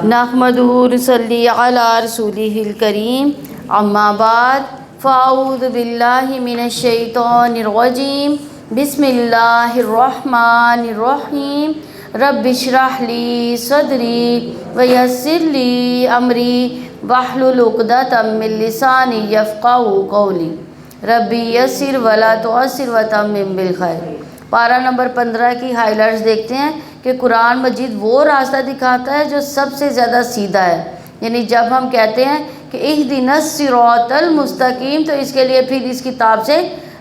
نحمدہ ونصلی علی رسولہ الکریم اما بعد فاعوذ باللہ من الشیطان الرجیم بسم اللہ الرحمن الرحیم رب اشرح لی صدری ویسر لی امری واحلل عقدۃ من لسانی یفقہوا قولی ربی یسر ولا تعسر وتمم بالخیر۔ پارہ نمبر 15 کی ہائی لائٹس دیکھتے ہیں کہ قرآن مجید وہ راستہ دکھاتا ہے جو سب سے زیادہ سیدھا ہے، یعنی جب ہم کہتے ہیں کہ اہدنا الصراط المستقیم تو اس کے لیے پھر اس کتاب سے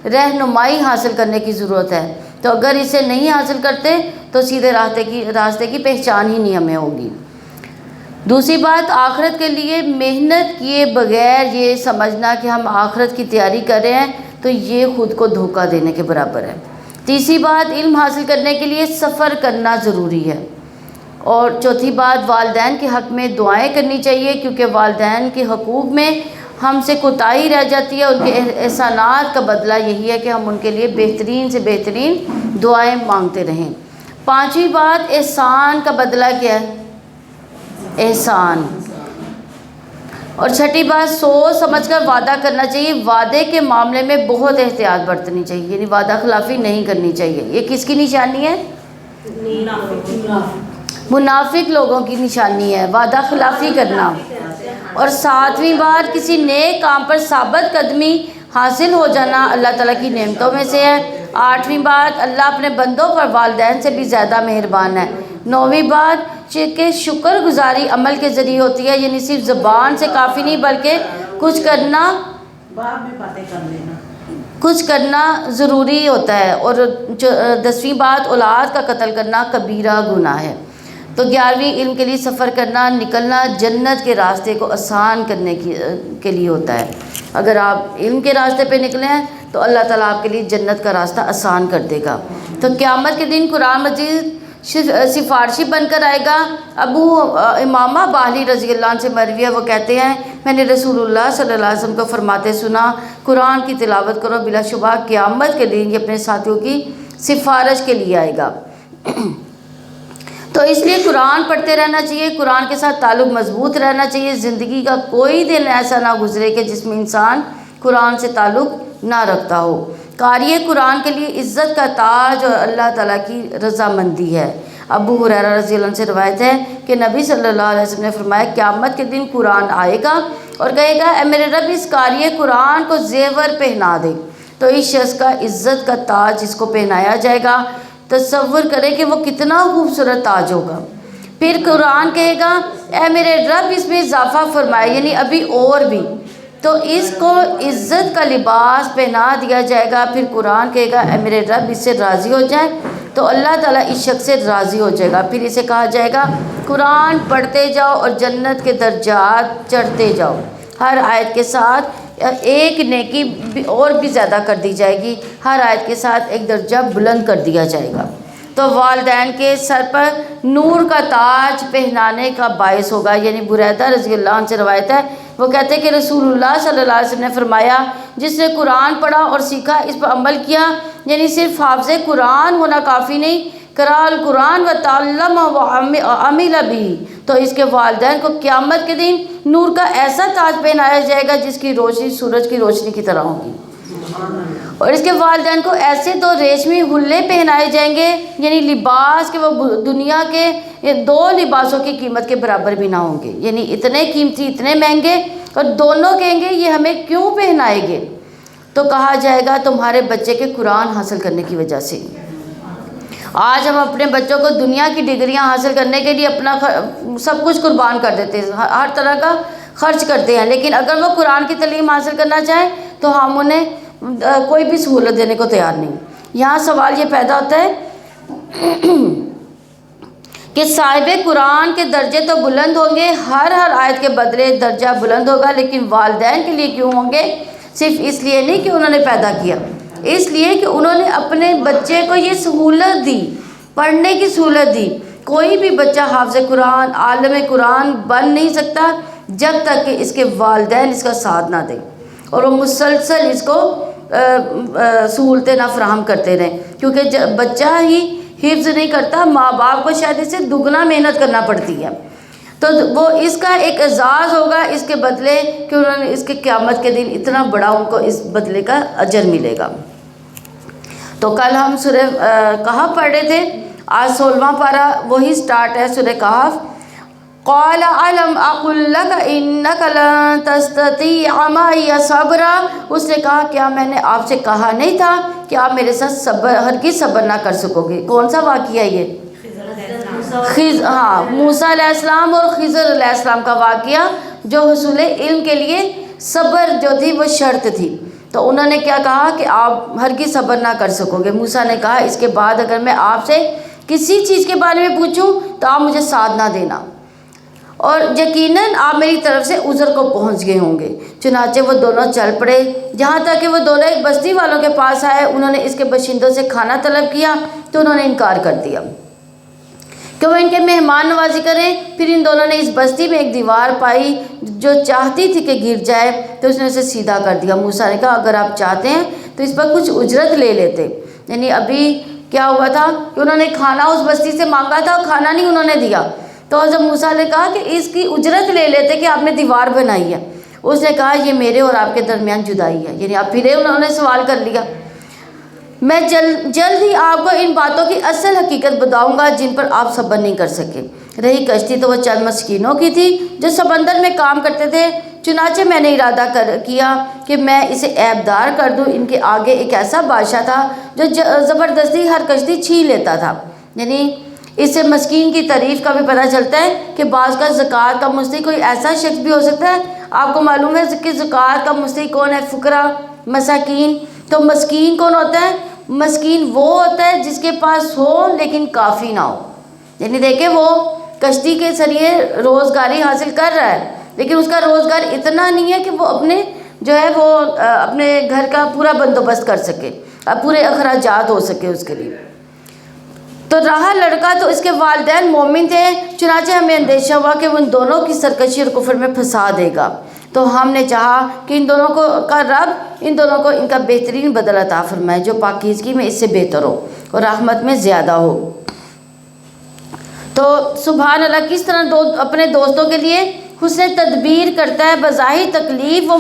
رہنمائی حاصل کرنے کی ضرورت ہے، تو اگر اسے نہیں حاصل کرتے تو سیدھے راستے کی پہچان ہی نہیں ہمیں ہوگی۔ دوسری بات، آخرت کے لیے محنت کیے بغیر یہ سمجھنا کہ ہم آخرت کی تیاری کر رہے ہیں تو یہ خود کو دھوکہ دینے کے برابر ہے۔ تیسری بات، علم حاصل کرنے کے لیے سفر کرنا ضروری ہے۔ اور چوتھی بات، والدین کے حق میں دعائیں کرنی چاہیے کیونکہ والدین کے حقوق میں ہم سے کوتاہی رہ جاتی ہے، ان کے احسانات کا بدلہ یہی ہے کہ ہم ان کے لیے بہترین سے بہترین دعائیں مانگتے رہیں۔ پانچویں بات، احسان کا بدلہ کیا ہے؟ احسان۔ اور چھٹی بات، سوچ سمجھ کر وعدہ کرنا چاہیے، وعدے کے معاملے میں بہت احتیاط برتنی چاہیے، یعنی وعدہ خلافی نہیں کرنی چاہیے۔ یہ کس کی نشانی ہے؟ منافق لوگوں کی نشانی ہے وعدہ خلافی کرنا۔ اور ساتویں بات، کسی نیک کام پر ثابت قدمی حاصل ہو جانا اللہ تعالیٰ کی نعمتوں میں سے ہے۔ آٹھویں بات، اللہ اپنے بندوں پر والدین سے بھی زیادہ مہربان ہے۔ نویں بات کہ شکر گزاری عمل کے ذریعے ہوتی ہے، یعنی صرف زبان سے کافی نہیں بلکہ کچھ کرنا ضروری ہوتا ہے۔ اور 10ویں بات، اولاد کا قتل کرنا کبیرہ گناہ ہے۔ تو 11ویں، علم کے لیے سفر کرنا، نکلنا جنت کے راستے کو آسان کرنے کے لیے ہوتا ہے۔ اگر آپ علم کے راستے پہ نکلے ہیں تو اللہ تعالیٰ آپ کے لیے جنت کا راستہ آسان کر دے گا۔ تو قیامت کے دن قرآن مجید سفارشی بن کر آئے گا۔ ابو امامہ باہلی رضی اللہ عنہ سے مروی ہے، وہ کہتے ہیں میں نے رسول اللہ صلی اللہ علیہ وسلم کو فرماتے سنا، قرآن کی تلاوت کرو، بلا شبہ قیامت کے دن یہ اپنے ساتھیوں کی سفارش کے لیے آئے گا۔ تو اس لیے قرآن پڑھتے رہنا چاہیے، قرآن کے ساتھ تعلق مضبوط رہنا چاہیے۔ زندگی کا کوئی دن ایسا نہ گزرے کہ جس میں انسان قرآن سے تعلق نہ رکھتا ہو۔ قاری قرآن کے لیے عزت کا تاج اور اللہ تعالیٰ کی رضامندی ہے۔ ابو ہریرہ رضی اللہ عنہ سے روایت ہے کہ نبی صلی اللہ علیہ وسلم نے فرمایا قیامت کے دن قرآن آئے گا اور کہے گا اے میرے رب اس قاری قرآن کو زیور پہنا دے، تو اس شخص کا عزت کا تاج جس کو پہنایا جائے گا، تصور کرے کہ وہ کتنا خوبصورت تاج ہوگا۔ پھر قرآن کہے گا اے میرے رب اس میں اضافہ فرمائے، یعنی ابھی اور بھی، تو اس کو عزت کا لباس پہنا دیا جائے گا۔ پھر قرآن کہے گا اے میرے رب اس سے راضی ہو جائے، تو اللہ تعالیٰ اس شخص سے راضی ہو جائے گا۔ پھر اسے کہا جائے گا قرآن پڑھتے جاؤ اور جنت کے درجات چڑھتے جاؤ، ہر آیت کے ساتھ ایک نیکی اور بھی زیادہ کر دی جائے گی، ہر آیت کے ساتھ ایک درجہ بلند کر دیا جائے گا۔ تو والدین کے سر پر نور کا تاج پہنانے کا باعث ہوگا، یعنی بریدہ رضی اللہ عنہ سے روایت ہے، وہ کہتے ہیں کہ رسول اللہ صلی اللہ علیہ وسلم نے فرمایا جس نے قرآن پڑھا اور سیکھا، اس پر عمل کیا، یعنی صرف حافظ قرآن ہونا کافی نہیں، قرأ القرآن و تعلم و عمل بھی، تو اس کے والدین کو قیامت کے دن نور کا ایسا تاج پہنایا جائے گا جس کی روشنی سورج کی روشنی کی طرح ہوگی، اور اس کے والدین کو ایسے دو ریشمی حلے پہنائے جائیں گے، یعنی لباس کہ وہ دنیا کے 2 لباسوں کی قیمت کے برابر بھی نہ ہوں گے، یعنی اتنے قیمتی اتنے مہنگے، اور دونوں کہیں گے یہ ہمیں کیوں پہنائے گے؟ تو کہا جائے گا تمہارے بچے کے قرآن حاصل کرنے کی وجہ سے۔ آج ہم اپنے بچوں کو دنیا کی ڈگریاں حاصل کرنے کے لیے اپنا سب کچھ قربان کر دیتے ہیں، ہر طرح کا خرچ کرتے ہیں، لیکن اگر وہ قرآن کی تعلیم حاصل کرنا چاہیں تو ہم انہیں کوئی بھی سہولت دینے کو تیار نہیں۔ یہاں سوال یہ پیدا ہوتا ہے کہ صاحب قرآن کے درجے تو بلند ہوں گے، ہر آیت کے بدلے درجہ بلند ہوگا، لیکن والدین کے لیے کیوں ہوں گے؟ صرف اس لیے نہیں کہ انہوں نے پیدا کیا، اس لیے کہ انہوں نے اپنے بچے کو یہ سہولت دی، پڑھنے کی سہولت دی۔ کوئی بھی بچہ حافظ قرآن عالم قرآن بن نہیں سکتا جب تک کہ اس کے والدین اس کا ساتھ نہ دیں اور وہ مسلسل اس کو سہولتیں نہ فراہم کرتے رہیں، کیونکہ بچہ ہی حفظ نہیں کرتا، ماں باپ کو شاید اس سے دگنا محنت کرنا پڑتی ہے، تو وہ اس کا ایک اعزاز ہوگا اس کے بدلے کہ انہوں نے اس کے قیامت کے دن اتنا بڑا ان کو اس بدلے کا اجر ملے گا۔ تو کل ہم سورہ کہف پڑھ رہے تھے، آج 16واں پارہ وہی سٹارٹ ہے سورہ کہف۔ قال الم اقل لک انک لن تستطیع معی صبرا، اس نے کہا کیا میں نے آپ سے کہا نہیں تھا کہ آپ میرے ساتھ ہرگز صبر نہ کر سکو گے؟ کون سا واقعہ یہ؟ موسیٰ علیہ السلام اور خضر علیہ السلام کا واقعہ، جو حصول علم کے لیے صبر جو تھی وہ شرط تھی۔ تو انہوں نے کیا کہا کہ آپ ہرگز صبر نہ کر سکو گے۔ موسیٰ نے کہا اس کے بعد اگر میں آپ سے کسی چیز کے بارے میں پوچھوں تو آپ مجھے ساتھ نہ دینا، اور یقیناً آپ میری طرف سے عذر کو پہنچ گئے ہوں گے۔ چنانچہ وہ دونوں چل پڑے، جہاں تک کہ وہ دونوں ایک بستی والوں کے پاس آئے۔ انہوں نے اس کے باشندوں سے کھانا طلب کیا تو انہوں نے انکار کر دیا کہ وہ ان کے مہمان نوازی کریں۔ پھر ان دونوں نے اس بستی میں ایک دیوار پائی جو چاہتی تھی کہ گر جائے، تو اس نے اسے سیدھا کر دیا۔ موسیٰ نے کہا اگر آپ چاہتے ہیں تو اس پر کچھ اجرت لے لیتے۔ یعنی ابھی کیا ہوا تھا کہ انہوں نے کھانا اس بستی سے مانگا تھا اور کھانا نہیں انہوں نے دیا، تو حضرت موسیٰ نے کہا کہ اس کی اجرت لے لیتے کہ آپ نے دیوار بنائی ہے۔ اس نے کہا یہ میرے اور آپ کے درمیان جدائی ہے، یعنی اب پھر انہوں نے سوال کر لیا۔ میں جلد ہی آپ کو ان باتوں کی اصل حقیقت بتاؤں گا جن پر آپ صبر نہیں کر سکے۔ رہی کشتی تو وہ چند مسکینوں کی تھی جو سمندر میں کام کرتے تھے، چنانچہ میں نے ارادہ کیا کہ میں اسے عیب دار کر دوں۔ ان کے آگے ایک ایسا بادشاہ تھا جو زبردستی ہر کشتی چھین لیتا تھا۔ یعنی اس سے مسکین کی تعریف کا بھی پتہ چلتا ہے کہ بعض کا زکوٰۃ کا مستحق کوئی ایسا شخص بھی ہو سکتا ہے۔ آپ کو معلوم ہے کہ زکوٰۃ کا مستحق کون ہے؟ فقراء، مساکین۔ تو مسکین کون ہوتا ہے؟ مسکین وہ ہوتا ہے جس کے پاس ہو لیکن کافی نہ ہو۔ یعنی دیکھیں وہ کشتی کے ذریعے روزگاری حاصل کر رہا ہے، لیکن اس کا روزگار اتنا نہیں ہے کہ وہ اپنے جو ہے وہ اپنے گھر کا پورا بندوبست کر سکے، پورے اخراجات ہو سکے اس کے لیے۔ تو رہا لڑکا تو اس کے والدین مومن تھے، چنانچہ ہمیں اندیشہ ہوا کہ وہ ان دونوں کی سرکشی اور کفر میں پھنسا دے گا، تو ہم نے چاہا کہ ان دونوں کا رب ان دونوں کو ان کا بہترین بدلہ عطا فرمائے جو پاکیزگی میں اس سے بہتر ہو اور رحمت میں زیادہ ہو۔ تو سبحان اللہ، کس طرح اپنے دوستوں کے لیے حسن تدبیر کرتا ہے۔ بظاہر تکلیف دہ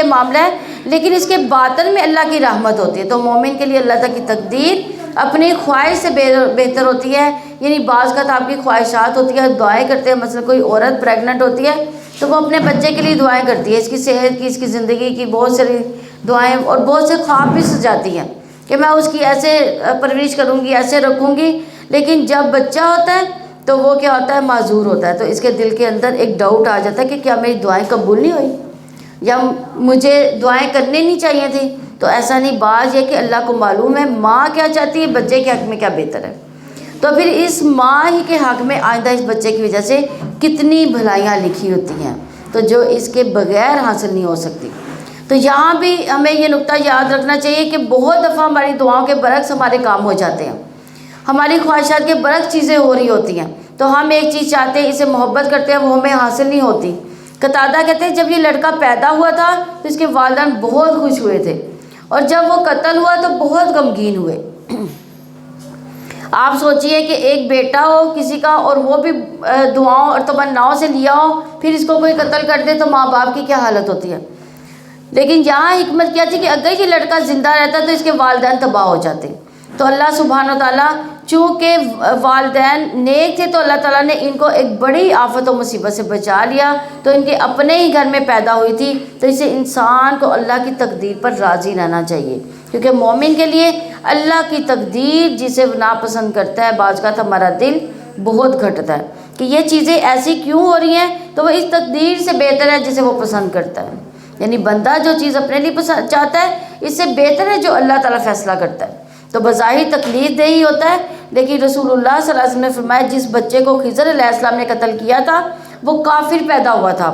معاملہ ہے، لیکن اس کے باطن میں اللہ کی رحمت ہوتی ہے۔ تو مومن کے لیے اللہ تعالیٰ کی تقدیر اپنی خواہش سے بہتر ہوتی ہے۔ یعنی بعض کا تو آپ کی خواہشات ہوتی ہے، دعائیں کرتے ہیں، مثلا کوئی عورت پریگننٹ ہوتی ہے تو وہ اپنے بچے کے لیے دعائیں کرتی ہے، اس کی صحت کی، اس کی زندگی کی، بہت ساری دعائیں، اور بہت سے خواب بھی سجاتی ہیں کہ میں اس کی ایسے پرورش کروں گی، ایسے رکھوں گی۔ لیکن جب بچہ ہوتا ہے تو وہ کیا ہوتا ہے؟ معذور ہوتا ہے، تو اس کے دل کے اندر ایک ڈاؤٹ آ جاتا ہے کہ کیا میری دعائیں قبول نہیں ہوئی، یا مجھے دعائیں کرنی نہیں چاہیے تھی۔ تو ایسا نہیں، بات یہ کہ اللہ کو معلوم ہے ماں کیا چاہتی ہے، بچے کے حق میں کیا بہتر ہے۔ تو پھر اس ماں ہی کے حق میں آئندہ اس بچے کی وجہ سے کتنی بھلائیاں لکھی ہوتی ہیں، تو جو اس کے بغیر حاصل نہیں ہو سکتی۔ تو یہاں بھی ہمیں یہ نقطہ یاد رکھنا چاہیے کہ بہت دفعہ ہماری دعاؤں کے برعکس ہمارے کام ہو جاتے ہیں، ہماری خواہشات کے برعکس چیزیں ہو رہی ہوتی ہیں۔ تو ہم ایک چیز چاہتے ہیں، اسے محبت کرتے ہیں، وہ ہمیں حاصل نہیں ہوتی۔ قتادہ کہتے ہیں جب یہ لڑکا پیدا ہوا تھا تو اس کے والدین بہت خوش ہوئے تھے، اور جب وہ قتل ہوا تو بہت غمگین ہوئے۔ آپ سوچئے کہ ایک بیٹا ہو کسی کا اور وہ بھی دعاؤں اور تمناؤں سے لیا ہو، پھر اس کو کوئی قتل کر دے تو ماں باپ کی کیا حالت ہوتی ہے۔ لیکن یہاں حکمت کیا تھی کہ اگر یہ لڑکا زندہ رہتا تو اس کے والدین تباہ ہو جاتے۔ تو اللہ سبحانہ و تعالیٰ چونکہ والدین نیک تھے تو اللہ تعالیٰ نے ان کو ایک بڑی آفت و مصیبت سے بچا لیا، تو ان کے اپنے ہی گھر میں پیدا ہوئی تھی۔ تو اسے انسان کو اللہ کی تقدیر پر راضی رہنا چاہیے، کیونکہ مومن کے لیے اللہ کی تقدیر جسے ناپسند کرتا ہے، بعض کا ہمارا دل بہت گھٹتا ہے کہ یہ چیزیں ایسی کیوں ہو رہی ہیں، تو وہ اس تقدیر سے بہتر ہے جسے وہ پسند کرتا ہے۔ یعنی بندہ جو چیز اپنے لیے چاہتا ہے اس سے بہتر ہے جو اللہ تعالیٰ فیصلہ کرتا ہے۔ تو بظاہر تکلیف دہ ہی ہوتا ہے، لیکن رسول اللہ صلی اللہ علیہ وسلم نے فرمایا جس بچے کو خضر علیہ السلام نے قتل کیا تھا وہ کافر پیدا ہوا تھا،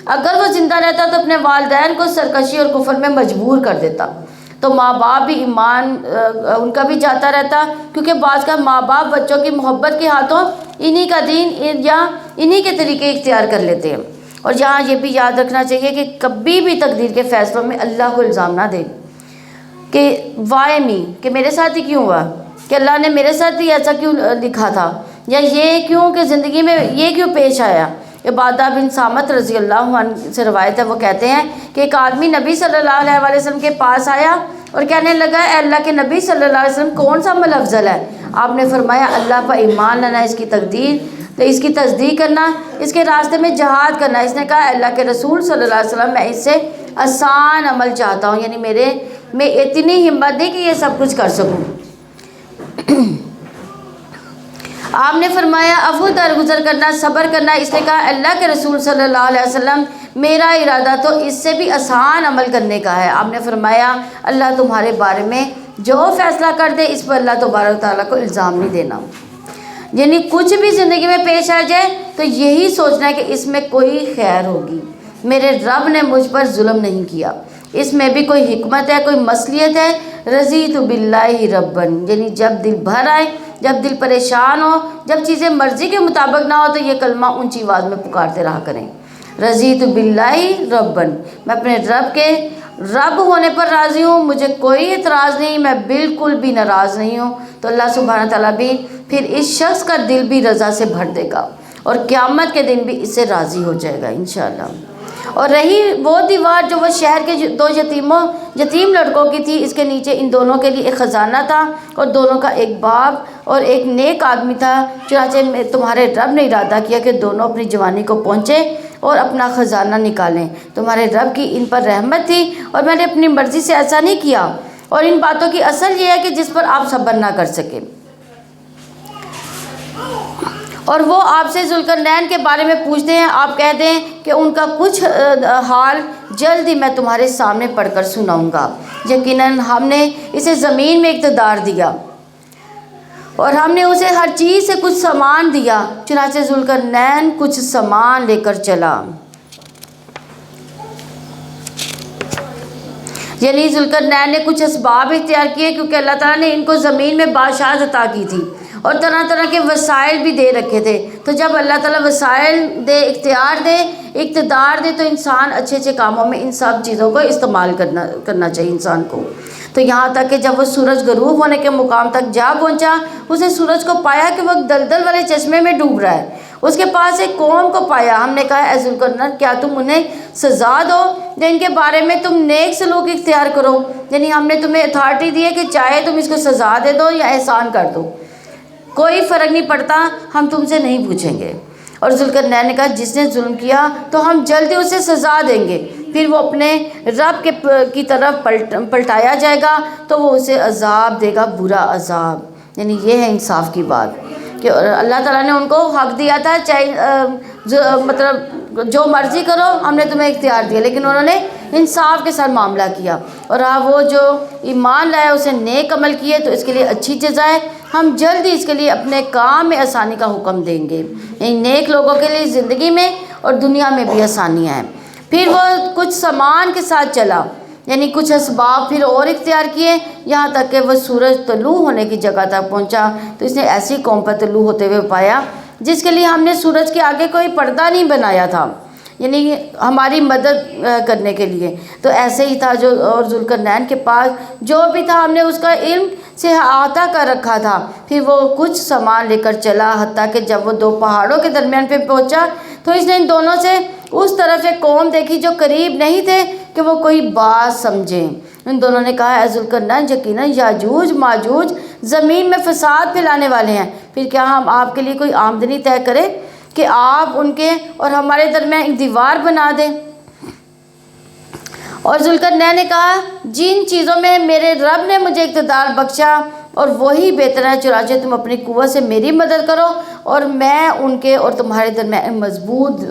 اگر وہ زندہ رہتا تو اپنے والدین کو سرکشی اور کفر میں مجبور کر دیتا۔ تو ماں باپ بھی ایمان ان کا بھی جاتا رہتا، کیونکہ بعض کا ماں باپ بچوں کی محبت کے ہاتھوں انہی کا دین یا انہی کے طریقے اختیار کر لیتے ہیں۔ اور یہاں یہ بھی یاد رکھنا چاہیے کہ کبھی بھی تقدیر کے فیصلوں میں اللہ کو الزام نہ دیں کہ وائے می، کہ میرے ساتھ ہی کیوں ہوا، کہ اللہ نے میرے ساتھ ہی ایسا کیوں لکھا تھا، یا یہ کیوں کہ زندگی میں یہ کیوں پیش آیا۔ عبادہ بن صامت رضی اللہ عنہ سے روایت ہے، وہ کہتے ہیں کہ ایک آدمی نبی صلی اللہ علیہ وسلم کے پاس آیا اور کہنے لگا، اے اللہ کے نبی صلی اللہ علیہ وسلم، کون سا عمل افضل ہے؟ آپ نے فرمایا، اللہ پر ایمان لانا، اس کی تقدیر، تو اس کی تصدیق کرنا، اس کے راستے میں جہاد کرنا۔ اس نے کہا، اللہ کے رسول صلی اللہ علیہ وسلم، میں اس سے آسان عمل چاہتا ہوں، یعنی میں اتنی ہمت نہیں کہ یہ سب کچھ کر سکوں۔ آپ نے فرمایا، عفو درگزر کرنا، صبر کرنا۔ اس نے کہا، اللہ کے رسول صلی اللہ علیہ وسلم، میرا ارادہ تو اس سے بھی آسان عمل کرنے کا ہے۔ آپ نے فرمایا، اللہ تمہارے بارے میں جو فیصلہ کر دے، اس پر اللہ تبارک و تعالیٰ کو الزام نہیں دینا۔ یعنی کچھ بھی زندگی میں پیش آ جائے تو یہی سوچنا ہے کہ اس میں کوئی خیر ہوگی، میرے رب نے مجھ پر ظلم نہیں کیا، اس میں بھی کوئی حکمت ہے، کوئی مصلحت ہے۔ رضیت باللہ ربن، یعنی جب دل بھر آئے، جب دل پریشان ہو، جب چیزیں مرضی کے مطابق نہ ہو، تو یہ کلمہ اونچی آواز میں پکارتے رہا کریں، رضیت باللہ ربن، میں اپنے رب کے رب ہونے پر راضی ہوں، مجھے کوئی اعتراض نہیں، میں بالکل بھی ناراض نہیں ہوں۔ تو اللہ سبحانہ تعالیٰ بھی پھر اس شخص کا دل بھی رضا سے بھر دے گا، اور قیامت کے دن بھی اس سے راضی ہو جائے گا انشاءاللہ۔ اور رہی وہ دیوار جو وہ شہر کے دو یتیم لڑکوں کی تھی، اس کے نیچے ان دونوں کے لیے ایک خزانہ تھا، اور دونوں کا ایک باپ اور ایک نیک آدمی تھا۔ چنانچہ تمہارے رب نے ارادہ کیا کہ دونوں اپنی جوانی کو پہنچے اور اپنا خزانہ نکالیں۔ تمہارے رب کی ان پر رحمت تھی، اور میں نے اپنی مرضی سے ایسا نہیں کیا، اور ان باتوں کی اصل یہ ہے کہ جس پر آپ صبر نہ کر سکے۔ اور وہ آپ سے ذوالقرنین کے بارے میں پوچھتے ہیں، آپ کہہ دیں کہ ان کا کچھ حال جلد ہی میں تمہارے سامنے پڑھ کر سناؤں گا۔ یقیناً ہم نے اسے زمین میں اقتدار دیا، اور ہم نے اسے ہر چیز سے کچھ سامان دیا۔ چنانچہ ذوالقرنین کچھ سامان لے کر چلا، یعنی ذوالقرنین نے کچھ اسباب اختیار کیے، کیونکہ اللہ تعالیٰ نے ان کو زمین میں بادشاہت عطا کی تھی اور طرح طرح کے وسائل بھی دے رکھے تھے۔ تو جب اللہ تعالیٰ وسائل دے، اختیار دے، اقتدار دے، تو انسان اچھے اچھے کاموں میں ان سب چیزوں کو استعمال کرنا چاہیے انسان کو۔ تو یہاں تک کہ جب وہ سورج غروب ہونے کے مقام تک جا پہنچا، اسے سورج کو پایا کہ وہ دلدل والے چشمے میں ڈوب رہا ہے۔ اس کے پاس ایک قوم کو پایا۔ ہم نے کہا، اے ذوالقرنین، کیا تم انہیں سزا دو جن کے بارے میں تم نیک سلوک اختیار کرو؟ یعنی ہم نے تمہیں اتھارٹی دی ہے کہ چاہے تم اس کو سزا دے دو یا احسان کر دو، کوئی فرق نہیں پڑتا، ہم تم سے نہیں پوچھیں گے۔ اور ذوالقرنین نے کہا، جس نے ظلم کیا تو ہم جلدی اسے سزا دیں گے، پھر وہ اپنے رب کی طرف پلٹایا جائے گا تو وہ اسے عذاب دے گا، برا عذاب۔ یعنی یہ ہے انصاف کی بات کہ اللہ تعالیٰ نے ان کو حق دیا تھا، چاہے مطلب جو مرضی کرو، ہم نے تمہیں اختیار دیا، لیکن انہوں نے انصاف کے ساتھ معاملہ کیا۔ اور وہ جو ایمان لایا، اسے نیک عمل کیے، تو اس کے لیے اچھی جزائے، ہم جلد ہی اس کے لیے اپنے کام میں آسانی کا حکم دیں گے۔ یعنی نیک لوگوں کے لیے زندگی میں اور دنیا میں بھی آسانیاں ہیں۔ پھر وہ کچھ سامان کے ساتھ چلا، یعنی کچھ اسباب پھر اور اختیار کیے، یہاں تک کہ وہ سورج طلوع ہونے کی جگہ تک پہنچا، تو اس نے ایسی قوم پر طلوع ہوتے ہوئے پایا جس کے لیے ہم نے سورج کے آگے کوئی پردہ نہیں بنایا تھا، یعنی ہماری مدد کرنے کے لیے۔ تو ایسے ہی تھا اور ذوالقرنین کے پاس جو بھی تھا، ہم نے اس کا علم سے احاطہ کر رکھا تھا۔ پھر وہ کچھ سامان لے کر چلا، حتیٰ کہ جب وہ دو پہاڑوں کے درمیان پہ پہنچا تو اس نے ان دونوں سے اس طرف ایک قوم دیکھی جو قریب نہیں تھے کہ وہ کوئی بات سمجھیں۔ ان دونوں نے کہا، اے ذوالقرنین، یقیناً یاجوج ماجوج زمین میں فساد پھیلانے والے ہیں، پھر کیا ہم آپ کے لیے کوئی آمدنی طے کریں کہ آپ ان کے اور ہمارے درمیان ایک دیوار بنا دیں؟ اور ذوالقرنین نے کہا، جن چیزوں میں میرے رب نے مجھے اقتدار بخشا اور وہی بہتر ہے، چنانچہ تم اپنی قوت سے میری مدد کرو اور میں ان کے اور تمہارے درمیان مضبوط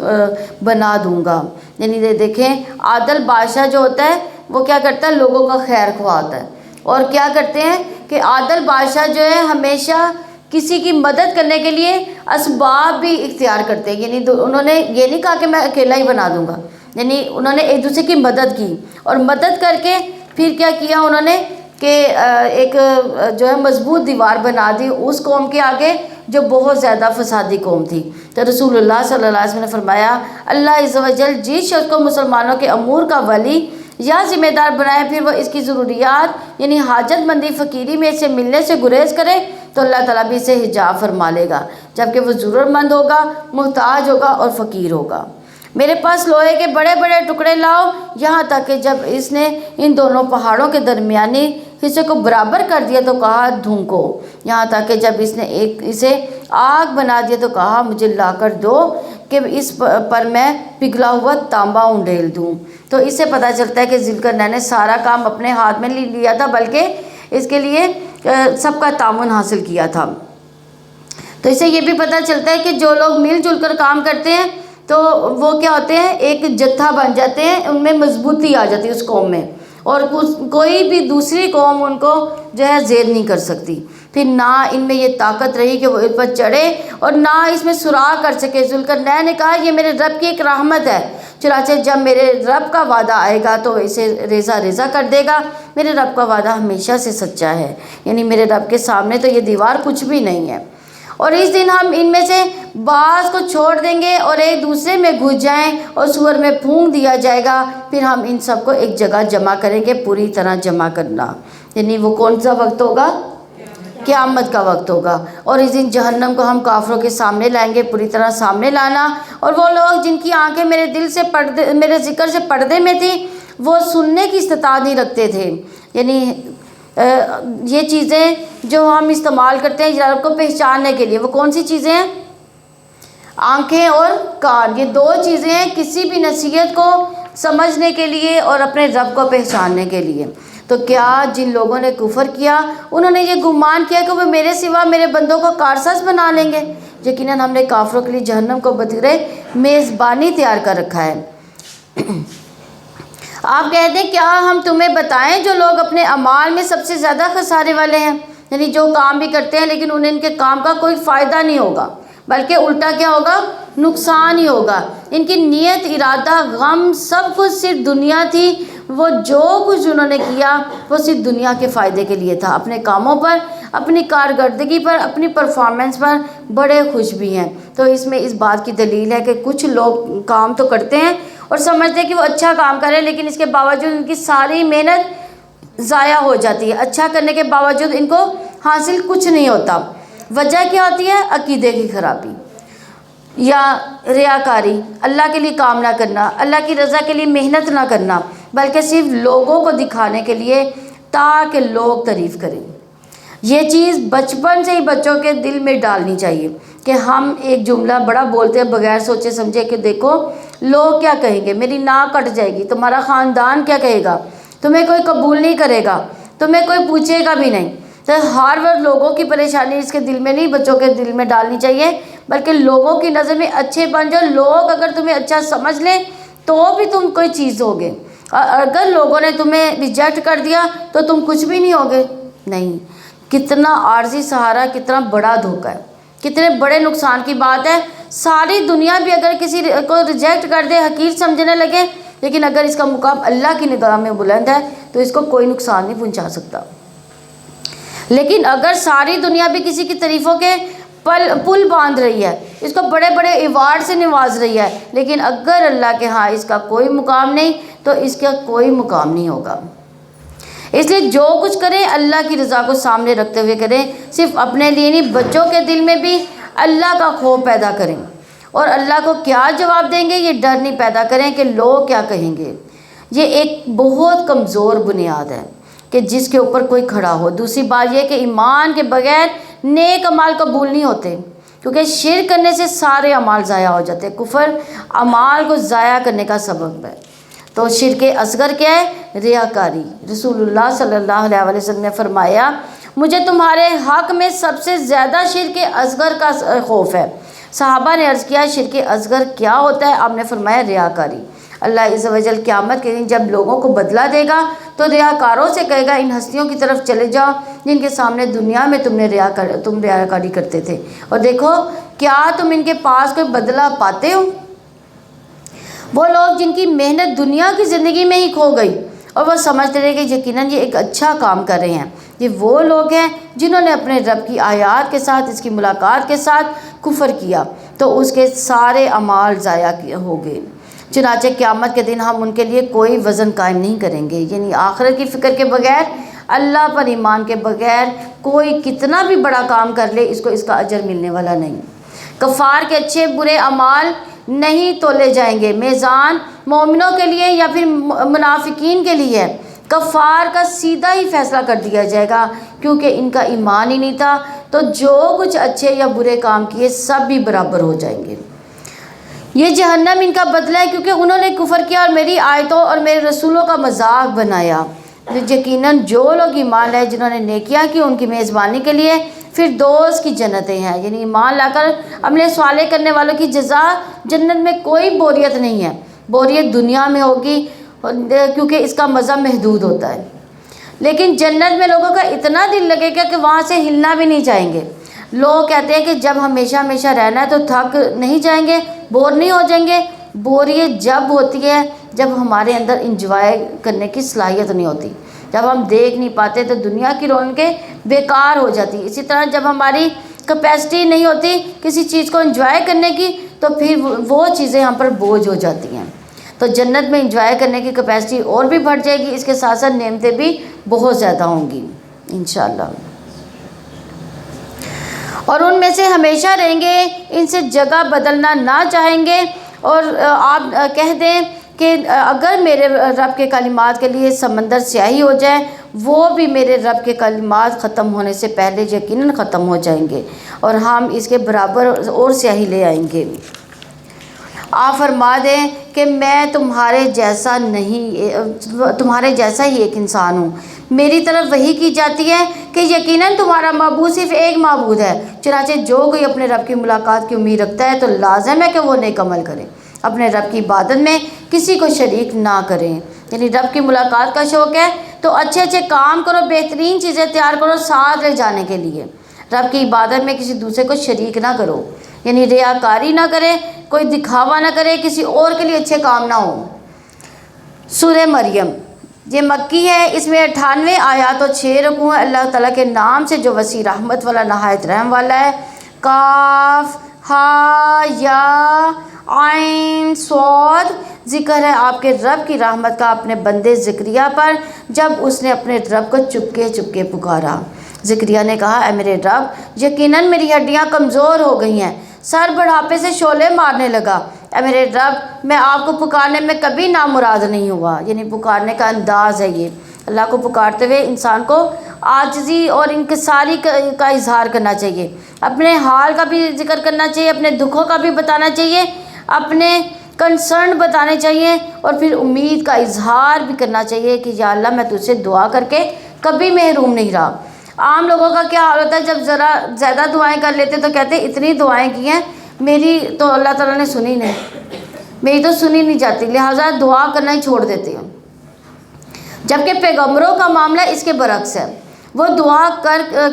بنا دوں گا۔ یعنی دیکھیں، عادل بادشاہ جو ہوتا ہے وہ کیا کرتا ہے؟ لوگوں کا خیر خواہ ہوتا ہے۔ اور کیا کرتے ہیں کہ عادل بادشاہ جو ہے ہمیشہ کسی کی مدد کرنے کے لیے اسباب بھی اختیار کرتے ہیں۔ یعنی انہوں نے یہ نہیں کہا کہ میں اکیلا ہی بنا دوں گا، یعنی انہوں نے ایک دوسرے کی مدد کی، اور مدد کر کے پھر کیا کیا انہوں نے کہ ایک جو ہے مضبوط دیوار بنا دی اس قوم کے آگے جو بہت زیادہ فسادی قوم تھی۔ تو رسول اللہ صلی اللہ علیہ وسلم نے فرمایا، اللہ عز و جل جس شخص کو مسلمانوں کے امور کا ولی یا ذمہ دار بنائے، پھر وہ اس کی ضروریات یعنی حاجت مندی فقیری میں اسے ملنے سے گریز کرے تو اللہ تعالیٰ بھی اسے حجاب فرما لے گا، جبکہ وہ ضرورت مند ہوگا، محتاج ہوگا اور فقیر ہوگا۔ میرے پاس لوہے کے بڑے بڑے ٹکڑے لاؤ، یہاں تک کہ جب اس نے ان دونوں پہاڑوں کے درمیانی حصے کو برابر کر دیا تو کہا دھونکو، یہاں تک کہ جب اس نے اسے آگ بنا دیا تو کہا مجھے لا کر دو کہ اس پر میں پگھلا ہوا تانبا انڈیل دوں۔ تو اس سے پتہ چلتا ہے کہ ذوالقرنین نے سارا کام اپنے ہاتھ میں لیا تھا، بلکہ اس کے لیے سب کا تعاون حاصل کیا تھا۔ تو اس سے یہ بھی پتہ چلتا ہے کہ جو لوگ مل جل کر کام کرتے ہیں تو وہ کیا ہوتے ہیں، ایک جتھا بن جاتے ہیں، ان میں مضبوطی آ جاتی ہے اس قوم میں، اور کوئی بھی دوسری قوم ان کو جو ہے زیر نہیں کر سکتی۔ پھر نہ ان میں یہ طاقت رہی کہ وہ ان پر چڑھے اور نہ اس میں سراغ کر سکے۔ ذوالقرنین نے کہا یہ میرے رب کی ایک رحمت ہے، چنانچہ جب میرے رب کا وعدہ آئے گا تو اسے ریزہ ریزہ کر دے گا۔ میرے رب کا وعدہ ہمیشہ سے سچا ہے، یعنی میرے رب کے سامنے تو یہ دیوار کچھ بھی نہیں ہے۔ اور اس دن ہم ان میں سے بعض کو چھوڑ دیں گے اور ایک دوسرے میں گھس جائیں اور سور میں پھونک دیا جائے گا، پھر ہم ان سب کو ایک جگہ جمع کریں گے، پوری طرح جمع کرنا۔ یعنی وہ کون سا وقت ہوگا؟ قیامت کا وقت ہوگا۔ اور اس دن جہنم کو ہم کافروں کے سامنے لائیں گے، پوری طرح سامنے لانا۔ اور وہ لوگ جن کی آنکھیں میرے ذکر سے پردے میں تھی، وہ سننے کی استطاعت نہیں رکھتے تھے۔ یعنی یہ چیزیں جو ہم استعمال کرتے ہیں رب کو پہچاننے کے لیے، وہ کون سی چیزیں ہیں؟ آنکھیں اور کان، یہ دو چیزیں ہیں کسی بھی نصیحت کو سمجھنے کے لیے اور اپنے رب کو پہچاننے کے لیے۔ تو کیا جن لوگوں نے کفر کیا انہوں نے یہ گمان کیا کہ وہ میرے سوا میرے بندوں کو کارساز بنا لیں گے؟ یقیناً ہم نے کافروں کے لیے جہنم کو بطور میزبانی تیار کر رکھا ہے۔ آپ کہتے ہیں کیا ہم تمہیں بتائیں جو لوگ اپنے اعمال میں سب سے زیادہ خسارے والے ہیں، یعنی جو کام بھی کرتے ہیں لیکن انہیں ان کے کام کا کوئی فائدہ نہیں ہوگا، بلکہ الٹا کیا ہوگا؟ نقصان ہی ہوگا۔ ان کی نیت، ارادہ، غم سب کچھ صرف دنیا تھی، وہ جو کچھ انہوں نے کیا وہ صرف دنیا کے فائدے کے لیے تھا۔ اپنے کاموں پر، اپنی کارکردگی پر، اپنی پرفارمنس پر بڑے خوش بھی ہیں۔ تو اس میں اس بات کی دلیل ہے کہ کچھ لوگ کام تو کرتے ہیں اور سمجھتے ہیں کہ وہ اچھا کام کریں، لیکن اس کے باوجود ان کی ساری محنت ضائع ہو جاتی ہے۔ اچھا کرنے کے باوجود ان کو حاصل کچھ نہیں ہوتا۔ وجہ کیا ہوتی ہے؟ عقیدے کی خرابی یا ریاکاری، اللہ کے لیے کام نہ کرنا، اللہ کی رضا کے لیے محنت نہ کرنا، بلکہ صرف لوگوں کو دکھانے کے لیے تاکہ لوگ تعریف کریں۔ یہ چیز بچپن سے ہی بچوں کے دل میں ڈالنی چاہیے کہ ہم ایک جملہ بڑا بولتے ہیں بغیر سوچے سمجھے کہ دیکھو لوگ کیا کہیں گے، میری ناک کٹ جائے گی، تمہارا خاندان کیا کہے گا، تمہیں کوئی قبول نہیں کرے گا، تمہیں کوئی پوچھے گا بھی نہیں۔ تو ہر وقت لوگوں کی پریشانی اس کے دل میں نہیں، بچوں کے دل میں ڈالنی چاہیے، بلکہ لوگوں کی نظر میں اچھے بن جاؤ۔ لوگ اگر تمہیں اچھا سمجھ لیں تو بھی تم کوئی چیز ہوگے، اور اگر لوگوں نے تمہیں ریجیکٹ کر دیا تو تم کچھ بھی نہیں ہوگے۔ نہیں، کتنا عارضی سہارا، کتنا بڑا دھوکہ ہے، کتنے بڑے نقصان کی بات ہے۔ ساری دنیا بھی اگر کسی کو ریجیکٹ کر دے، حقیر سمجھنے لگے، لیکن اگر اس کا مقام اللہ کی نگاہ میں بلند ہے تو اس کو کوئی نقصان نہیں پہنچا سکتا۔ لیکن اگر ساری دنیا بھی کسی کی تعریفوں کے پل باندھ رہی ہے، اس کو بڑے بڑے ایوارڈ سے نواز رہی ہے، لیکن اگر اللہ کے ہاں اس کا کوئی مقام نہیں تو اس کا کوئی مقام نہیں ہوگا۔ اس لیے جو کچھ کریں اللہ کی رضا کو سامنے رکھتے ہوئے کریں، صرف اپنے لیے نہیں، بچوں کے دل میں بھی اللہ کا خوف پیدا کریں، اور اللہ کو کیا جواب دیں گے یہ ڈر نہیں پیدا کریں کہ لوگ کیا کہیں گے۔ یہ ایک بہت کمزور بنیاد ہے کہ جس کے اوپر کوئی کھڑا ہو۔ دوسری بات یہ کہ ایمان کے بغیر نیک اعمال قبول نہیں ہوتے، کیونکہ شرک کرنے سے سارے اعمال ضائع ہو جاتے ہیں۔ کفر اعمال کو ضائع کرنے کا سبب ہے۔ تو شرک اصغر کیا ہے؟ ریاکاری۔ رسول اللہ صلی اللہ علیہ وسلم نے فرمایا مجھے تمہارے حق میں سب سے زیادہ شرک اصغر کا خوف ہے۔ صحابہ نے عرض کیا شرک اصغر کیا ہوتا ہے؟ آپ نے فرمایا ریاکاری۔ اللہ عز و جل قیامت کے دن جب لوگوں کو بدلہ دے گا تو ریاکاروں سے کہے گا ان ہستیوں کی طرف چلے جاؤ جن کے سامنے دنیا میں تم ریاکاری کرتے تھے، اور دیکھو کیا تم ان کے پاس کوئی بدلہ پاتے ہو؟ وہ لوگ جن کی محنت دنیا کی زندگی میں ہی کھو گئی اور وہ سمجھتے رہے کہ یقیناً یہ ایک اچھا کام کر رہے ہیں، یہ وہ لوگ ہیں جنہوں نے اپنے رب کی آیات کے ساتھ، اس کی ملاقات کے ساتھ کفر کیا، تو اس کے سارے اعمال ضائع ہو گئے۔ چنانچہ قیامت کے دن ہم ان کے لیے کوئی وزن قائم نہیں کریں گے، یعنی آخرت کی فکر کے بغیر، اللہ پر ایمان کے بغیر کوئی کتنا بھی بڑا کام کر لے اس کو اس کا اجر ملنے والا نہیں۔ کفار کے اچھے برے اعمال نہیں تولے جائیں گے، میزان مومنوں کے لیے یا پھر منافقین کے لیے کفار کا سیدھا ہی فیصلہ کر دیا جائے گا، کیونکہ ان کا ایمان ہی نہیں تھا، تو جو کچھ اچھے یا برے کام کیے سب بھی برابر ہو جائیں گے۔ یہ جہنم ان کا بدلہ ہے، کیونکہ انہوں نے کفر کیا اور میری آیتوں اور میرے رسولوں کا مذاق بنایا۔ یقیناً جو لوگ ایمان لائے جنہوں نے نیکیاں کی ان کی میزبانی کے لیے فردوس کی جنتیں ہیں، یعنی ایمان لا کر عمل صالح کرنے والوں کی جزا جنت میں کوئی بوریت نہیں ہے۔ بوریت دنیا میں ہوگی کیونکہ اس کا مزہ محدود ہوتا ہے، لیکن جنت میں لوگوں کا اتنا دل لگے گا کہ وہاں سے ہلنا بھی نہیں چاہیں گے۔ لوگ کہتے ہیں کہ جب ہمیشہ ہمیشہ رہنا ہے تو تھک نہیں جائیں گے، بور نہیں ہو جائیں گے۔ بوریت جب ہوتی ہے جب ہمارے اندر انجوائے کرنے کی صلاحیت نہیں ہوتی، جب ہم دیکھ نہیں پاتے تو دنیا کی رونقیں بیکار ہو جاتی۔ اسی طرح جب ہماری کیپیسٹی نہیں ہوتی کسی چیز کو انجوائے کرنے کی تو پھر وہ چیزیں ہم پر بوجھ ہو جاتی ہیں۔ تو جنت میں انجوائے کرنے کی کیپیسٹی اور بھی بڑھ جائے گی، اس کے ساتھ ساتھ نعمتیں بھی بہت زیادہ ہوں گی انشاءاللہ، اور ان میں سے ہمیشہ رہیں گے، ان سے جگہ بدلنا نہ چاہیں گے۔ اور آپ کہہ دیں کہ اگر میرے رب کے کلمات کے لیے سمندر سیاہی ہو جائے، وہ بھی میرے رب کے کلمات ختم ہونے سے پہلے یقیناً ختم ہو جائیں گے، اور ہم اس کے برابر اور سیاہی لے آئیں گے۔ آپ فرما دیں کہ میں تمہارے جیسا ہی ایک انسان ہوں، میری طرف وحی کی جاتی ہے کہ یقیناً تمہارا معبود صرف ایک معبود ہے، چنانچہ جو کوئی اپنے رب کی ملاقات کی امید رکھتا ہے تو لازم ہے کہ وہ نیک عمل کرے، اپنے رب کی عبادت میں کسی کو شریک نہ کریں۔ یعنی رب کی ملاقات کا شوق ہے تو اچھے اچھے کام کرو، بہترین چیزیں تیار کرو ساتھ لے جانے کے لیے۔ رب کی عبادت میں کسی دوسرے کو شریک نہ کرو، یعنی ریاکاری نہ کرے، کوئی دکھاوا نہ کرے، کسی اور کے لیے اچھے کام نہ ہو۔ سورہ مریم یہ مکی ہے، اس میں 98 آیات اور 6 رکوع ہیں۔ اللہ تعالیٰ کے نام سے جو وسیع رحمت والا نہایت رحم والا ہے۔ کاف ہا یا عین صاد، ذکر ہے آپ کے رب کی رحمت کا اپنے بندے زکریا پر جب اس نے اپنے رب کو چپکے چپکے پکارا۔ زکریا نے کہا اے میرے رب، یقیناً میری ہڈیاں کمزور ہو گئی ہیں، سر بڑھاپے سے شعلے مارنے لگا۔ اے میرے رب، میں آپ کو پکارنے میں کبھی نامراد نہیں ہوا، یعنی پکارنے کا انداز ہے یہ۔ اللہ کو پکارتے ہوئے انسان کو عاجزی اور انکساری کا اظہار کرنا چاہیے، اپنے حال کا بھی ذکر کرنا چاہیے، اپنے دکھوں کا بھی بتانا چاہیے، اپنے کنسرن بتانے چاہیے، اور پھر امید کا اظہار بھی کرنا چاہیے کہ یا اللہ میں تجھ سے دعا کر کے کبھی محروم نہیں رہا۔ عام لوگوں کا کیا حال ہوتا ہے، جب ذرا زیادہ دعائیں کر لیتے تو کہتے ہیں اتنی دعائیں کی ہیں میری تو اللہ تعالیٰ نے سنی نہیں، میری تو سنی نہیں جاتی، لہٰذا دعا کرنا ہی چھوڑ دیتے ہیں۔ جبکہ پیغمبروں کا معاملہ اس کے برعکس ہے، وہ دعا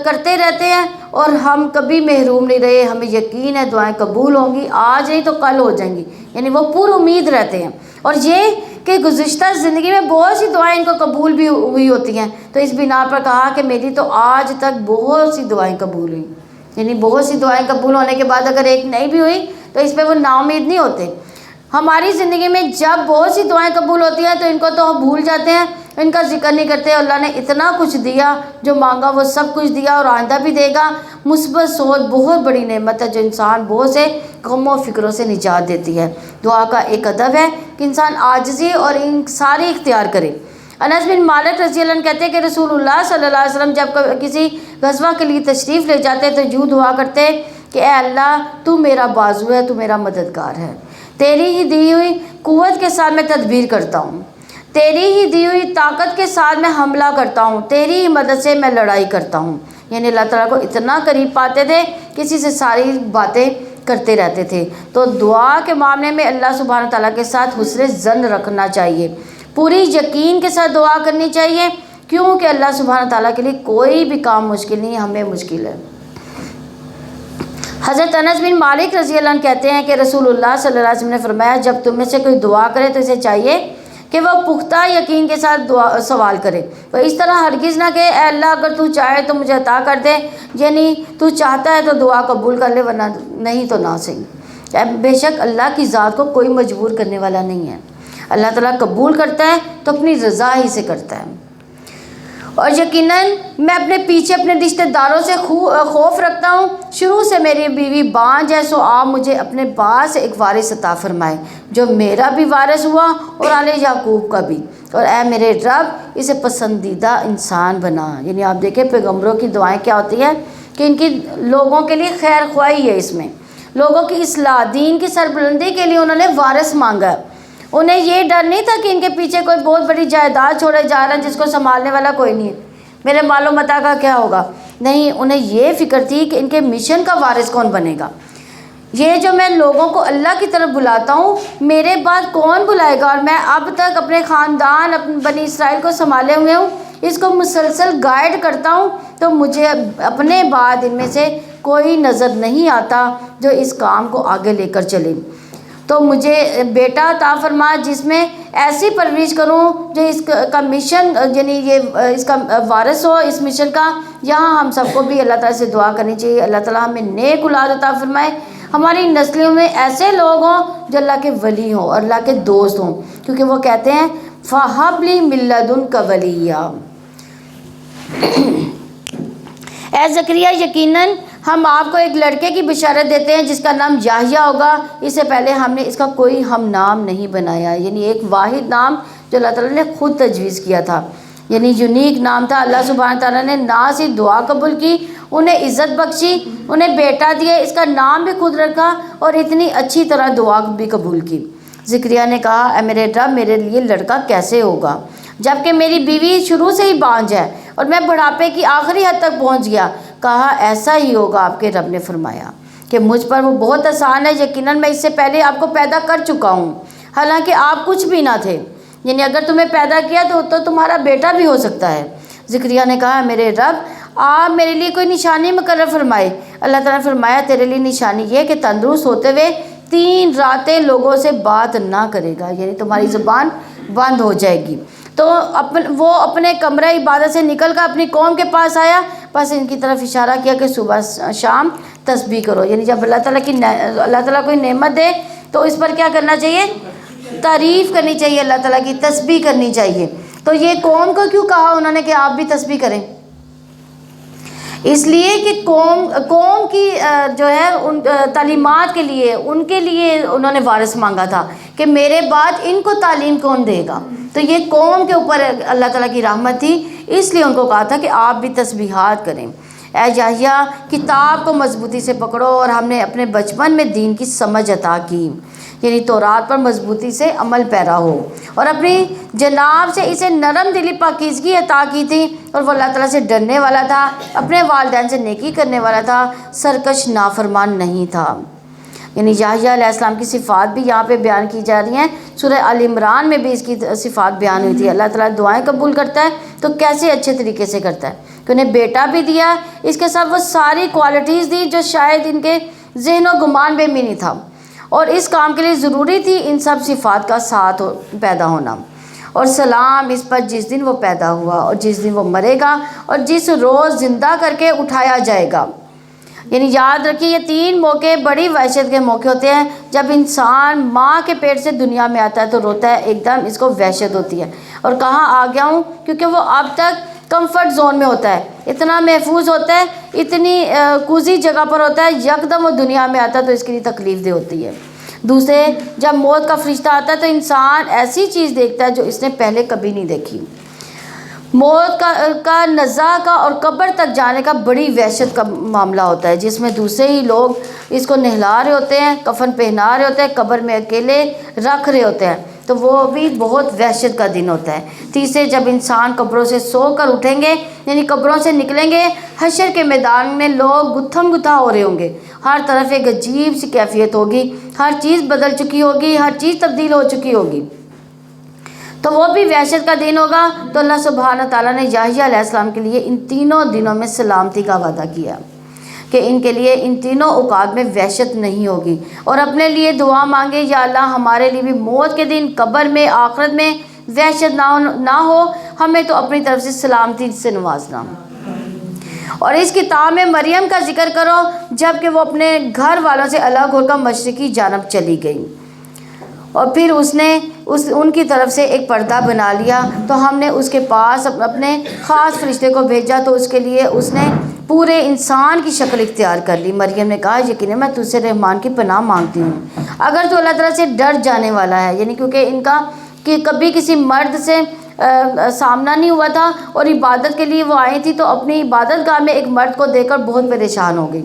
کرتے رہتے ہیں اور ہم کبھی محروم نہیں رہے، ہمیں یقین ہے دعائیں قبول ہوں گی، آج نہیں تو کل ہو جائیں گی، یعنی وہ پر امید رہتے ہیں۔ اور یہ کہ گزشتہ زندگی میں بہت سی دعائیں ان کو قبول بھی ہوئی ہوتی ہیں، تو اس بنا پر کہا کہ میری تو آج تک بہت سی دعائیں قبول ہوئیں، یعنی بہت سی دعائیں قبول ہونے کے بعد اگر ایک نہیں بھی ہوئی تو اس پہ وہ نا امید نہیں ہوتے۔ ہماری زندگی میں جب بہت سی دعائیں قبول ہوتی ہیں تو ان کو تو ہم بھول جاتے ہیں، ان کا ذکر نہیں کرتے۔ اللہ نے اتنا کچھ دیا، جو مانگا وہ سب کچھ دیا اور آئندہ بھی دے گا۔ مثبت سوچ بہت بڑی نعمت ہے جو انسان بہت سے غم و فکروں سے نجات دیتی ہے۔ دعا کا ایک ادب ہے کہ انسان عاجزی اور انکساری اختیار کرے۔ انس بن مالک رضی اللہ عنہ کہتے ہیں کہ رسول اللہ صلی اللہ علیہ وسلم جب کسی غزوہ کے لیے تشریف لے جاتے تو یوں دعا کرتے کہ اے اللہ تو میرا بازو ہے، تو میرا مددگار ہے، تیری ہی دی ہوئی قوت کے ساتھ میں تدبیر کرتا ہوں، تیری ہی دی ہوئی طاقت کے ساتھ میں حملہ کرتا ہوں، تیری ہی مدد سے میں لڑائی کرتا ہوں۔ یعنی اللہ تعالیٰ کو اتنا قریب پاتے تھے، کسی سے ساری باتیں کرتے رہتے تھے۔ تو دعا کے معاملے میں اللہ سبحانہ تعالیٰ کے ساتھ حسن ظن رکھنا چاہیے، پوری یقین کے ساتھ دعا کرنی چاہیے، کیونکہ اللہ سبحانہ تعالیٰ کے لیے کوئی بھی کام مشکل نہیں، ہمیں مشکل ہے۔ حضرت انس بن مالک رضی اللہ عنہ کہتے ہیں کہ رسول اللہ صلی اللہ علیہ وسلم نے فرمایا جب تم میں سے کوئی دعا کرے تو اسے چاہیے کہ وہ پختہ یقین کے ساتھ سوال کرے، وہ اس طرح ہرگز نہ کہ اے اللہ اگر تو چاہے تو مجھے عطا کر دے، یعنی تو چاہتا ہے تو دعا قبول کر لے ورنہ نہیں تو نہ صحیح۔ بے شک اللہ کی ذات کو کوئی مجبور کرنے والا نہیں ہے، اللہ تعالیٰ قبول کرتا ہے تو اپنی رضا ہی سے کرتا ہے۔ اور یقیناً میں اپنے پیچھے اپنے رشتہ داروں سے خوف رکھتا ہوں، شروع سے میری بیوی بانجھ ہے، سو آپ مجھے اپنے بعد سے ایک وارث عطا فرمائے جو میرا بھی وارث ہوا اور آل یعقوب کا بھی، اور اے میرے رب اسے پسندیدہ انسان بنا۔ یعنی آپ دیکھیں پیغمبروں کی دعائیں کیا ہوتی ہیں کہ ان کی لوگوں کے لیے خیر خواہی ہے، اس میں لوگوں کی اصلاح، دین کی سربلندی کے لیے انہوں نے وارث مانگا۔ انہیں یہ ڈر نہیں تھا کہ ان کے پیچھے کوئی بہت بڑی جائیداد چھوڑے جا رہا ہے جس کو سنبھالنے والا کوئی نہیں ہے، میرے مال و متاع کا کیا ہوگا، نہیں، انہیں یہ فکر تھی کہ ان کے مشن کا وارث کون بنے گا، یہ جو میں لوگوں کو اللہ کی طرف بلاتا ہوں میرے بعد کون بلائے گا، اور میں اب تک اپنے خاندان اپنے بنی اسرائیل کو سنبھالے ہوئے ہوں، اس کو مسلسل گائیڈ کرتا ہوں، تو مجھے اپنے بعد ان میں سے کوئی نظر نہیں آتا جو اس کام کو آگے لے کر چلے، تو مجھے بیٹا عطا فرما جس میں ایسی پرورش کروں جو اس کا مشن، یعنی یہ اس کا وارث ہو اس مشن کا۔ یہاں ہم سب کو بھی اللہ تعالیٰ سے دعا کرنی چاہیے، اللہ تعالیٰ ہمیں نیک اولاد عطا فرمائے، ہماری نسلوں میں ایسے لوگ ہوں جو اللہ کے ولی ہوں اور اللہ کے دوست ہوں، کیونکہ وہ کہتے ہیں فَهَبْ لِي مِن لَّدُنْكَ وَلِيًّا۔ اے زکریا یقیناً ہم آپ کو ایک لڑکے کی بشارت دیتے ہیں جس کا نام یحییٰ ہوگا، اس سے پہلے ہم نے اس کا کوئی ہم نام نہیں بنایا، یعنی ایک واحد نام جو اللہ تعالیٰ نے خود تجویز کیا تھا، یعنی یونیک نام تھا۔ اللہ سبحانہ تعالیٰ نے نہ صرف دعا قبول کی، انہیں عزت بخشی، انہیں بیٹا دیا، اس کا نام بھی خود رکھا اور اتنی اچھی طرح دعا بھی قبول کی۔ زکریا نے کہا اے میرے رب میرے لیے لڑکا کیسے ہوگا جبکہ میری بیوی شروع سے ہی بانجھ ہے اور میں بڑھاپے کی آخری حد تک پہنچ گیا۔ کہا ایسا ہی ہوگا، آپ کے رب نے فرمایا کہ مجھ پر وہ بہت آسان ہے، یقیناً میں اس سے پہلے آپ کو پیدا کر چکا ہوں حالانکہ آپ کچھ بھی نہ تھے، یعنی اگر تمہیں پیدا کیا تو تمہارا بیٹا بھی ہو سکتا ہے۔ زکریا نے کہا میرے رب آپ میرے لیے کوئی نشانی مقرر فرمائے۔ اللہ تعالیٰ نے فرمایا تیرے لیے نشانی یہ کہ تندرست ہوتے ہوئے 3 راتیں لوگوں سے بات نہ کرے گا، یعنی تمہاری زبان بند ہو جائے گی۔ تو وہ اپنے کمرہ عبادت سے نکل کر اپنی قوم کے پاس آیا، بس ان کی طرف اشارہ کیا کہ صبح شام تسبیح کرو، یعنی جب اللہ تعالیٰ کوئی نعمت دے تو اس پر کیا کرنا چاہیے، تعریف کرنی چاہیے، اللہ تعالیٰ کی تسبیح کرنی چاہیے۔ تو یہ قوم کو کیوں کہا انہوں نے کہ آپ بھی تسبیح کریں؟ اس لیے کہ قوم کی جو ہے ان تعلیمات کے لیے ان کے لیے انہوں نے وارث مانگا تھا کہ میرے بعد ان کو تعلیم کون دے گا، تو یہ قوم کے اوپر اللہ تعالیٰ کی رحمت تھی، اس لیے ان کو کہا تھا کہ آپ بھی تسبیحات کریں۔ اے یحییٰ کتاب کو مضبوطی سے پکڑو، اور ہم نے اپنے بچپن میں دین کی سمجھ عطا کی، یعنی تورات پر مضبوطی سے عمل پیرا ہو، اور اپنی جناب سے اسے نرم دلی پاکیزگی عطا کی تھی، اور وہ اللہ تعالیٰ سے ڈرنے والا تھا، اپنے والدین سے نیکی کرنے والا تھا، سرکش نافرمان نہیں تھا۔ یعنی یحییٰ علیہ السلام کی صفات بھی یہاں پہ بیان کی جا رہی ہیں، سورہ آل عمران میں بھی اس کی صفات بیان ہوئی تھی۔ اللہ تعالیٰ دعائیں قبول کرتا ہے تو کیسے اچھے طریقے سے کرتا ہے کہ انہیں بیٹا بھی دیا، اس کے ساتھ وہ ساری کوالٹیز دی جو شاید ان کے ذہن و گمان میں بھی نہیں تھا، اور اس کام کے لیے ضروری تھی ان سب صفات کا ساتھ پیدا ہونا۔ اور سلام اس پر جس دن وہ پیدا ہوا اور جس دن وہ مرے گا اور جس روز زندہ کر کے اٹھایا جائے گا۔ یعنی یاد رکھیے یہ 3 موقع بڑی وحشت کے موقع ہوتے ہیں۔ جب انسان ماں کے پیٹ سے دنیا میں آتا ہے تو روتا ہے، ایک دم اس کو وحشت ہوتی ہے، اور کہاں آ گیا ہوں، کیونکہ وہ اب تک کمفرٹ زون میں ہوتا ہے، اتنا محفوظ ہوتا ہے، اتنی کوزی جگہ پر ہوتا ہے، یکدم وہ دنیا میں آتا ہے تو اس کے لیے تکلیف دہ ہوتی ہے۔ دوسرے جب موت کا فرشتہ آتا ہے تو انسان ایسی چیز دیکھتا ہے جو اس نے پہلے کبھی نہیں دیکھی۔ موت کا نزا کا اور قبر تک جانے کا بڑی وحشت کا معاملہ ہوتا ہے، جس میں دوسرے ہی لوگ اس کو نہلا رہے ہوتے ہیں، کفن پہنا رہے ہوتے ہیں، قبر میں اکیلے رکھ رہے ہوتے ہیں، تو وہ بھی بہت وحشت کا دن ہوتا ہے۔ تیسرے جب انسان قبروں سے سو کر اٹھیں گے، یعنی قبروں سے نکلیں گے، حشر کے میدان میں لوگ گتھم گتھا ہو رہے ہوں گے، ہر طرف ایک عجیب سی کیفیت ہوگی، ہر چیز بدل چکی ہوگی، ہر چیز تبدیل ہو چکی ہوگی، تو وہ بھی وحشت کا دن ہوگا۔ تو اللہ سبحانہ تعالیٰ نے یحییٰ علیہ السلام کے لیے ان تینوں دنوں میں سلامتی کا وعدہ کیا کہ ان کے لیے ان تینوں اوقات میں وحشت نہیں ہوگی، اور اپنے لیے دعا مانگے یا اللہ ہمارے لیے بھی موت کے دن، قبر میں، آخرت میں وحشت نہ ہو، ہمیں تو اپنی طرف سے سلامتی سے نوازنا۔ اور اس کتاب میں مریم کا ذکر کرو جب کہ وہ اپنے گھر والوں سے الگ ہو کر مشرقی جانب چلی گئی، اور پھر اس نے ان کی طرف سے ایک پردہ بنا لیا، تو ہم نے اس کے پاس اپنے خاص فرشتے کو بھیجا تو اس کے لیے اس نے پورے انسان کی شکل اختیار کر لی۔ مریم نے کہا یقیناً میں تجھ سے رحمان کی پناہ مانگتی ہوں، اگر تو اللہ تعالیٰ سے ڈر جانے والا ہے، یعنی کیونکہ ان کا کہ کبھی کسی مرد سے سامنا نہیں ہوا تھا، اور عبادت کے لیے وہ آئی تھی تو اپنی عبادت گاہ میں ایک مرد کو دیکھ کر بہت پریشان ہو گئی،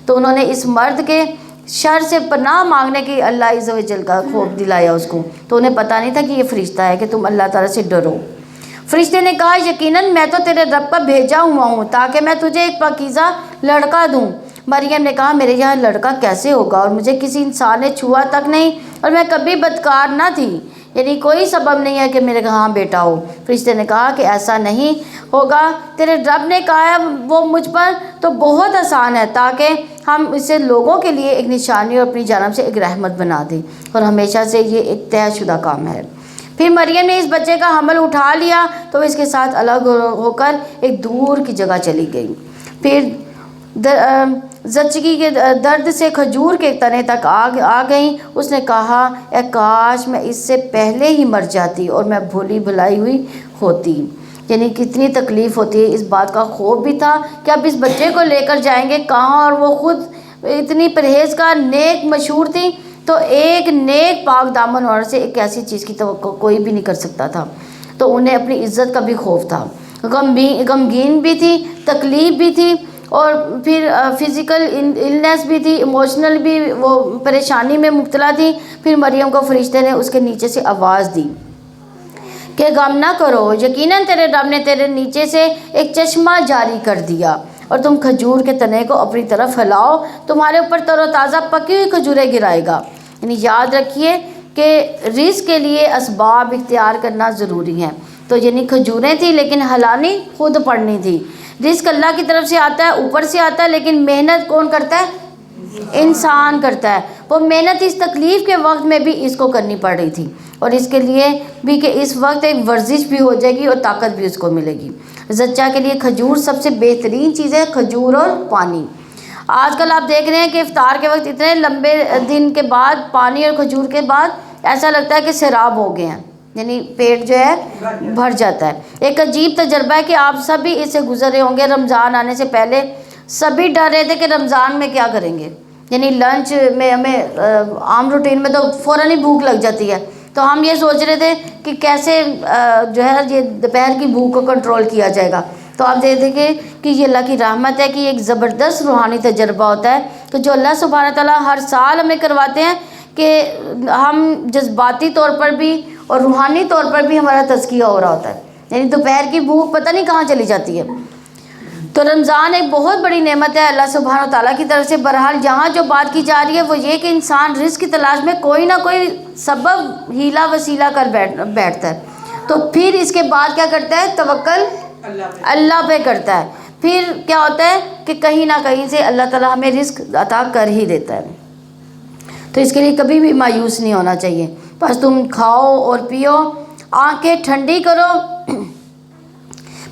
تو انہوں نے اس مرد کے شر سے پناہ مانگنے کی اللہ عز و جل کا خوف دلایا اس کو، تو انہیں پتہ نہیں تھا کہ یہ فرشتہ ہے کہ تم اللہ تعالیٰ سے ڈرو۔ فرشتے نے کہا یقیناً میں تو تیرے رب کا بھیجا ہوا ہوں تاکہ میں تجھے ایک پاکیزہ لڑکا دوں۔ مریم نے کہا میرے یہاں لڑکا کیسے ہوگا، اور مجھے کسی انسان نے چھوا تک نہیں، اور میں کبھی بدکار نہ تھی، یعنی کوئی سبب نہیں ہے کہ میرے ہاں بیٹا ہو۔ فرشتے نے کہا کہ ایسا نہیں ہوگا، تیرے رب نے کہا ہے وہ مجھ پر تو بہت آسان ہے تاکہ ہم اسے لوگوں کے لیے ایک نشانی اور اپنی جانب سے ایک رحمت بنا دیں، اور ہمیشہ سے یہ ایک طے شدہ کام ہے۔ پھر مریم نے اس بچے کا حمل اٹھا لیا تو اس کے ساتھ الگ ہو کر ایک دور کی جگہ چلی گئی، پھر زچگی کے درد سے کھجور کے تنے تک آ گئیں۔ اس نے کہا اے کاش میں اس سے پہلے ہی مر جاتی اور میں بھولی بھلائی ہوئی ہوتی، یعنی کتنی تکلیف ہوتی ہے۔ اس بات کا خوف بھی تھا کہ اب اس بچے کو لے کر جائیں گے کہاں، اور وہ خود اتنی پرہیزگار نیک مشہور تھی، تو ایک نیک پاک دامن عورت سے ایک ایسی چیز کی توقع کوئی بھی نہیں کر سکتا تھا، تو انہیں اپنی عزت کا بھی خوف تھا، غمگین بھی تھی، تکلیف بھی تھی، اور پھر فزیکل النس بھی تھی، ایموشنل بھی وہ پریشانی میں مبتلا تھی۔ پھر مریم کو فرشتے نے اس کے نیچے سے آواز دی کہ غم نہ کرو، یقیناً تیرے رب نے تیرے نیچے سے ایک چشمہ جاری کر دیا، اور تم کھجور کے تنے کو اپنی طرف ہلاؤ، تمہارے اوپر تر و تازہ پکی ہوئی کھجوریں گرائے گا۔ یعنی یاد رکھیے کہ رزق کے لیے اسباب اختیار کرنا ضروری ہیں، تو یعنی کھجوریں تھی لیکن ہلانی خود پڑنی تھی۔ رزق اللہ کی طرف سے آتا ہے، اوپر سے آتا ہے، لیکن محنت کون کرتا ہے؟ انسان کرتا ہے۔ وہ محنت اس تکلیف کے وقت میں بھی اس کو کرنی پڑ رہی تھی، اور اس کے لیے بھی کہ اس وقت ایک ورزش بھی ہو جائے گی اور طاقت بھی اس کو ملے گی۔ زچہ کے لیے کھجور سب سے بہترین چیز ہے، کھجور اور پانی۔ آج کل آپ دیکھ رہے ہیں کہ افطار کے وقت اتنے لمبے دن کے بعد پانی اور کھجور کے بعد ایسا لگتا ہے کہ سیراب ہو گئے ہیں، یعنی پیٹ جو ہے بھر جاتا ہے۔ ایک عجیب تجربہ ہے کہ آپ سبھی اس سے گزرے ہوں گے۔ رمضان آنے سے پہلے سبھی ڈر رہے تھے کہ رمضان میں کیا کریں گے، یعنی لنچ میں ہمیں عام روٹین میں تو فوراً ہی بھوک لگ جاتی ہے، تو ہم یہ سوچ رہے تھے کہ کیسے جو ہے یہ دوپہر کی بھوک کو کنٹرول کیا جائے گا۔ تو آپ دیکھیں کہ یہ اللہ کی رحمت ہے کہ یہ ایک زبردست روحانی تجربہ ہوتا ہے کہ جو اللہ سبحانہ تعالیٰ ہر سال ہمیں کرواتے ہیں، کہ ہم جذباتی طور پر بھی اور روحانی طور پر بھی ہمارا تزکیہ ہو رہا ہوتا ہے، یعنی دوپہر کی بھوک پتہ نہیں کہاں چلی جاتی ہے۔ تو رمضان ایک بہت بڑی نعمت ہے اللہ سبحانہ تعالیٰ کی طرف سے۔ بہرحال یہاں جو بات کی جا رہی ہے وہ یہ کہ انسان رزق کی تلاش میں کوئی نہ کوئی سبب ہیلا وسیلہ کر بیٹھتا ہے، تو پھر اس کے بعد کیا کرتا ہے؟ توکل اللہ پہ کرتا ہے۔ پھر کیا ہوتا ہے کہ کہیں نہ کہیں سے اللہ تعالیٰ ہمیں رزق عطا کر ہی دیتا ہے، تو اس کے لیے کبھی بھی مایوس نہیں ہونا چاہیے۔ بس تم کھاؤ اور پیو، آنکھیں ٹھنڈی کرو۔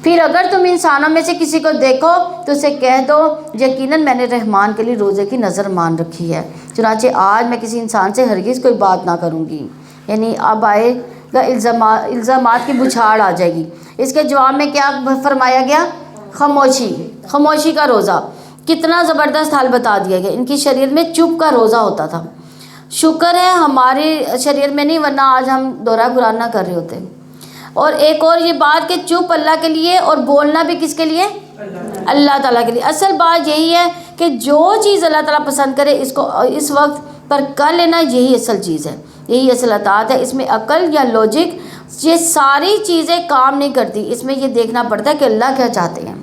پھر اگر تم انسانوں میں سے کسی کو دیکھو تو اسے کہہ دو یقیناً میں نے رحمان کے لیے روزے کی نظر مان رکھی ہے، چنانچہ آج میں کسی انسان سے ہرگز کوئی بات نہ کروں گی۔ یعنی اب آئے گا الزامات کی بچھاڑ آ جائے گی۔ اس کے جواب میں کیا فرمایا گیا؟ خاموشی کا روزہ۔ کتنا زبردست حال بتا دیا گیا۔ ان کی شریعت میں چپ کا روزہ ہوتا تھا۔ شکر ہے ہماری شریعت میں نہیں، ورنہ آج ہم دورہ قرآن نہ کر رہے ہوتے۔ اور ایک اور یہ بات کہ چپ اللہ کے لیے اور بولنا بھی کس کے لیے؟ اللہ تعالیٰ کے لیے۔ اصل بات یہی ہے کہ جو چیز اللہ تعالیٰ پسند کرے اس کو اس وقت پر کر لینا، یہی اصل چیز ہے، یہی اصل اطاعت ہے۔ اس میں عقل یا لاجک یہ ساری چیزیں کام نہیں کرتی۔ اس میں یہ دیکھنا پڑتا ہے کہ اللہ کیا چاہتے ہیں،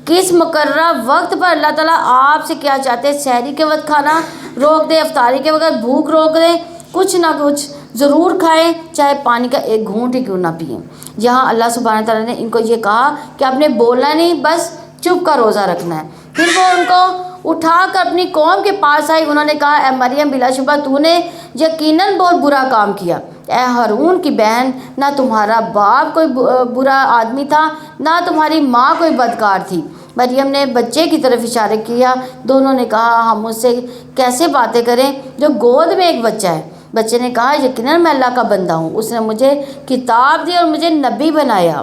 کس مقررہ وقت پر اللہ تعالیٰ آپ سے کیا چاہتے ہیں۔ سحری کے وقت کھانا روک دیں، افطاری کے وقت بھوک روک دیں، کچھ نہ کچھ ضرور کھائیں، چاہے پانی کا ایک گھونٹ ہی کیوں نہ پئیں۔ یہاں اللہ سبحانہ تعالیٰ نے ان کو یہ کہا کہ آپ نے بولنا نہیں، بس چپ کا روزہ رکھنا ہے۔ پھر وہ ان کو اٹھا کر اپنی قوم کے پاس آئی۔ انہوں نے کہا اے مریم بلا شبہ تو نے یقیناً بہت برا کام کیا۔ اے ہارون کی بہن، نہ تمہارا باپ کوئی برا آدمی تھا، نہ تمہاری ماں کوئی بدکار تھی، مریم نے بچے کی طرف اشارہ کیا، دونوں نے کہا ہم اس سے کیسے باتیں کریں جو گود میں ایک بچہ ہے۔ بچے نے کہا یقیناً میں اللہ کا بندہ ہوں، اس نے مجھے کتاب دی اور مجھے نبی بنایا۔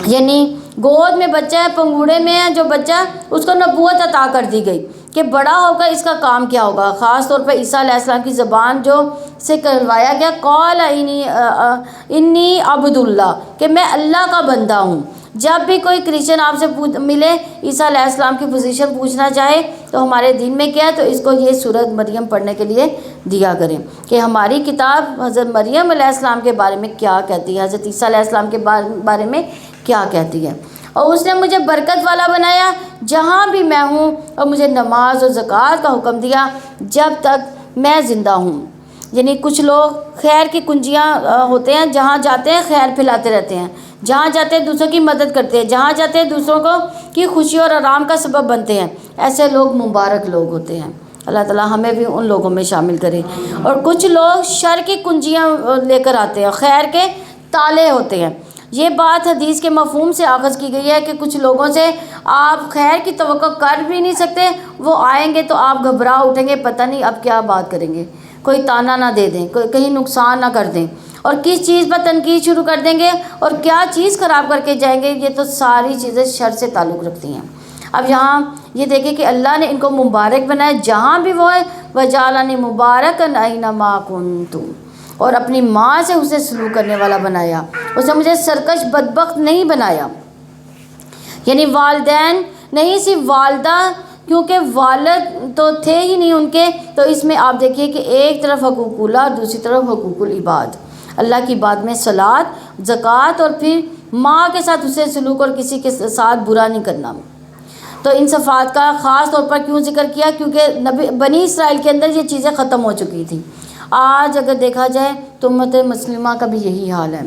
یعنی گود میں بچہ ہے، پنگوڑے میں ہے جو بچہ، اس کو نبوت عطا کر دی گئی کہ بڑا ہو کر اس کا کام کیا ہوگا۔ خاص طور پر عیسیٰ علیہ السلام کی زبان جو سے کہلوایا گیا قال انی عبد اللہ، کہ میں اللہ کا بندہ ہوں۔ جب بھی کوئی کرسچن آپ سے ملے عیسیٰ علیہ السلام کی پوزیشن پوچھنا چاہے تو ہمارے دین میں کیا ہے، تو اس کو یہ سورۃ مریم پڑھنے کے لیے دیا کریں کہ ہماری کتاب حضرت مریم علیہ السلام کے بارے میں کیا کہتی ہے، حضرت عیسیٰ علیہ السلام کے بارے میں کیا کہتی ہے۔ اور اس نے مجھے برکت والا بنایا جہاں بھی میں ہوں، اور مجھے نماز اور زکوٰۃ کا حکم دیا جب تک میں زندہ ہوں۔ یعنی کچھ لوگ خیر کی کنجیاں ہوتے ہیں، جہاں جاتے ہیں خیر پھیلاتے رہتے ہیں، جہاں جاتے ہیں دوسروں کی مدد کرتے ہیں، جہاں جاتے ہیں دوسروں کو کی خوشی اور آرام کا سبب بنتے ہیں۔ ایسے لوگ مبارک لوگ ہوتے ہیں، اللہ تعالیٰ ہمیں بھی ان لوگوں میں شامل کرے۔ اور کچھ لوگ شر کی کنجیاں لے کر آتے ہیں، خیر کے تالے ہوتے ہیں۔ یہ بات حدیث کے مفہوم سے آغاز کی گئی ہے کہ کچھ لوگوں سے آپ خیر کی توقع کر بھی نہیں سکتے، وہ آئیں گے تو آپ گھبرا اٹھیں گے، پتہ نہیں اب کیا بات کریں گے، کوئی تانا نہ دے دیں، کوئی کہیں نقصان نہ کر دیں، اور کس چیز پر تنقید شروع کر دیں گے اور کیا چیز خراب کر کے جائیں گے۔ یہ تو ساری چیزیں شر سے تعلق رکھتی ہیں۔ اب یہاں یہ دیکھیں کہ اللہ نے ان کو مبارک بنایا جہاں بھی وہ ہے، وَجَعَلَنِي مُبَارَكًا أَيْنَمَا كُنتُ، اور اپنی ماں سے اسے سلوک کرنے والا بنایا، اس نے مجھے سرکش بدبخت نہیں بنایا۔ یعنی والدین نہیں، صرف والدہ، کیونکہ والد تو تھے ہی نہیں ان کے، تو اس میں آپ دیکھیے کہ ایک طرف حقوق اللہ، دوسری طرف حقوق العباد، اللہ کی بات میں صلاۃ، زکوٰۃ، اور پھر ماں کے ساتھ اسے سلوک اور کسی کے ساتھ برا نہیں کرنا۔ تو ان صفات کا خاص طور پر کیوں ذکر کیا؟ کیونکہ بنی اسرائیل کے اندر یہ چیزیں ختم ہو چکی تھیں۔ آج اگر دیکھا جائے تو امت مسلمہ کا بھی یہی حال ہے،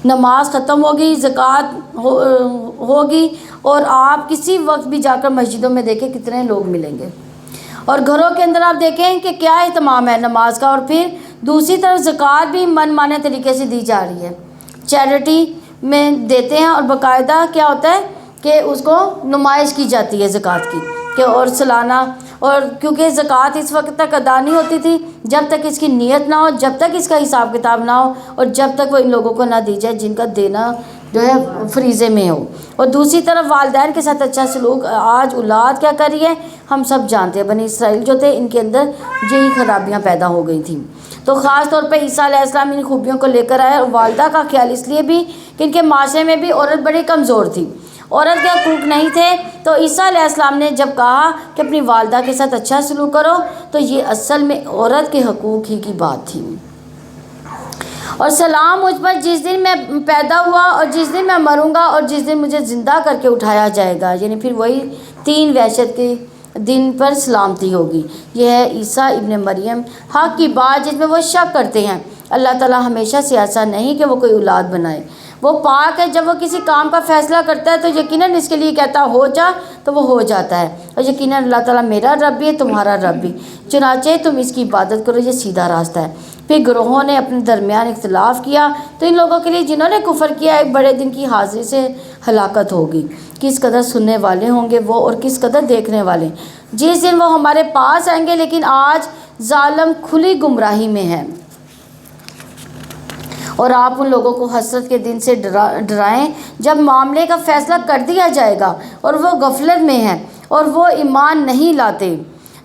نماز ختم ہوگی، زکوٰۃ ہوگی، اور آپ کسی وقت بھی جا کر مسجدوں میں دیکھیں کتنے لوگ ملیں گے، اور گھروں کے اندر آپ دیکھیں کہ کیا اہتمام ہے نماز کا، اور پھر دوسری طرف زکوٰۃ بھی من مانے طریقے سے دی جا رہی ہے، چیریٹی میں دیتے ہیں، اور باقاعدہ کیا ہوتا ہے کہ اس کو نمائش کی جاتی ہے زکوٰۃ کی، کہ اور سالانہ، اور کیونکہ زکوٰۃ اس وقت تک ادا نہیں ہوتی تھی جب تک اس کی نیت نہ ہو، جب تک اس کا حساب کتاب نہ ہو، اور جب تک وہ ان لوگوں کو نہ دی جائے جن کا دینا جو ہے فریضے میں ہو۔ اور دوسری طرف والدین کے ساتھ اچھا سلوک، آج اولاد کیا کر رہی ہے ہم سب جانتے ہیں، بنی اسرائیل جو تھے ان کے اندر یہی خرابیاں پیدا ہو گئی تھیں۔ تو خاص طور پہ عیسیٰ علیہ السلام ان خوبیوں کو لے کر آئے، اور والدہ کا خیال اس لیے بھی کہ ان کے معاشرے میں بھی عورت بڑی کمزور تھی، عورت کے حقوق نہیں تھے، تو عیسیٰ علیہ السلام نے جب کہا کہ اپنی والدہ کے ساتھ اچھا سلوک کرو، تو یہ اصل میں عورت کے حقوق ہی کی بات تھی۔ اور سلام مجھ پر جس دن میں پیدا ہوا اور جس دن میں مروں گا اور جس دن مجھے زندہ کر کے اٹھایا جائے گا، یعنی پھر وہی 3 وحشت کے دن پر سلامتی ہوگی۔ یہ ہے عیسیٰ ابن مریم، حق کی بات جس میں وہ شک کرتے ہیں۔ اللہ تعالیٰ ہمیشہ سے ایسا نہیں کہ وہ کوئی اولاد بنائے، وہ پاک ہے، جب وہ کسی کام کا فیصلہ کرتا ہے تو یقیناً اس کے لیے کہتا ہو جا تو وہ ہو جاتا ہے، اور یقیناً اللہ تعالیٰ میرا رب بھی ہے، تمہارا رب بھی، چنانچہ تم اس کی عبادت کرو، یہ سیدھا راستہ ہے۔ پھر گروہوں نے اپنے درمیان اختلاف کیا، تو ان لوگوں کے لیے جنہوں نے کفر کیا ایک بڑے دن کی حاضری سے ہلاکت ہوگی۔ کس قدر سننے والے ہوں گے وہ، اور کس قدر دیکھنے والے، جس دن وہ ہمارے پاس آئیں گے، لیکن آج ظالم کھلی گمراہی میں ہے۔ اور آپ ان لوگوں کو حسرت کے دن سے ڈرائیں جب معاملے کا فیصلہ کر دیا جائے گا اور وہ غفلت میں ہیں اور وہ ایمان نہیں لاتے۔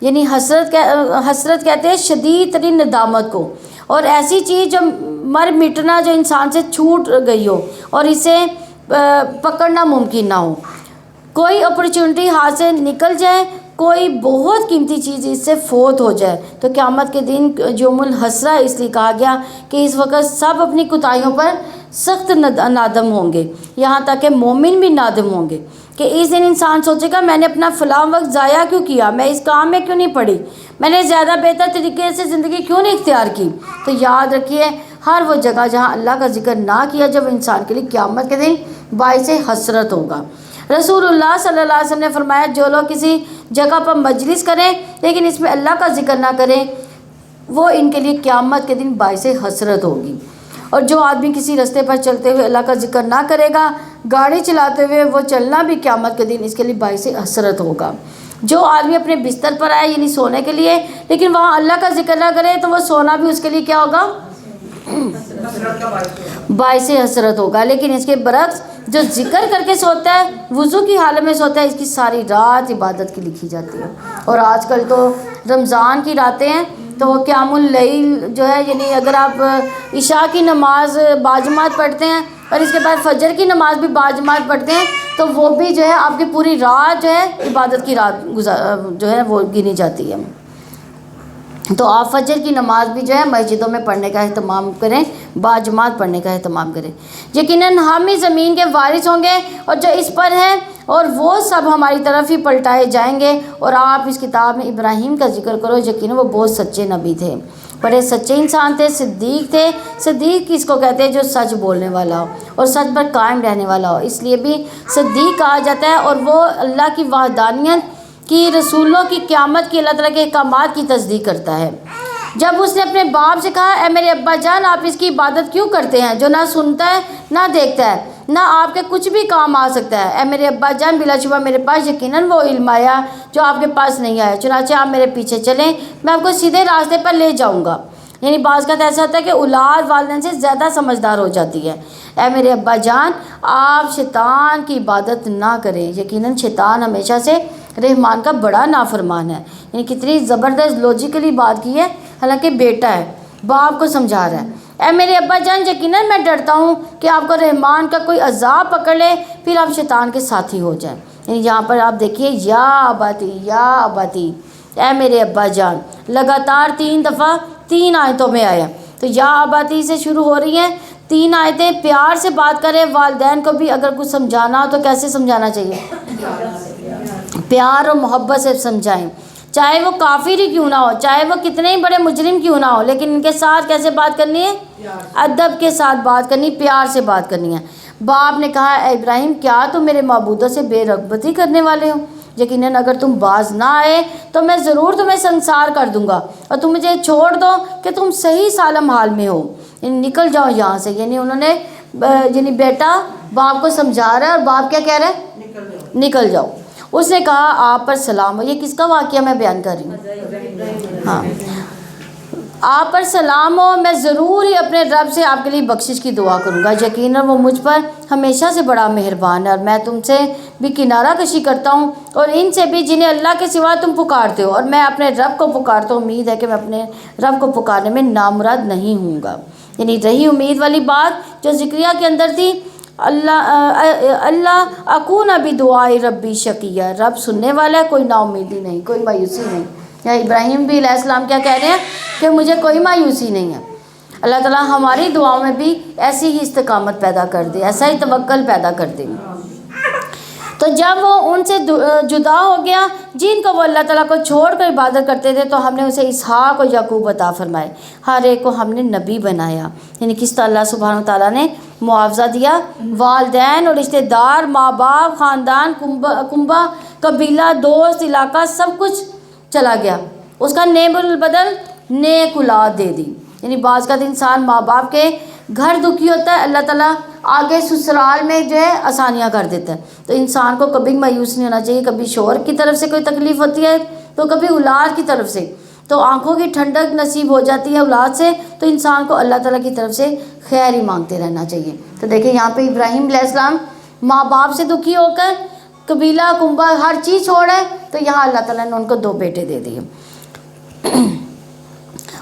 یعنی حسرت کہتے ہیں شدید ترین ندامت کو، اور ایسی چیز جو مر مٹنا، جو انسان سے چھوٹ گئی ہو اور اسے پکڑنا ممکن نہ ہو، کوئی اپرچونٹی ہاتھ سے نکل جائے، کوئی بہت قیمتی چیز اس سے فوت ہو جائے، تو قیامت کے دن یوم الحسرہ اس لیے کہا گیا کہ اس وقت سب اپنی کوتاہیوں پر سخت نادم ہوں گے، یہاں تک کہ مومن بھی نادم ہوں گے، کہ اس دن انسان سوچے گا میں نے اپنا فلاں وقت ضائع کیوں کیا، میں اس کام میں کیوں نہیں پڑی، میں نے زیادہ بہتر طریقے سے زندگی کیوں نہیں اختیار کی۔ تو یاد رکھیے ہر وہ جگہ جہاں اللہ کا ذکر نہ کیا جب انسان کے لیے قیامت کے دن باعث حسرت ہوگا۔ رسول اللہ صلی اللہ علیہ وسلم نے فرمایا جو لوگ کسی جگہ پر مجلس کریں لیکن اس میں اللہ کا ذکر نہ کریں، وہ ان کے لیے قیامت کے دن باعث حسرت ہوگی۔ اور جو آدمی کسی رستے پر چلتے ہوئے اللہ کا ذکر نہ کرے گا، گاڑی چلاتے ہوئے وہ چلنا بھی قیامت کے دن اس کے لیے باعث حسرت ہوگا۔ جو آدمی اپنے بستر پر آئے یعنی سونے کے لیے لیکن وہاں اللہ کا ذکر نہ کرے تو وہ سونا بھی اس کے لیے کیا ہوگا؟ باعث حسرت ہوگا۔ لیکن اس کے برعکس جو ذکر کر کے سوتا ہے، وضو کی حالت میں سوتا ہے، اس کی ساری رات عبادت کی لکھی جاتی ہے۔ اور آج کل تو رمضان کی راتیں ہیں تو وہ قیام اللیل جو ہے، یعنی اگر آپ عشاء کی نماز باجماعت پڑھتے ہیں اور اس کے بعد فجر کی نماز بھی باجماعت پڑھتے ہیں تو وہ بھی جو ہے آپ کی پوری رات جو ہے عبادت کی رات جو ہے وہ گنی جاتی ہے۔ تو آپ فجر کی نماز بھی جو ہے مسجدوں میں پڑھنے کا اہتمام کریں، باجماعت پڑھنے کا اہتمام کریں۔ یقیناً ہم ہی زمین کے وارث ہوں گے اور جو اس پر ہیں اور وہ سب ہماری طرف ہی پلٹائے جائیں گے۔ اور آپ اس کتاب میں ابراہیم کا ذکر کرو، یقیناً وہ بہت سچے نبی تھے، بڑے سچے انسان تھے، صدیق تھے۔ صدیق کس کو کہتے ہیں؟ جو سچ بولنے والا ہو اور سچ پر قائم رہنے والا ہو، اس لیے بھی صدیق کہا جاتا ہے۔ اور وہ اللہ کی وحدانیت کی، رسولوں کی، قیامت کی، اللہ تعالیٰ کے احکامات کی تصدیق کرتا ہے۔ جب اس نے اپنے باپ سے کہا اے میرے ابا جان آپ اس کی عبادت کیوں کرتے ہیں جو نہ سنتا ہے نہ دیکھتا ہے نہ آپ کے کچھ بھی کام آ سکتا ہے؟ اے میرے ابا جان بلا شبہ میرے پاس یقیناً وہ علم آیا جو آپ کے پاس نہیں آیا، چنانچہ آپ میرے پیچھے چلیں، میں آپ کو سیدھے راستے پر لے جاؤں گا۔ یعنی بعض کا ایسا ہوتا ہے کہ اولاد والدین سے زیادہ سمجھدار ہو جاتی ہے۔ اے میرے ابا جان آپ شیطان کی عبادت نہ کریں، یقیناً شیطان ہمیشہ سے رحمان کا بڑا نافرمان ہے۔ یعنی کتنی زبردست لوجیکلی بات کی ہے، حالانکہ بیٹا ہے، باپ کو سمجھا رہا ہے۔ اے میرے ابا جان یقیناً میں ڈرتا ہوں کہ آپ کو رحمان کا کوئی عذاب پکڑ لے پھر آپ شیطان کے ساتھی ہو جائیں۔ یعنی یہاں پر آپ دیکھیے یا اباتی یا اباتی، اے میرے ابا جان لگاتار 3 دفعہ 3 آیتوں میں آیا۔ تو یا اباتی سے شروع ہو رہی ہیں 3 آیتیں، پیار سے بات کریں۔ والدین کو بھی اگر کچھ سمجھانا ہو تو کیسے سمجھانا چاہیے؟ پیار اور محبت سے سمجھائیں، چاہے وہ کافر ہی کیوں نہ ہو، چاہے وہ کتنے ہی بڑے مجرم کیوں نہ ہو، لیکن ان کے ساتھ کیسے بات کرنی ہے؟ ادب کے ساتھ بات کرنی، پیار سے بات کرنی ہے۔ باپ نے کہا اے ابراہیم کیا تم میرے معبودوں سے بے رغبتی کرنے والے ہو؟ یقیناً اگر تم باز نہ آئے تو میں ضرور تمہیں سنسار کر دوں گا اور تم مجھے چھوڑ دو کہ تم صحیح سالم حال میں ہو، یعنی نکل جاؤ یہاں سے۔ یعنی انہوں نے یعنی بیٹا باپ کو سمجھا رہا ہے اور باپ کیا کہہ رہا ہے؟ نکل جاؤ۔ اس نے کہا آپ پر سلام ہو، یہ کس کا واقعہ میں بیان کر رہی ہوں؟ ہاں، آپ پر سلام ہو، میں ضرور ہی اپنے رب سے آپ کے لیے بخشش کی دعا کروں گا، یقیناً وہ مجھ پر ہمیشہ سے بڑا مہربان ہے۔ اور میں تم سے بھی کنارہ کشی کرتا ہوں اور ان سے بھی جنہیں اللہ کے سوا تم پکارتے ہو، اور میں اپنے رب کو پکارتا ہوں، امید ہے کہ میں اپنے رب کو پکارنے میں نامراد نہیں ہوں گا۔ یعنی رہی امید والی بات جو ذکریہ کے اندر تھی، اللہ اکون بدعاء ربی شقیہ، رب سننے والا ہے، کوئی نا امیدی نہیں، کوئی مایوسی نہیں۔ یا ابراہیم بھی علیہ السلام کیا کہہ رہے ہیں کہ مجھے کوئی مایوسی نہیں ہے۔ اللہ تعالیٰ ہماری دعاؤں میں بھی ایسی ہی استقامت پیدا کر دے، ایسا ہی توکل پیدا کر دے۔ تو جب وہ ان سے جدا ہو گیا جن کو وہ اللہ تعالیٰ کو چھوڑ کر عبادت کرتے تھے، تو ہم نے اسے اسحاق اور یعقوب عطا فرمائے، ہر ایک کو ہم نے نبی بنایا۔ یعنی کس طرح اللہ سبحانہ و تعالیٰ نے معاوضہ دیا، والدین اور رشتہ دار، ماں باپ، خاندان، کنبہ، قبیلہ، دوست، علاقہ، سب کچھ چلا گیا، اس کا نعم البدل نیک اولاد دے دی۔ یعنی بعض کا انسان ماں باپ کے گھر دکھی ہوتا ہے، اللہ تعالیٰ آگے سسرال میں جو ہے آسانیاں کر دیتا ہے۔ تو انسان کو کبھی مایوس نہیں ہونا چاہیے، کبھی شوہر کی طرف سے کوئی تکلیف ہوتی ہے تو کبھی اولاد کی طرف سے، تو آنکھوں کی ٹھنڈک نصیب ہو جاتی ہے اولاد سے، تو انسان کو اللہ تعالیٰ کی طرف سے خیر ہی مانگتے رہنا چاہیے۔ تو دیکھیں یہاں پہ ابراہیم علیہ السلام ماں باپ سے دکھی ہو کر قبیلہ، کنبہ، ہر چیز چھوڑا ہے، تو یہاں اللہ تعالیٰ نے ان کو 2 بیٹے دے دیے،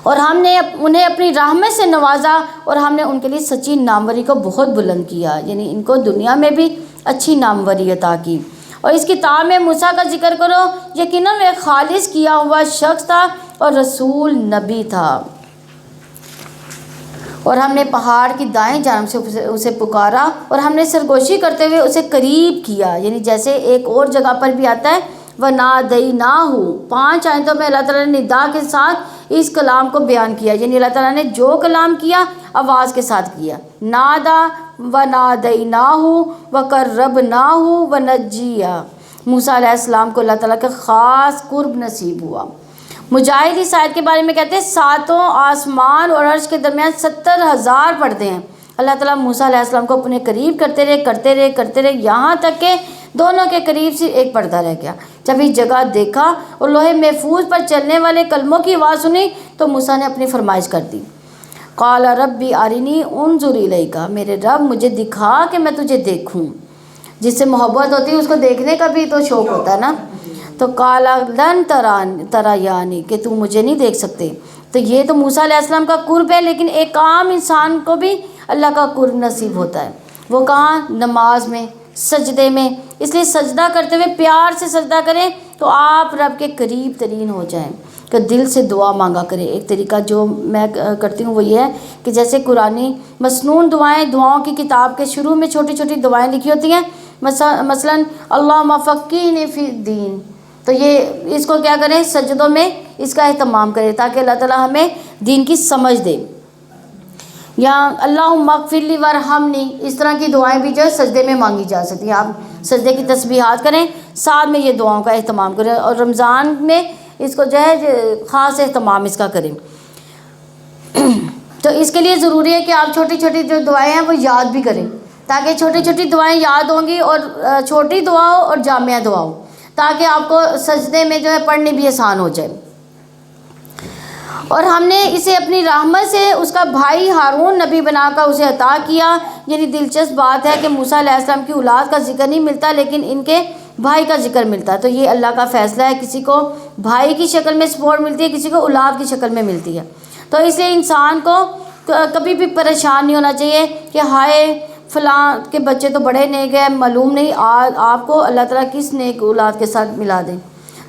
اور ہم نے انہیں اپنی رحمت سے نوازا، اور ہم نے ان کے لیے سچی ناموری کو بہت بلند کیا، یعنی ان کو دنیا میں بھی اچھی ناموری عطا کی۔ اور اس کتاب میں موسیٰ کا ذکر کرو، یقیناً وہ ایک خالص کیا ہوا شخص تھا اور رسول نبی تھا، اور ہم نے پہاڑ کی دائیں جانب سے اسے پکارا اور ہم نے سرگوشی کرتے ہوئے اسے قریب کیا۔ یعنی جیسے ایک اور جگہ پر بھی آتا ہے وَنَادَيْنَاهُ، 5 آیتوں میں اللہ تعالیٰ نے ندا کے ساتھ اس کلام کو بیان کیا، یعنی اللہ تعالیٰ نے جو کلام کیا آواز کے ساتھ کیا۔ نادا وَنَادَيْنَاهُ وَقَرَّبْنَاهُ وَنَجِّيَا، موسیٰ علیہ السلام کو اللہ تعالیٰ کا خاص قرب نصیب ہوا۔ مجاہد اس آیت کے بارے میں کہتے ہیں 7 آسمان اور عرش کے درمیان 70,000 پردے ہیں۔ اللہ تعالیٰ موسیٰ علیہ السلام کو اپنے قریب کرتے رہے یہاں تک کہ دونوں کے قریب سے ایک پردہ رہ گیا۔ جب اس جگہ دیکھا اور لوہے محفوظ پر چلنے والے کلموں کی آواز سنی تو موسیٰ نے اپنی فرمائش کر دی۔ قال ربی ارنی انظر الیک، میرے رب مجھے دکھا کہ میں تجھے دیکھوں۔ جس سے محبت ہوتی ہے اس کو دیکھنے کا بھی تو شوق ہوتا ہے نا۔ تو قال لن ترانی، کہ تو مجھے نہیں دیکھ سکتے۔ تو یہ تو موسیٰ علیہ السلام کا قرب ہے، لیکن ایک عام انسان کو بھی اللہ کا قرب نصیب ہوتا ہے۔ وہ کہاں؟ نماز میں، سجدے میں۔ اس لیے سجدہ کرتے ہوئے پیار سے سجدہ کریں تو آپ رب کے قریب ترین ہو جائیں، کہ دل سے دعا مانگا کریں۔ ایک طریقہ جو میں کرتی ہوں وہ یہ ہے کہ جیسے قرآنی مسنون دعاؤں کی کتاب کے شروع میں چھوٹی چھوٹی دعائیں لکھی ہوتی ہیں، مثلاً اللہم فقہنی فی الدین، تو یہ اس کو کیا کریں؟ سجدوں میں اس کا اہتمام کریں تاکہ اللہ تعالیٰ ہمیں دین کی سمجھ دے۔ یا اللہم اغفر لی وارحمنی، اس طرح کی دعائیں بھی جو ہے سجدے میں مانگی جا سکتی ہیں۔ آپ سجدے کی تسبیحات کریں، ساتھ میں یہ دعاؤں کا اہتمام کریں، اور رمضان میں اس کو جو ہے خاص اہتمام اس کا کریں۔ تو اس کے لیے ضروری ہے کہ آپ چھوٹی چھوٹی جو دعائیں ہیں وہ یاد بھی کریں، تاکہ چھوٹی چھوٹی دعائیں یاد ہوں گی، اور چھوٹی دعا ہو اور جامعہ دعا ہو، تاکہ آپ کو سجدے میں جو ہے پڑھنے بھی آسان ہو جائے۔ اور ہم نے اسے اپنی رحمت سے اس کا بھائی ہارون نبی بنا کر اسے عطا کیا۔ یعنی دلچسپ بات ہے کہ موسیٰ علیہ السلام کی اولاد کا ذکر نہیں ملتا، لیکن ان کے بھائی کا ذکر ملتا ہے۔ تو یہ اللہ کا فیصلہ ہے، کسی کو بھائی کی شکل میں سپورٹ ملتی ہے، کسی کو اولاد کی شکل میں ملتی ہے۔ تو اس لیے انسان کو کبھی بھی پریشان نہیں ہونا چاہیے کہ ہائے فلاں کے بچے تو بڑے نیک ہیں، معلوم نہیں آپ کو اللہ تعالیٰ کس نیک اولاد کے ساتھ ملا دیں،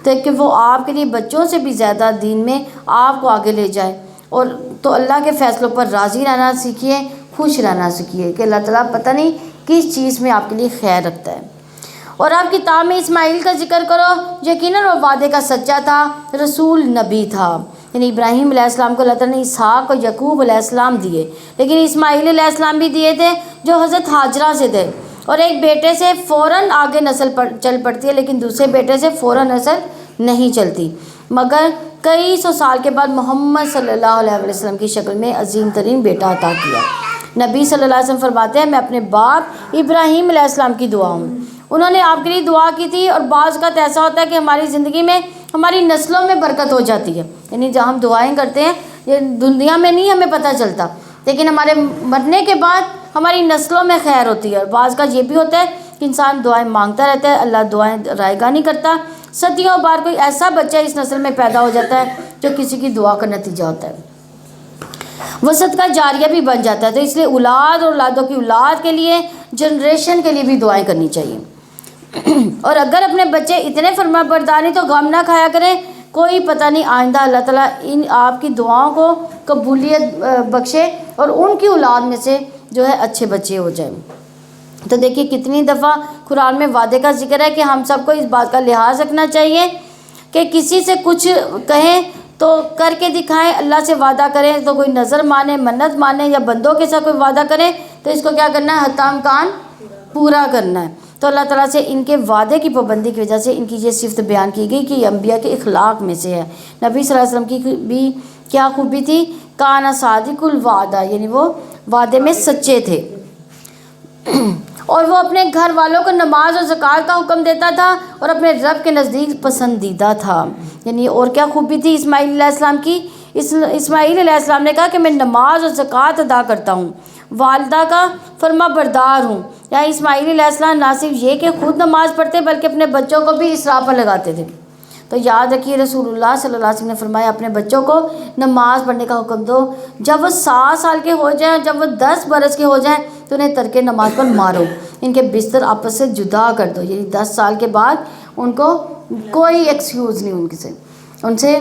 تو کہ وہ آپ کے لیے بچوں سے بھی زیادہ دین میں آپ کو آگے لے جائے۔ اور تو اللہ کے فیصلوں پر راضی رہنا سیکھیے، خوش رہنا سیکھیے کہ اللہ تعالیٰ پتہ نہیں کس چیز میں آپ کے لیے خیر رکھتا ہے۔ اور آپ کتاب میں اسماعیل کا ذکر کرو، یقیناً وہ وعدے کا سچا تھا، رسول نبی تھا۔ یعنی ابراہیم علیہ السلام کو اللہ تعالیٰ نے اسحاق اور یعقوب علیہ السلام دیے، لیکن اسماعیل علیہ السلام بھی دیے تھے جو حضرت ہاجرہ سے تھے۔ اور ایک بیٹے سے فوراً آگے نسل چل پڑتی ہے، لیکن دوسرے بیٹے سے فوراً نسل نہیں چلتی، مگر کئی سو سال کے بعد محمد صلی اللہ علیہ وسلم کی شکل میں عظیم ترین بیٹا عطا کیا۔ نبی صلی اللہ علیہ وسلم فرماتے ہیں، میں اپنے باپ ابراہیم علیہ السلام کی دعا ہوں، انہوں نے آپ کے لیے دعا کی تھی۔ اور بعض اوقات ایسا ہوتا ہے کہ ہماری زندگی میں ہماری نسلوں میں برکت ہو جاتی ہے، یعنی جب ہم دعائیں کرتے ہیں یہ دنیا میں نہیں ہمیں پتہ چلتا، لیکن ہمارے مرنے کے بعد ہماری نسلوں میں خیر ہوتی ہے۔ اور بعض کا یہ بھی ہوتا ہے کہ انسان دعائیں مانگتا رہتا ہے، اللہ دعائیں رائے گاہ نہیں کرتا، صدیوں بار کوئی ایسا بچہ اس نسل میں پیدا ہو جاتا ہے جو کسی کی دعا کا نتیجہ ہوتا ہے، وہ صدقہ جاریہ بھی بن جاتا ہے۔ تو اس لیے اولاد اور اولادوں کی اولاد کے لیے، جنریشن کے لیے بھی دعائیں کرنی چاہیے۔ اور اگر اپنے بچے اتنے فرما بردار ہیں تو غم نہ کھایا کریں، کوئی پتہ نہیں آئندہ اللہ تعالیٰ ان آپ کی دعاؤں کو قبولیت بخشے اور ان کی اولاد میں سے جو ہے اچھے بچے ہو جائیں۔ تو دیکھیے کتنی دفعہ قرآن میں وعدے کا ذکر ہے کہ ہم سب کو اس بات کا لحاظ رکھنا چاہیے کہ کسی سے کچھ کہیں تو کر کے دکھائیں، اللہ سے وعدہ کریں تو کوئی نظر مانے، منت مانے، یا بندوں کے ساتھ کوئی وعدہ کریں تو اس کو کیا کرنا ہے؟ حتی امکان پورا کرنا ہے۔ تو اللہ تعالیٰ سے ان کے وعدے کی پابندی کی وجہ سے ان کی یہ صفت بیان کی گئی کہ یہ انبیاء کے اخلاق میں سے ہے۔ نبی صلی اللہ علیہ وسلم کی بھی کیا خوبی تھی؟ کانا صادق الوعدہ، یعنی وہ وعدے میں سچے تھے، اور وہ اپنے گھر والوں کو نماز اور زکوٰۃ کا حکم دیتا تھا اور اپنے رب کے نزدیک پسندیدہ تھا۔ یعنی اور کیا خوبی تھی اسماعیل علیہ السلام کی؟ اسماعیل علیہ السلام نے کہا کہ میں نماز اور زکوٰۃ ادا کرتا ہوں، والدہ کا فرما بردار ہوں۔ یا اسماعیل علیہ السلام نہ صرف یہ کہ خود نماز پڑھتے بلکہ اپنے بچوں کو بھی اسراء پر لگاتے تھے۔ تو یاد رکھیے رسول اللہ صلی اللہ علیہ وسلم نے فرمایا اپنے بچوں کو نماز پڑھنے کا حکم دو، جب وہ 7 سال کے ہو جائیں، جب وہ 10 برس کے ہو جائیں تو انہیں ترک نماز پر مارو، ان کے بستر آپس سے جدا کر دو۔ یعنی 10 سال کے بعد ان کو کوئی ایکسکیوز نہیں، ان سے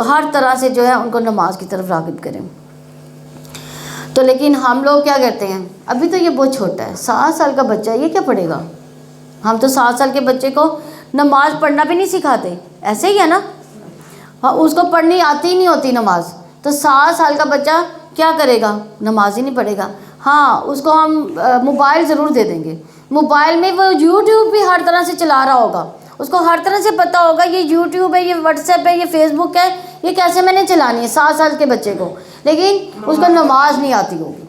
ہر طرح سے جو ہے ان کو نماز کی طرف راغب کریں۔ تو لیکن ہم لوگ کیا کرتے ہیں؟ ابھی تو یہ بہت چھوٹا ہے، 7 سال کا بچہ ہے، یہ کیا پڑھے گا؟ ہم تو 7 سال کے بچے کو نماز پڑھنا بھی نہیں سکھاتے، ایسے ہی ہے نا، اس کو پڑھنی آتی ہی نہیں ہوتی نماز، تو 7 سال کا بچہ کیا کرے گا؟ نماز ہی نہیں پڑھے گا۔ ہاں اس کو ہم موبائل ضرور دے دیں گے، موبائل میں وہ یوٹیوب بھی ہر طرح سے چلا رہا ہوگا، اس کو ہر طرح سے پتہ ہوگا یہ یوٹیوب ہے، یہ واٹس ایپ ہے، یہ فیس بک ہے، یہ کیسے میں نے چلانی ہے 7 سال کے بچے کو، لیکن اس کو نماز نہیں آتی ہوگی۔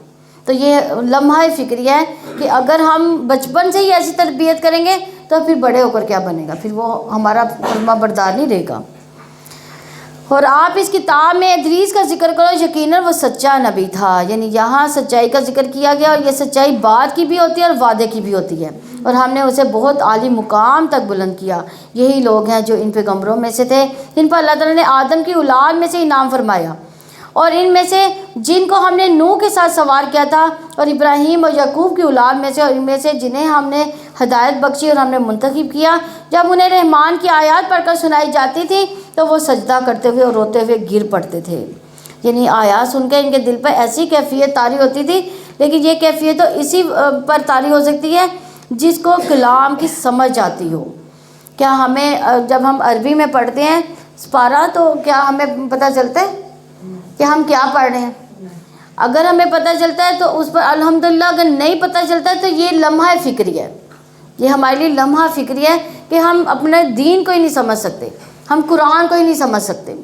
تو یہ لمحہ فکری ہے کہ اگر ہم بچپن سے ہی ایسی تربیت کریں گے تو پھر بڑے ہو کر کیا بنے گا، پھر وہ ہمارا فرما بردار نہیں رہے گا۔ اور آپ اس کتاب میں ادریس کا ذکر کرو، یقیناً وہ سچا نبی تھا، یعنی یہاں سچائی کا ذکر کیا گیا، اور یہ سچائی بات کی بھی ہوتی ہے اور وعدے کی بھی ہوتی ہے، اور ہم نے اسے بہت عالی مقام تک بلند کیا۔ یہی لوگ ہیں جو ان پیغمبروں میں سے تھے جن پر اللہ تعالیٰ نے آدم کی اولاد میں سے انعام فرمایا، اور ان میں سے جن کو ہم نے نوح کے ساتھ سوار کیا تھا، اور ابراہیم اور یعقوب کی اولاد میں سے، اور ان میں سے جنہیں ہم نے ہدایت بخشی اور ہم نے منتخب کیا۔ جب انہیں رحمان کی آیات پڑھ کر سنائی جاتی تھی تو وہ سجدہ کرتے ہوئے اور روتے ہوئے گر پڑتے تھے، یعنی آیات سن کے ان کے دل پر ایسی کیفیت طاری ہوتی تھی، لیکن یہ کیفیت تو اسی پر طاری ہو سکتی ہے جس کو کلام کی سمجھ آتی ہو۔ کیا ہمیں جب ہم عربی میں پڑھتے ہیں سپارہ تو کیا ہمیں پتہ چلتا ہے کہ ہم کیا پڑھ رہے ہیں؟ اگر ہمیں پتہ چلتا ہے تو اس پر الحمدللہ، اگر نہیں پتہ چلتا ہے تو یہ لمحہ فکری ہے، یہ ہمارے لیے لمحہ فکری ہے کہ ہم اپنے دین کو ہی نہیں سمجھ سکتے، ہم قرآن کو ہی نہیں سمجھ سکتے۔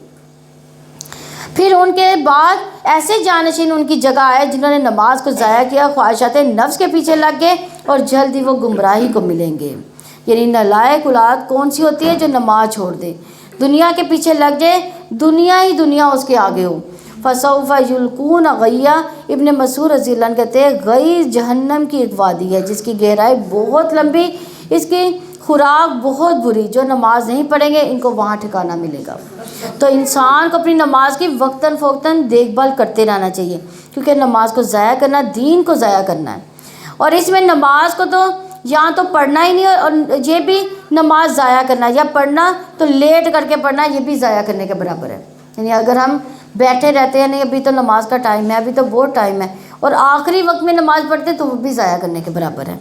پھر ان کے بعد ایسے جانشین ان کی جگہ آئے جنہوں نے نماز کو ضائع کیا، خواہشات نفس کے پیچھے لگ گئے، اور جلد ہی وہ گمراہی کو ملیں گے۔ یعنی نالائق اولاد کون سی ہوتی ہے؟ جو نماز چھوڑ دے، دنیا کے پیچھے لگ جائے، دنیا ہی دنیا اس کے آگے ہو۔ فَسَوْفَ يُلْقُونَ غَيًّا، ابن مسعود رضی اللہ عنہ کہتے ہیں غی جہنم کی ایک وادی ہے جس کی گہرائی بہت لمبی، اس کی خوراک بہت بری، جو نماز نہیں پڑھیں گے ان کو وہاں ٹھکانہ ملے گا۔ تو انسان کو اپنی نماز کی وقتاً فوقتاً دیکھ بھال کرتے رہنا چاہیے، کیونکہ نماز کو ضائع کرنا دین کو ضائع کرنا ہے، اور اس میں نماز کو تو یہاں تو پڑھنا ہی نہیں، اور یہ بھی نماز ضائع کرنا، یا پڑھنا تو لیٹ کر کے پڑھنا، یہ بھی ضائع کرنے کے برابر ہے۔ یعنی اگر ہم بیٹھے رہتے ہیں، نہیں ابھی تو نماز کا ٹائم ہے، ابھی تو وہ ٹائم ہے، اور آخری وقت میں نماز پڑھتے ہیں تو وہ بھی ضائع کرنے کے برابر ہے۔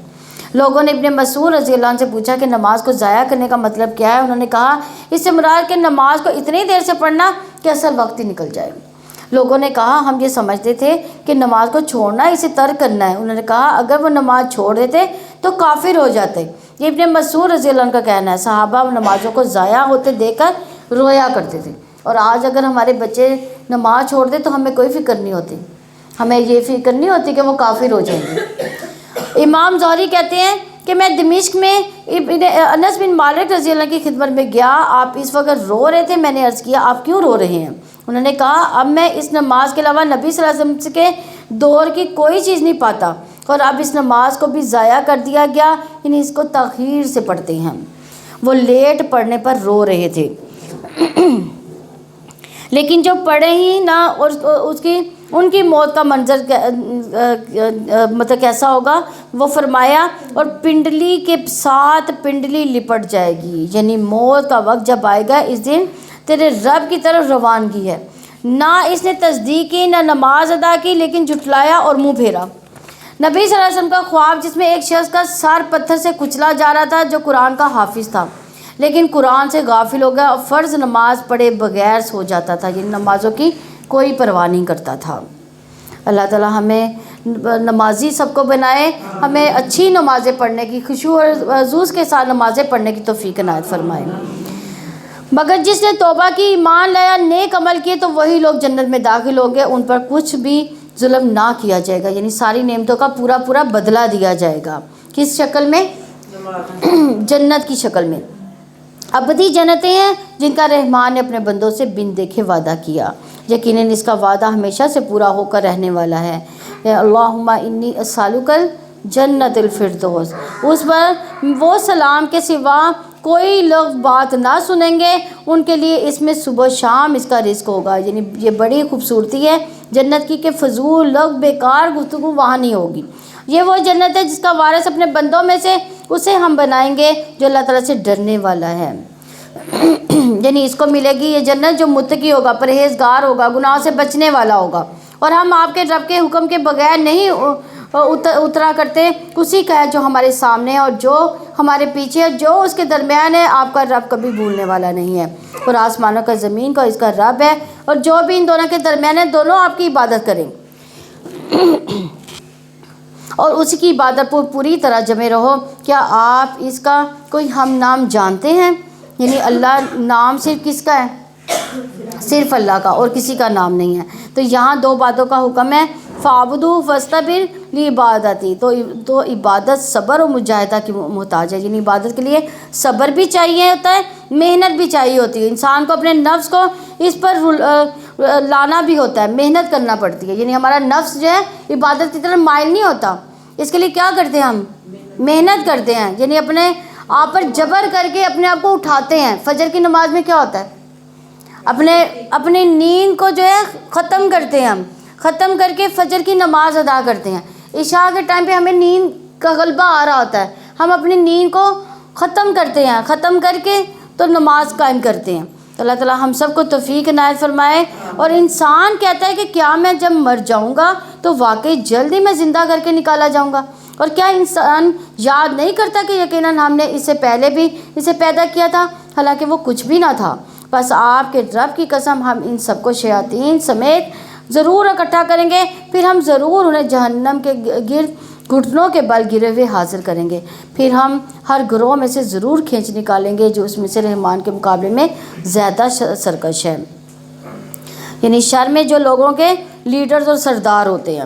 لوگوں نے ابن مسعود رضی اللہ عنہ سے پوچھا کہ نماز کو ضائع کرنے کا مطلب کیا ہے؟ انہوں نے کہا اس سے مراد کہ نماز کو اتنی دیر سے پڑھنا کہ اصل وقت ہی نکل جائے۔ لوگوں نے کہا ہم یہ سمجھتے تھے کہ نماز کو چھوڑنا اسے ترک کرنا ہے۔ انہوں نے کہا اگر وہ نماز چھوڑ دیتے تو کافر ہو جاتے۔ یہ ابن مسعود رضی اللہ عنہ کا کہنا ہے۔ صحابہ نمازوں کو ضائع ہوتے دیکھ کر رویا کرتے تھے، اور آج اگر ہمارے بچے نماز چھوڑ دیں تو ہمیں کوئی فکر نہیں ہوتی، ہمیں یہ فکر نہیں ہوتی کہ وہ کافر ہو جائیں گے۔ امام زہری کہتے ہیں کہ میں دمشق میں ابن انس بن مالک رضی اللہ عنہ کی خدمت میں گیا، آپ اس وقت رو رہے تھے، میں نے عرض کیا آپ کیوں رو رہے ہیں؟ انہوں نے کہا اب میں اس نماز کے علاوہ نبی صلی اللہ علیہ وسلم کے دور کی کوئی چیز نہیں پاتا، اور اب اس نماز کو بھی ضائع کر دیا گیا، یعنی اس کو تاخیر سے پڑھتے ہیں۔ وہ لیٹ پڑھنے پر رو رہے تھے، لیکن جو پڑھے ہی نہ، اور ان کی موت کا منظر مطلب کیسا ہوگا؟ وہ فرمایا اور پنڈلی کے ساتھ پنڈلی لپٹ جائے گی، یعنی موت کا وقت جب آئے گا اس دن تیرے رب کی طرف روانگی ہے، نہ اس نے تصدیق کی نہ نماز ادا کی، لیکن جھٹلایا اور منہ پھیرا۔ نبی صلی اللہ علیہ وسلم کا خواب جس میں ایک شخص کا سر پتھر سے کچلا جا رہا تھا جو قرآن کا حافظ تھا، لیکن قرآن سے غافل ہو گیا اور فرض نماز پڑھے بغیر سو جاتا تھا، یعنی نمازوں کی کوئی پرواہ نہیں کرتا تھا۔ اللہ تعالی ہمیں نمازی سب کو بنائے، ہمیں اچھی نمازیں پڑھنے کی، خشوع اور خضوع کے ساتھ نمازیں پڑھنے کی توفیق عنایت فرمائے۔ مگر جس نے توبہ کی، ایمان لایا، نیک عمل کیے تو وہی لوگ جنت میں داخل ہوں گے، ان پر کچھ بھی ظلم نہ کیا جائے گا، یعنی ساری نعمتوں کا پورا پورا بدلہ دیا جائے گا۔ کس شکل میں؟ جنت کی شکل میں۔ ابدی جنتیں ہیں جن کا رحمان نے اپنے بندوں سے بن دیکھے وعدہ کیا، یقیناً اس کا وعدہ ہمیشہ سے پورا ہو کر رہنے والا ہے۔ اللہم انی اسالک الجنت الفردوس، اس پر وہ سلام کے سوا کوئی لوگ بات نہ سنیں گے، ان کے لیے اس میں صبح شام اس کا رزق ہوگا، یعنی یہ بڑی خوبصورتی ہے جنت کی کہ فضول لوگ بیکار گفتگو وہاں نہیں ہوگی۔ یہ وہ جنت ہے جس کا وارث اپنے بندوں میں سے اسے ہم بنائیں گے جو اللہ تعالیٰ سے ڈرنے والا ہے، یعنی اس کو ملے گی یہ جنت جو متقی ہوگا، پرہیزگار ہوگا، گناہ سے بچنے والا ہوگا۔ اور ہم آپ کے رب کے حکم کے بغیر نہیں اترا کرتے، اسی کا ہے جو ہمارے سامنے ہے اور جو ہمارے پیچھے ہے، جو اس کے درمیان ہے، آپ کا رب کبھی بھولنے والا نہیں ہے، اور آسمانوں کا زمین کا اس کا رب ہے، اور جو بھی ان دونوں کے درمیان ہے دونوں آپ کی عبادت کریں اور اس کی عبادت پر پوری طرح جمے رہو۔ کیا آپ اس کا کوئی ہم نام جانتے ہیں؟ یعنی اللہ نام صرف کس کا ہے؟ صرف اللہ کا، اور کسی کا نام نہیں ہے۔ تو یہاں دو باتوں کا حکم ہے، فعبدو فاستبر لعبادتی، تو عبادت صبر و مجاہدہ کی محتاج ہے، یعنی عبادت کے لیے صبر بھی چاہیے ہوتا ہے، محنت بھی چاہیے ہوتی ہے، انسان کو اپنے نفس کو اس پر لانا بھی ہوتا ہے، محنت کرنا پڑتی ہے، یعنی ہمارا نفس جو ہے عبادت کی طرف مائل نہیں ہوتا، اس کے لیے کیا کرتے ہیں ہم محنت کرتے ہیں، یعنی اپنے آپ پر جبر کر کے اپنے آپ کو اٹھاتے ہیں۔ فجر کی نماز میں کیا ہوتا ہے، اپنے نیند کو جو ہے ختم کرتے ہیں، ہم ختم کر کے فجر کی نماز ادا کرتے ہیں۔ عشاء کے ٹائم پہ ہمیں نیند کا غلبہ آ رہا ہوتا ہے، ہم اپنی نیند کو ختم کرتے ہیں، ختم کر کے تو نماز قائم کرتے ہیں۔ تو اللہ تعالیٰ ہم سب کو توفیق عنایت فرمائے۔ اور انسان کہتا ہے کہ کیا میں جب مر جاؤں گا تو واقعی جلد ہی میں زندہ کر کے نکالا جاؤں گا، اور کیا انسان یاد نہیں کرتا کہ یقیناً ہم نے اس سے پہلے بھی اسے پیدا کیا تھا، حالانکہ وہ کچھ بھی نہ تھا۔ بس آپ کے رب کی قسم ہم ان سب کو شیاطین سمیت ضرور اکٹھا کریں گے، پھر ہم ضرور انہیں جہنم کے گرد گھٹنوں کے بل گرے ہوئے حاضر کریں گے، پھر ہم ہر گروہ میں سے ضرور کھینچ نکالیں گے جو اس میں سے رحمان کے مقابلے میں زیادہ سرکش ہے، یعنی شر میں جو لوگوں کے لیڈرز اور سردار ہوتے ہیں۔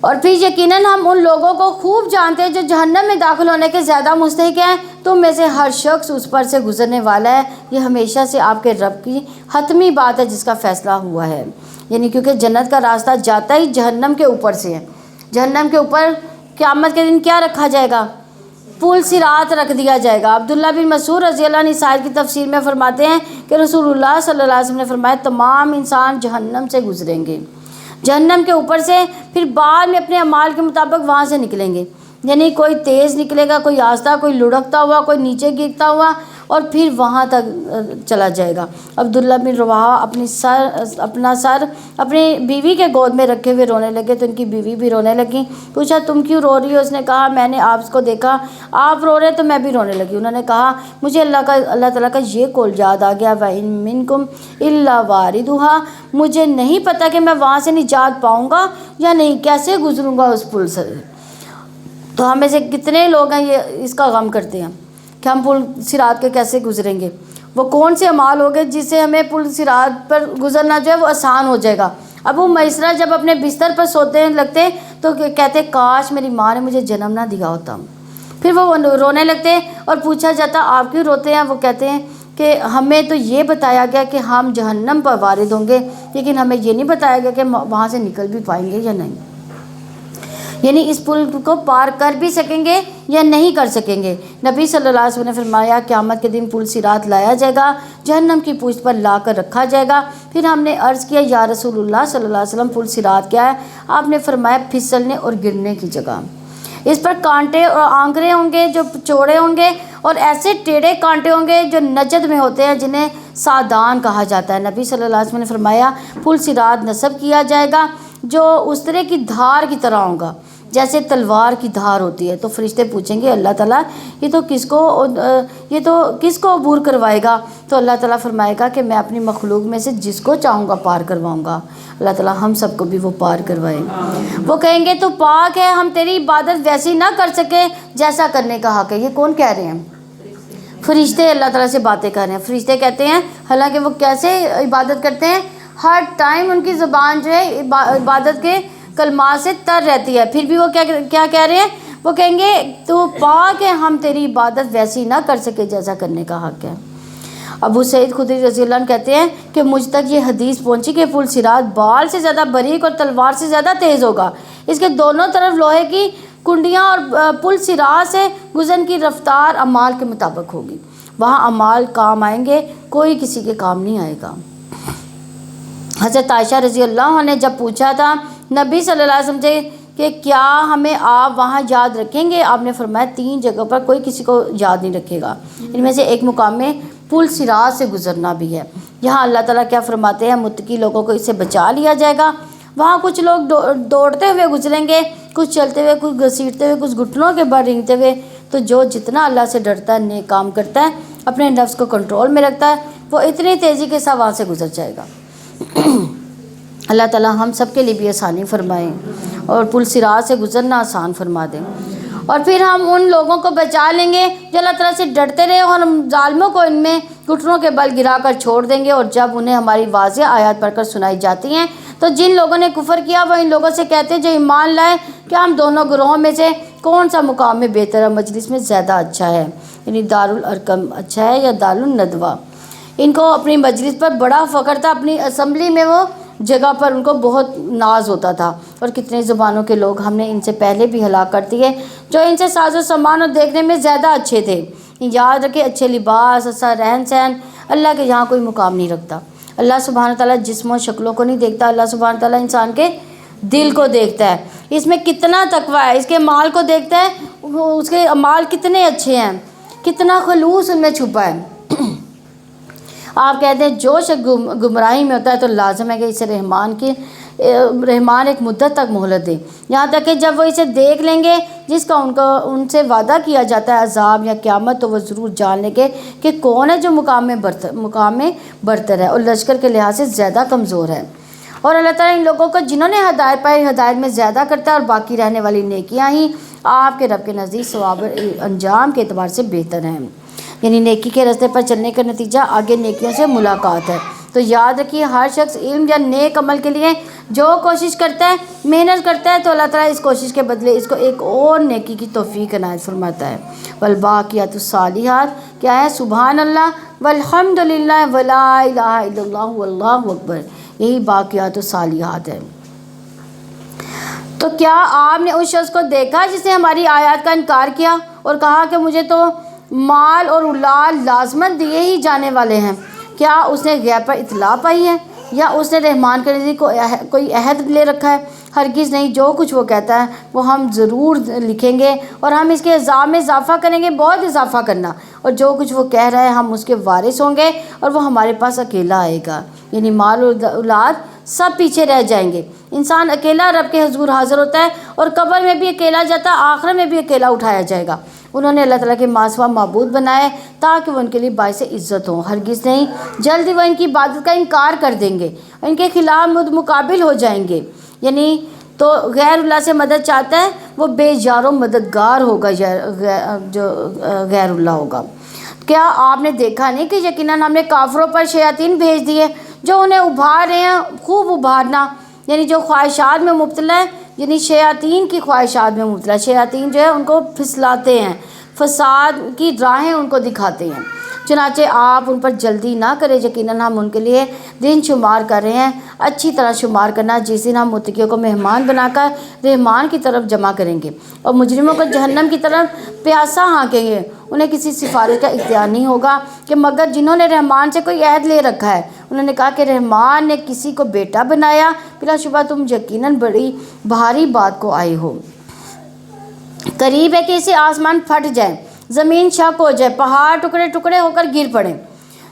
اور پھر یقیناً ہم ان لوگوں کو خوب جانتے ہیں جو جہنم میں داخل ہونے کے زیادہ مستحق ہیں، تم میں سے ہر شخص اس پر سے گزرنے والا ہے، یہ ہمیشہ سے آپ کے رب کی حتمی بات ہے جس کا فیصلہ ہوا ہے، یعنی کیونکہ جنت کا راستہ جاتا ہی جہنم کے اوپر سے ہے۔ جہنم کے اوپر قیامت کے دن کیا رکھا جائے گا، پل صراط رکھ دیا جائے گا۔ عبداللہ بن مسعود رضی اللہ عنہ اس آیت کی تفسیر میں فرماتے ہیں کہ رسول اللہ صلی اللہ علیہ وسلم نے فرمایا تمام انسان جہنم سے گزریں گے، جہنم کے اوپر سے، پھر بعد میں اپنے اعمال کے مطابق وہاں سے نکلیں گے، یعنی کوئی تیز نکلے گا، کوئی آہستہ، کوئی لڑکتا ہوا، کوئی نیچے گرتا ہوا، اور پھر وہاں تک چلا جائے گا۔ عبداللہ بن رواحہ اپنا سر اپنی بیوی کے گود میں رکھے ہوئے رونے لگے تو ان کی بیوی بھی رونے لگی۔ پوچھا تم کیوں رو رہی ہو؟ اس نے کہا میں نے آپ کو دیکھا آپ رو رہے تو میں بھی رونے لگی۔ انہوں نے کہا مجھے اللہ تعالیٰ کا یہ قول یاد آ گیا وَإِن مِّنكُمْ إِلَّا وَارِدُهَا، مجھے نہیں پتہ کہ میں وہاں سے نجات پاؤں گا یا نہیں، کیسے گزروں گا اس پل سے۔ تو ہم میں سے کتنے لوگ ہیں یہ اس کا غم کرتے ہیں کہ ہم پل صراط کے کیسے گزریں گے، وہ کون سے اعمال ہوگے جس سے ہمیں پل صراط پر گزرنا جو ہے وہ آسان ہو جائے گا۔ ابو میسرہ جب اپنے بستر پر سوتے لگتے تو کہتے کاش میری ماں نے مجھے جنم نہ دیا ہوتا، پھر وہ رونے لگتے اور پوچھا جاتا آپ کیوں روتے ہیں؟ وہ کہتے ہیں کہ ہمیں تو یہ بتایا گیا کہ ہم جہنم پر وارد ہوں گے، لیکن ہمیں یہ نہیں بتایا گیا کہ وہاں سے نکل بھی پائیں گے یا نہیں، یعنی اس پل کو پار کر بھی سکیں گے یا نہیں کر سکیں گے۔ نبی صلی اللہ علیہ وسلم نے فرمایا قیامت کے دن پل صراط لایا جائے گا، جہنم کی پشت پر لا کر رکھا جائے گا۔ پھر ہم نے عرض کیا یا رسول اللہ صلی اللہ علیہ وسلم پل صراط کیا ہے؟ آپ نے فرمایا پھسلنے اور گرنے کی جگہ، اس پر کانٹے اور آنکڑے ہوں گے جو چوڑے ہوں گے، اور ایسے ٹیڑھے کانٹے ہوں گے جو نجد میں ہوتے ہیں جنہیں سادان کہا جاتا ہے۔ نبی صلی اللہ علیہ وسلم نے فرمایا پل صراط نصب کیا جائے گا جو اس طرح کی دھار کی طرح ہوگا جیسے تلوار کی دھار ہوتی ہے۔ تو فرشتے پوچھیں گے اللہ تعالیٰ یہ تو کس کو عبور کروائے گا؟ تو اللہ تعالیٰ فرمائے گا کہ میں اپنی مخلوق میں سے جس کو چاہوں گا پار کرواؤں گا۔ اللہ تعالیٰ ہم سب کو بھی وہ پار کروائے۔ وہ کہیں گے تو پاک ہے، ہم تیری عبادت ویسی نہ کر سکے جیسا کرنے کا حق ہے۔ یہ کون کہہ رہے ہیں؟ فرشتے اللہ تعالیٰ سے باتیں کر رہے ہیں۔ فرشتے کہتے ہیں حالانکہ وہ کیسے عبادت کرتے ہیں، ہر ٹائم ان کی زبان جو ہے عبادت کے کلمات سے تر رہتی ہے، پھر بھی وہ کیا کہہ رہے ہیں؟ وہ کہیں گے تو پاک ہے، ہم تیری عبادت ویسی نہ کر سکے جیسا کرنے کا حق ہے۔ ابو سعید خدری رضی اللہ عنہ کہتے ہیں کہ مجھ تک یہ حدیث پہنچی کہ پل صراط بال سے زیادہ باریک اور تلوار سے زیادہ تیز ہوگا، اس کے دونوں طرف لوہے کی کنڈیاں، اور پل صراط سے گزرنے کی رفتار اعمال کے مطابق ہوگی۔ وہاں اعمال کام آئیں گے، کوئی کسی کے کام نہیں آئے گا۔ حضرت عائشہ رضی اللہ عنہ نے جب پوچھا تھا نبی صلی اللہ علیہ وسلم سے کہ کیا ہمیں آپ وہاں یاد رکھیں گے، آپ نے فرمایا 3 جگہ پر کوئی کسی کو یاد نہیں رکھے گا، ان میں سے ایک مقام میں پل صراط سے گزرنا بھی ہے۔ یہاں اللہ تعالیٰ کیا فرماتے ہیں، متقی لوگوں کو اس سے بچا لیا جائے گا۔ وہاں کچھ لوگ دوڑتے ہوئے گزریں گے، کچھ چلتے ہوئے، کچھ گھسیٹتے ہوئے، کچھ گھٹنوں کے بل رینگتے ہوئے۔ تو جو جتنا اللہ سے ڈرتا ہے، نیک کام کرتا ہے، اپنے نفس کو کنٹرول میں رکھتا ہے، وہ اتنی تیزی کے ساتھ وہاں سے گزر جائے گا۔ اللہ تعالیٰ ہم سب کے لیے بھی آسانی فرمائیں اور پل صراط سے گزرنا آسان فرما دیں۔ اور پھر ہم ان لوگوں کو بچا لیں گے جو اللہ تعالیٰ سے ڈرتے رہے، اور ہم ظالموں کو ان میں گھٹنوں کے بل گرا کر چھوڑ دیں گے۔ اور جب انہیں ہماری واضح آیات پڑھ کر سنائی جاتی ہیں تو جن لوگوں نے کفر کیا وہ ان لوگوں سے کہتے ہیں جو ایمان لائے کہ ہم دونوں گروہوں میں سے کون سا مقام میں بہتر ہے، مجلس میں زیادہ اچھا ہے، یعنی دارالارقم اچھا ہے یا دارالندوہ۔ ان کو اپنی مجلس پر بڑا فخر تھا، اپنی اسمبلی میں وہ جگہ پر ان کو بہت ناز ہوتا تھا۔ اور کتنے زبانوں کے لوگ ہم نے ان سے پہلے بھی ہلاک کر دیے جو ان سے ساز و سامان اور دیکھنے میں زیادہ اچھے تھے۔ یاد رکھے اچھے لباس، اچھا رہن سہن اللہ کے یہاں کوئی مقام نہیں رکھتا۔ اللہ سبحانہ تعالیٰ جسم و شکلوں کو نہیں دیکھتا، اللہ سبحانہ تعالیٰ انسان کے دل کو دیکھتا ہے، اس میں کتنا تقویٰ ہے، اس کے مال کو دیکھتا ہے، اس کے اعمال کتنے اچھے ہیں، کتنا خلوص ان میں چھپا ہے۔ آپ کہتے ہیں جو شخص گمراہی میں ہوتا ہے تو لازم ہے کہ اسے رحمان ایک مدت تک مہلت دے، یہاں تک کہ جب وہ اسے دیکھ لیں گے جس کا ان سے وعدہ کیا جاتا ہے عذاب یا قیامت، تو وہ ضرور جان لیں گے کہ کون ہے جو مقام میں برتر ہے اور لشکر کے لحاظ سے زیادہ کمزور ہے۔ اور اللہ تعالیٰ ان لوگوں کو جنہوں نے ہدایت پائی ہدایت میں زیادہ کرتا ہے، اور باقی رہنے والی نیکیاں ہی آپ کے رب کے نزدیک ثواب انجام کے اعتبار سے بہتر ہیں۔ یعنی نیکی کے راستے پر چلنے کا نتیجہ آگے نیکیوں سے ملاقات ہے۔ تو یاد رکھیے ہر شخص علم یا نیک عمل کے لیے جو کوشش کرتا ہے، محنت کرتا ہے، تو اللہ تعالیٰ اس کوشش کے بدلے اس کو ایک اور نیکی کی توفیق عنایت فرماتا ہے۔ والباقیات الصالحات کیا ہے؟ سبحان اللہ والحمد للہ ولا الہ الا اللہ واللہ اکبر، یہی باقیات الصالحات ہے۔ تو کیا آپ نے اس شخص کو دیکھا جس نے ہماری آیات کا انکار کیا اور کہا کہ مجھے تو مال اور اولاد لازمت دیے ہی جانے والے ہیں؟ کیا اس نے غیب پر اطلاع پائی ہے یا اس نے رحمان کے نزدیک کوئی عہد لے رکھا ہے؟ ہرگز نہیں، جو کچھ وہ کہتا ہے وہ ہم ضرور لکھیں گے اور ہم اس کے عذاب میں اضافہ کریں گے، بہت اضافہ کرنا، اور جو کچھ وہ کہہ رہا ہے ہم اس کے وارث ہوں گے اور وہ ہمارے پاس اکیلا آئے گا۔ یعنی مال اور اولاد سب پیچھے رہ جائیں گے، انسان اکیلا رب کے حضور حاضر ہوتا ہے اور قبر میں بھی اکیلا جاتا ہے، آخرت میں بھی اکیلا اٹھایا جائے گا۔ انہوں نے اللہ تعالیٰ کے ماسوا معبود بنائے تاکہ وہ ان کے لیے باعث عزت ہوں، ہرگز نہیں، جلد ہی وہ ان کی عبادت کا انکار کر دیں گے، ان کے خلاف مقابل ہو جائیں گے۔ یعنی تو غیر اللہ سے مدد چاہتا ہے وہ بے یار و مددگار ہوگا، جو غیر اللہ ہوگا۔ کیا آپ نے دیکھا نہیں کہ یقیناً ہم نے کافروں پر شیاطین بھیج دیے جو انہیں ابھار رہے ہیں، خوب ابھارنا، یعنی جو خواہشات میں مبتلا ہے، یعنی شیاطین کی خواہشات میں مبتلا، شیاطین جو ہے ان کو پھسلاتے ہیں، فساد کی راہیں ان کو دکھاتے ہیں۔ چنانچہ آپ ان پر جلدی نہ کریں، یقیناً ہم ان کے لیے دن شمار کر رہے ہیں، اچھی طرح شمار کرنا، جس دن ہم متقیوں کو مہمان بنا کر رحمان کی طرف جمع کریں گے اور مجرموں کو جہنم کی طرف پیاسا ہانکیں گے۔ انہیں کسی سفارش کا اختیار نہیں ہوگا کہ مگر جنہوں نے رحمان سے کوئی عہد لے رکھا ہے۔ انہوں نے کہا کہ رحمان نے کسی کو بیٹا بنایا، بلا شبہ تم یقیناً بڑی بھاری بات کو آئے ہو۔ قریب ہے کہ اسے آسمان پھٹ جائے، زمین شک ہو جائے، پہاڑ ٹکڑے ٹکڑے ہو کر گر پڑے۔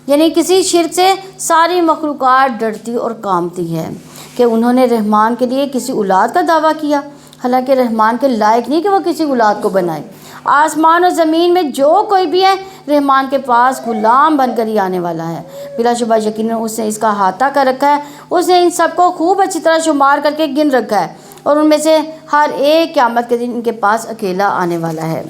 یعنی کسی شرک سے ساری مخلوقات ڈرتی اور کانپتی ہے کہ انہوں نے رحمان کے لیے کسی اولاد کا دعویٰ کیا، حالانکہ رحمان کے لائق نہیں کہ وہ کسی اولاد کو بنائے۔ آسمان اور زمین میں جو کوئی بھی ہے رحمان کے پاس غلام بن کر ہی آنے والا ہے، بلا شبہ یقیناً اس نے اس کا احاطہ کر رکھا ہے، اس نے ان سب کو خوب اچھی طرح شمار کر کے گن رکھا ہے، اور ان میں سے ہر ایک قیامت کے دن ان کے پاس اکیلا آنے والا ہے۔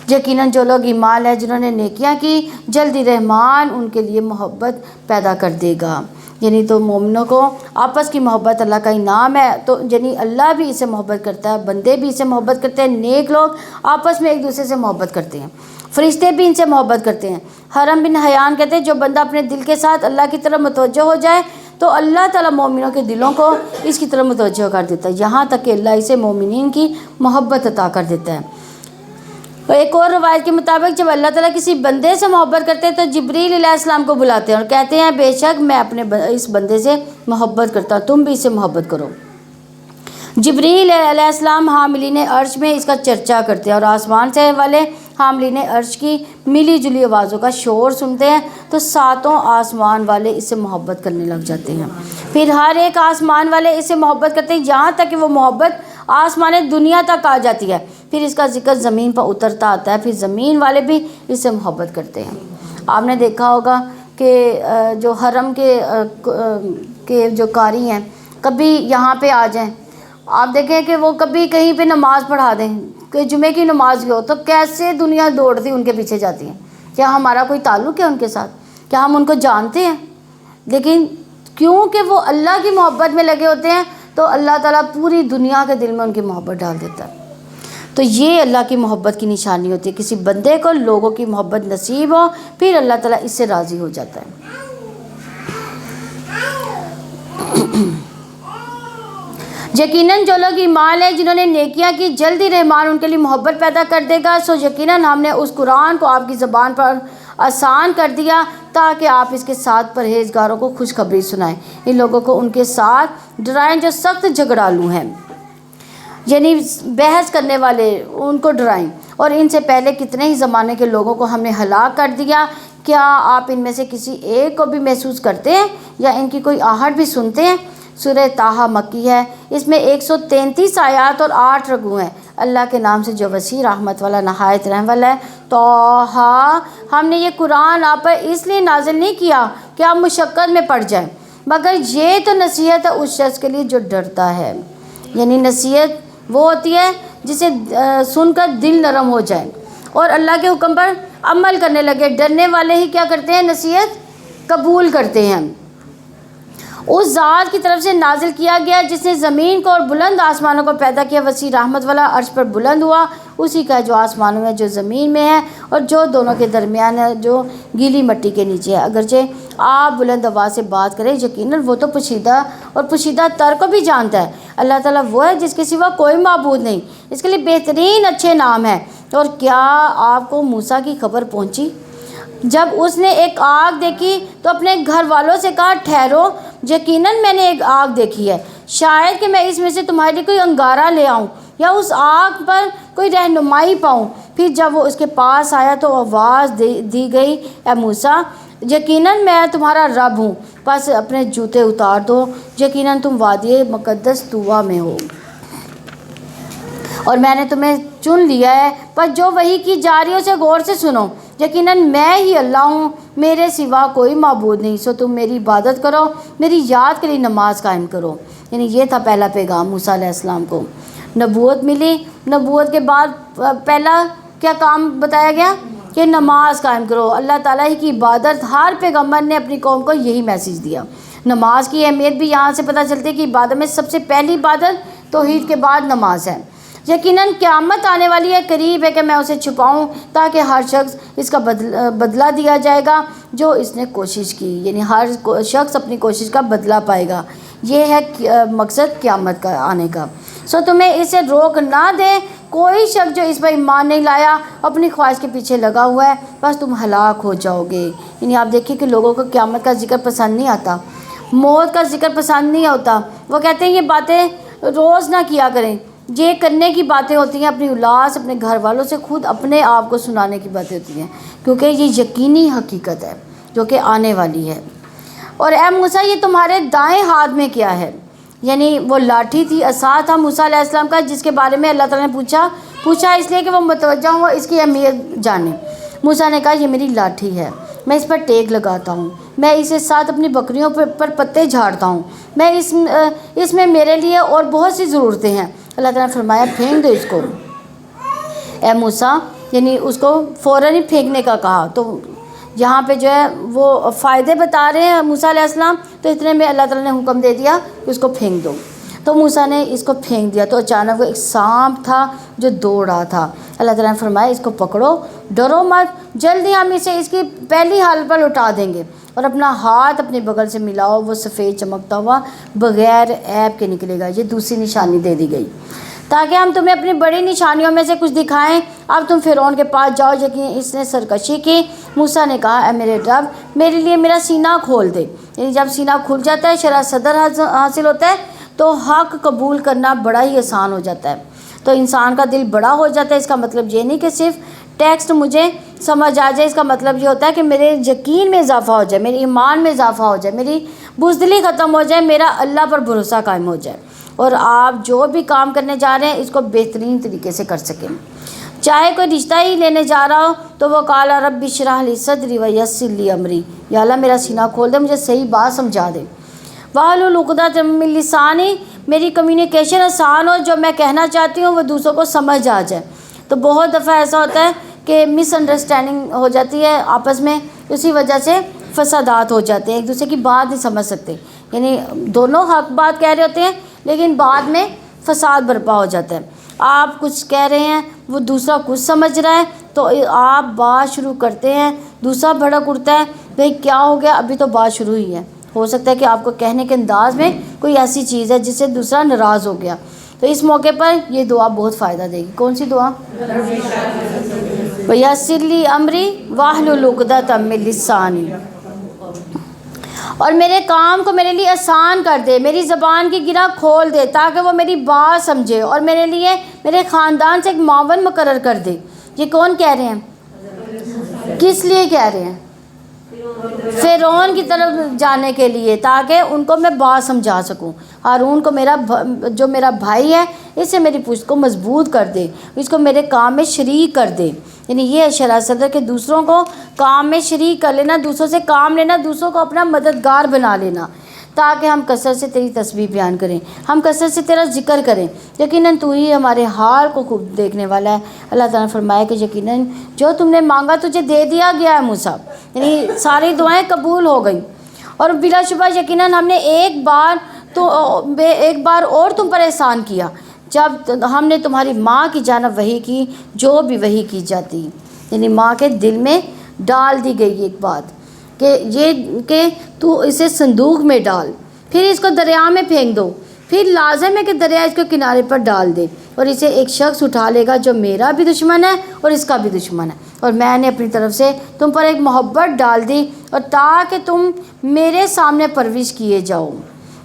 یقیناً جو لوگ ایمان ہے جنہوں نے نیکیاں کی، جلدی رحمان ان کے لیے محبت پیدا کر دے گا۔ یعنی تو مومنوں کو آپس کی محبت اللہ کا انعام ہے، تو یعنی اللہ بھی اسے محبت کرتا ہے، بندے بھی اسے محبت کرتے ہیں، نیک لوگ آپس میں ایک دوسرے سے محبت کرتے ہیں، فرشتے بھی ان سے محبت کرتے ہیں۔ حرم بن حیان کہتے ہیں جو بندہ اپنے دل کے ساتھ اللہ کی طرف متوجہ ہو جائے تو اللہ تعالیٰ مومنوں کے دلوں کو اس کی طرف متوجہ کر دیتا ہے، یہاں تک کہ اللہ اسے مومنین کی محبت عطا کر دیتا ہے۔ ایک اور روایت کے مطابق جب اللہ تعالیٰ کسی بندے سے محبت کرتے ہیں تو جبریل علیہ السلام کو بلاتے ہیں اور کہتے ہیں بے شک میں اپنے اس بندے سے محبت کرتا ہوں، تم بھی اس سے محبت کرو۔ جبریل علیہ السلام حاملین عرش میں اس کا چرچا کرتے ہیں اور آسمان سے والے حاملین عرش کی ملی جلی آوازوں کا شور سنتے ہیں تو ساتوں آسمان والے اس سے محبت کرنے لگ جاتے ہیں۔ پھر ہر ایک آسمان والے اس سے محبت کرتے ہیں یہاں تک کہ وہ محبت آسمان دنیا تک آ جاتی ہے، پھر اس کا ذکر زمین پر اترتا آتا ہے، پھر زمین والے بھی اس سے محبت کرتے ہیں۔ آپ نے دیکھا ہوگا کہ جو حرم کے جو قاری ہیں کبھی یہاں پہ آ جائیں، آپ دیکھیں کہ وہ کبھی کہیں پہ نماز پڑھا دیں، کہ جمعے کی نماز بھی ہو تو کیسے دنیا دوڑتی ان کے پیچھے جاتی ہے. کیا ہمارا کوئی تعلق ہے ان کے ساتھ؟ کیا ہم ان کو جانتے ہیں؟ لیکن کیونکہ وہ اللہ کی محبت میں لگے ہوتے ہیں تو اللہ تعالیٰ پوری دنیا کے دل میں ان کی محبت ڈال دیتا ہے. تو یہ اللہ کی محبت کی نشانی ہوتی ہے. کسی بندے کو لوگوں کی محبت نصیب ہو پھر اللہ تعالیٰ اس سے راضی ہو جاتا ہے. یقیناً جو لوگ ایمان لائے جنہوں نے نیکیاں کی جلدی رحمان ان کے لیے محبت پیدا کر دے گا. سو یقیناً ہم نے اس قرآن کو آپ کی زبان پر آسان کر دیا تاکہ آپ اس کے ساتھ پرہیزگاروں کو خوشخبری سنائیں. ان لوگوں کو ان کے ساتھ ڈرائیں جو سخت جھگڑالو ہیں، یعنی بحث کرنے والے، ان کو ڈرائیں. اور ان سے پہلے کتنے ہی زمانے کے لوگوں کو ہم نے ہلاک کر دیا. کیا آپ ان میں سے کسی ایک کو بھی محسوس کرتے ہیں یا ان کی کوئی آہٹ بھی سنتے ہیں؟ سورہ طٰہٰ مکی ہے. اس میں 133 آیات اور 8 رکوع ہیں. اللہ کے نام سے جو وسیع رحمت والا نہایت رحم والا ہے. طٰہٰ، ہم نے یہ قرآن آپ پر اس لیے نازل نہیں کیا کہ آپ مشقت میں پڑ جائیں، مگر یہ تو نصیحت ہے اس شخص کے لیے جو ڈرتا ہے. یعنی نصیحت وہ ہوتی ہے جسے سن کر دل نرم ہو جائے اور اللہ کے حکم پر عمل کرنے لگے. ڈرنے والے ہی کیا کرتے ہیں؟ نصیحت قبول کرتے ہیں. اس ذات کی طرف سے نازل کیا گیا جس نے زمین کو اور بلند آسمانوں کو پیدا کیا. وسیع رحمت والا عرش پر بلند ہوا. اسی کا جو آسمانوں میں جو زمین میں ہے اور جو دونوں کے درمیان ہے، جو گیلی مٹی کے نیچے ہے. اگرچہ آپ بلند آواز سے بات کریں، یقیناً وہ تو پوشیدہ اور پوشیدہ تر کو بھی جانتا ہے. اللہ تعالیٰ وہ ہے جس کے سوا کوئی معبود نہیں. اس کے لیے بہترین اچھے نام ہیں. اور کیا آپ کو موسیٰ کی خبر پہنچی جب اس نے ایک آگ دیکھی تو اپنے گھر والوں سے کہا ٹھہرو، یقیناً میں نے ایک آگ دیکھی ہے، شاید کہ میں اس میں سے تمہارے لیے کوئی انگارہ لے آؤں یا اس آگ پر کوئی رہنمائی پاؤں. پھر جب وہ اس کے پاس آیا تو آواز دی گئی اے موسیٰ، یقیناً میں تمہارا رب ہوں، بس اپنے جوتے اتار دو، یقیناً تم وادی مقدس طویٰ میں ہو اور میں نے تمہیں چن لیا ہے. پر جو وحی کی جا رہی ہے اسے غور سے سنو، یقیناً میں ہی اللہ ہوں، میرے سوا کوئی معبود نہیں. سو تم میری عبادت کرو، میری یاد کے لیے نماز قائم کرو. یعنی یہ تھا پہلا پیغام. موسیٰ علیہ السلام کو نبوت ملی. نبوت کے بعد پہلا کیا کام بتایا گیا کہ نماز قائم کرو. اللہ تعالیٰ ہی کی عبادت. ہر پیغمبر نے اپنی قوم کو یہی میسیج دیا. نماز کی اہمیت بھی یہاں سے پتہ چلتی ہے کہ عبادت میں سب سے پہلی عبادت توحید کے بعد نماز ہے. یقیناً قیامت آنے والی ہے، قریب ہے کہ میں اسے چھپاؤں تاکہ ہر شخص اس کا بدلہ دیا جائے گا جو اس نے کوشش کی. یعنی ہر شخص اپنی کوشش کا بدلہ پائے گا. یہ ہے مقصد قیامت کا آنے کا. سو تمہیں اسے روک نہ دے کوئی شخص جو اس پر ایمان نہیں لایا، اپنی خواہش کے پیچھے لگا ہوا ہے، بس تم ہلاک ہو جاؤ گے. یعنی آپ دیکھیں کہ لوگوں کو قیامت کا ذکر پسند نہیں آتا، موت کا ذکر پسند نہیں ہوتا. وہ کہتے ہیں یہ باتیں روز نہ کیا کریں. یہ کرنے کی باتیں ہوتی ہیں اپنی اولاد سے، اپنے گھر والوں سے، خود اپنے آپ کو سنانے کی باتیں ہوتی ہیں، کیونکہ یہ یقینی حقیقت ہے جو کہ آنے والی ہے. اور اے موسیٰ یہ تمہارے دائیں ہاتھ میں کیا ہے؟ یعنی وہ لاٹھی تھی، عصا تھا موسیٰ علیہ السلام کا، جس کے بارے میں اللہ تعالیٰ نے پوچھا اس لیے کہ وہ متوجہ ہو اس کی اہمیت جانے. موسیٰ نے کہا یہ میری لاٹھی ہے، میں اس پر ٹیک لگاتا ہوں، میں اسے ساتھ اپنی بکریوں پر پتے جھاڑتا ہوں، میں اس میں میرے لیے اور بہت سی ضرورتیں ہیں. اللہ تعالیٰ نے فرمایا پھینک دو اس کو اے موسیٰ. یعنی اس کو فوراً ہی پھینکنے کا کہا. تو یہاں پہ جو ہے وہ فائدے بتا رہے ہیں موسیٰ علیہ السلام، تو اتنے میں اللہ تعالیٰ نے حکم دے دیا کہ اس کو پھینک دو. تو موسیٰ نے اس کو پھینک دیا تو اچانک وہ ایک سانپ تھا جو دوڑ رہا تھا. اللہ تعالیٰ نے فرمایا اس کو پکڑو، ڈرو مت، جلدی ہم اسے اس کی پہلی حالت پر لوٹا دیں گے. اور اپنا ہاتھ اپنے بغل سے ملاؤ، وہ سفید چمکتا ہوا بغیر عیب کے نکلے گا. یہ دوسری نشانی دے دی گئی تاکہ ہم تمہیں اپنی بڑی نشانیوں میں سے کچھ دکھائیں. اب تم فرعون کے پاس جاؤ، یقین اس نے سرکشی کی. موسیٰ نے کہا اے میرے رب میرے لیے میرا سینہ کھول دے. یعنی جب سینہ کھل جاتا ہے، شرح صدر حاصل ہوتا ہے، تو حق قبول کرنا بڑا ہی آسان ہو جاتا ہے. تو انسان کا دل بڑا ہو جاتا ہے. اس کا مطلب یہ نہیں کہ صرف ٹیکسٹ مجھے سمجھ آ جائے، اس کا مطلب یہ ہوتا ہے کہ میرے یقین میں اضافہ ہو جائے، میرے ایمان میں اضافہ ہو جائے، میری بزدلی ختم ہو جائے، میرا اللہ پر بھروسہ قائم ہو جائے، اور آپ جو بھی کام کرنے جا رہے ہیں اس کو بہترین طریقے سے کر سکیں. چاہے کوئی رشتہ ہی لینے جا رہا ہو تو وہ قال رب اشرح لی صدری ویسر لی امری، یا اللہ میرا سینہ کھول دے، مجھے صحیح بات سمجھا دے. واحلل عقدۃ من لسانی، میری کمیونیکیشن آسان ہو، جو میں کہنا چاہتی ہوں وہ دوسروں کو سمجھ آ جائے. تو بہت دفعہ ایسا ہوتا ہے کہ مس انڈرسٹینڈنگ ہو جاتی ہے آپس میں، اسی وجہ سے فسادات ہو جاتے ہیں، ایک دوسرے کی بات نہیں سمجھ سکتے، یعنی دونوں حق بات کہہ رہے ہوتے ہیں لیکن بعد میں فساد برپا ہو جاتا ہے۔ آپ کچھ کہہ رہے ہیں، وہ دوسرا کچھ سمجھ رہا ہے، تو آپ بات شروع کرتے ہیں، دوسرا بھڑک اٹھتا ہے، بھئی کیا ہو گیا، ابھی تو بات شروع ہوئی ہے۔ ہو سکتا ہے کہ آپ کو کہنے کے انداز میں کوئی ایسی چیز ہے جس سے دوسرا ناراض ہو گیا، تو اس موقع پر یہ دعا بہت فائدہ دے گی۔ کون سی دعا؟ وَيَسِّرْ لِي أَمْرِي وَاحْلُلْ عُقْدَةً مِّن لِّسَانِي، اور میرے کام کو میرے لیے آسان کر دے، میری زبان کی گرہ کھول دے تاکہ وہ میری بات سمجھے، اور میرے لیے میرے خاندان سے ایک معاون مقرر کر دے۔ یہ کون کہہ رہے ہیں؟ کس لیے کہہ رہے ہیں؟ فرعون کی طرف جانے کے لیے، تاکہ ان کو میں بات سمجھا سکوں۔ ہارون کو جو میرا بھائی ہے، اس سے میری پشت کو مضبوط کر دے، اس کو میرے کام میں شریک کر دے۔ یعنی یہ ہے شرح صدر کہ دوسروں کو کام میں شریک کر لینا، دوسروں سے کام لینا، دوسروں کو اپنا مددگار بنا لینا، تاکہ ہم کثرت سے تیری تسبیح بیان کریں، ہم کثرت سے تیرا ذکر کریں۔ یقیناً تو ہی ہمارے حال کو خوب دیکھنے والا ہے۔ اللہ تعالیٰ نے فرمایا کہ یقیناً جو تم نے مانگا تجھے دے دیا گیا ہے موسیٰ، یعنی ساری دعائیں قبول ہو گئیں، اور بلا شبہ یقیناً ہم نے ایک بار اور تم پر احسان کیا، جب ہم نے تمہاری ماں کی جانب وحی کی جو بھی وحی کی جاتی، یعنی ماں کے دل میں ڈال دی گئی ایک بات کہ تو اسے صندوق میں ڈال، پھر اس کو دریا میں پھینک دو، پھر لازم ہے کہ دریا اس کو کنارے پر ڈال دے، اور اسے ایک شخص اٹھا لے گا جو میرا بھی دشمن ہے اور اس کا بھی دشمن ہے، اور میں نے اپنی طرف سے تم پر ایک محبت ڈال دی، اور تاکہ تم میرے سامنے پرورش کیے جاؤ،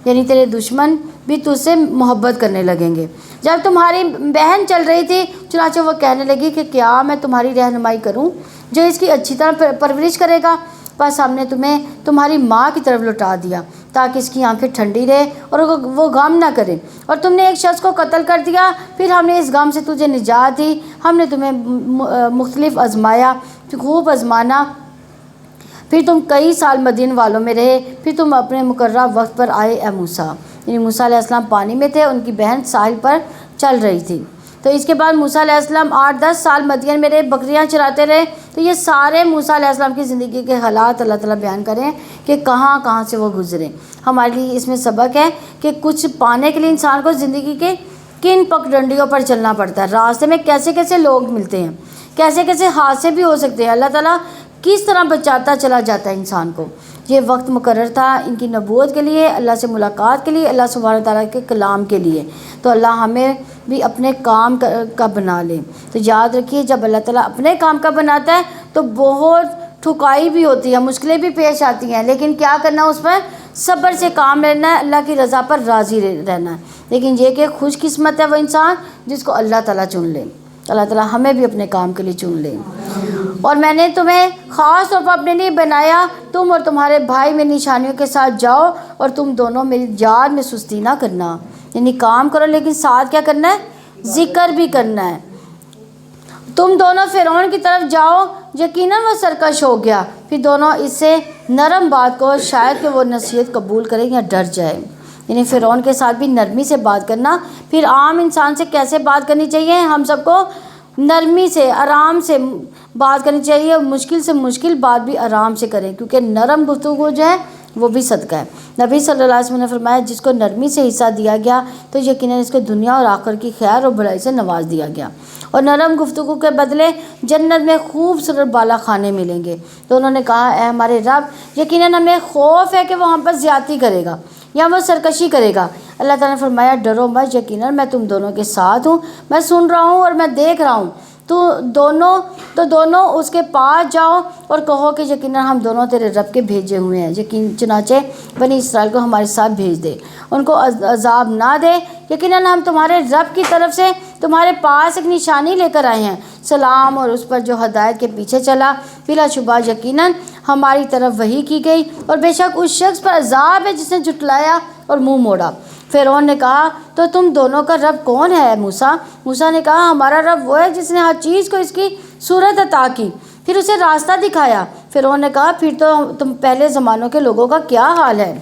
یعنی تیرے دشمن بھی تجھ سے محبت کرنے لگیں گے۔ جب تمہاری بہن چل رہی تھی، چنانچہ وہ کہنے لگی کہ کیا میں تمہاری رہنمائی کروں جو اس کی اچھی طرح پرورش کرے گا؟ بس ہم نے تمہیں تمہاری ماں کی طرف لوٹا دیا تاکہ اس کی آنکھیں ٹھنڈی رہے اور وہ غم نہ کرے، اور تم نے ایک شخص کو قتل کر دیا، پھر ہم نے اس غم سے تجھے نجات دی، ہم نے تمہیں مختلف آزمایا، خوب آزمانا، پھر تم کئی سال مدین والوں میں رہے، پھر تم اپنے مقررہ وقت پر آئے اے موسیٰ۔ یعنی موسیٰ علیہ السلام پانی میں تھے، ان کی بہن ساحل پر چل رہی تھی، تو اس کے بعد موسیٰ علیہ السلام 8-10 سال مدین میں رہے، بکریاں چراتے رہے۔ تو یہ سارے موسیٰ علیہ السلام کی زندگی کے حالات اللہ تعالیٰ بیان کریں کہ کہاں کہاں سے وہ گزرے۔ ہمارے لیے اس میں سبق ہے کہ کچھ پانے کے لیے انسان کو زندگی کے کن پگڈنڈیوں پر چلنا پڑتا ہے، راستے میں کیسے کیسے لوگ ملتے ہیں، کیسے کیسے حادثے بھی ہو سکتے ہیں، اللہ تعالیٰ کس طرح بچاتا چلا جاتا ہے انسان کو۔ یہ وقت مقرر تھا ان کی نبوت کے لیے، اللہ سے ملاقات کے لیے، اللہ سبحانہ وتعالیٰ کے کلام کے لیے، تو اللہ ہمیں بھی اپنے کام کا بنا لے۔ تو یاد رکھیے جب اللہ تعالیٰ اپنے کام کا بناتا ہے تو بہت ٹھکائی بھی ہوتی ہے، مشکلیں بھی پیش آتی ہیں، لیکن کیا کرنا، اس پر صبر سے کام لینا ہے، اللہ کی رضا پر راضی رہنا ہے۔ لیکن یہ کہ خوش قسمت ہے وہ انسان جس کو اللہ تعالیٰ چن لے۔ اللہ تعالیٰ ہمیں بھی اپنے کام کے لیے چن لے۔ اور میں نے تمہیں خاص طور پر اپنے لیے بنایا، تم اور تمہارے بھائی میری نشانیوں کے ساتھ جاؤ، اور تم دونوں میری یاد میں سستی نہ کرنا، یعنی کام کرو لیکن ساتھ کیا کرنا ہے، ذکر بھی کرنا ہے۔ تم دونوں فرعون کی طرف جاؤ، یقیناً وہ سرکش ہو گیا، پھر دونوں اس سے نرم بات کو، شاید کہ وہ نصیحت قبول کرے یا ڈر جائے۔ یعنی فرعون کے ساتھ بھی نرمی سے بات کرنا۔ پھر عام انسان سے کیسے بات کرنی چاہیے، ہم سب کو نرمی سے، آرام سے بات کرنی چاہیے، مشکل سے مشکل بات بھی آرام سے کریں، کیونکہ نرم گفتگو جو ہے وہ بھی صدقہ ہے۔ نبی صلی اللہ علیہ وسلم نے فرمایا جس کو نرمی سے حصہ دیا گیا تو یقیناً اس کو دنیا اور آخرت کی خیر اور بھلائی سے نواز دیا گیا، اور نرم گفتگو کے بدلے جنت میں خوبصورت بالا خانے ملیں گے۔ تو انہوں نے کہا اے ہمارے رب، یقیناً ہمیں خوف ہے کہ وہ ہم پر زیادتی کرے گا یا وہ سرکشی کرے گا۔ اللہ تعالیٰ نے فرمایا ڈرو مت، یقیناً میں تم دونوں کے ساتھ ہوں، میں سن رہا ہوں اور میں دیکھ رہا ہوں۔ تو دونوں اس کے پاس جاؤ اور کہو کہ یقیناً ہم دونوں تیرے رب کے بھیجے ہوئے ہیں، چنانچہ بنی اسرائیل کو ہمارے ساتھ بھیج دے، ان کو عذاب نہ دے، یقیناً ہم تمہارے رب کی طرف سے تمہارے پاس ایک نشانی لے کر آئے ہیں، سلام اور اس پر جو ہدایت کے پیچھے چلا، بلا شبہ یقیناً ہماری طرف وحی کی گئی، اور بے شک اس شخص پر عذاب ہے جس نے جھٹلایا اور منہ موڑا۔ فرعون نے کہا تو تم دونوں کا رب کون ہے موسیٰ؟ موسیٰ نے کہا ہمارا رب وہ ہے جس نے ہر چیز کو اس کی صورت عطا کی، پھر اسے راستہ دکھایا۔ فرعون نے کہا پھر تو تم پہلے زمانوں کے لوگوں کا کیا حال ہے؟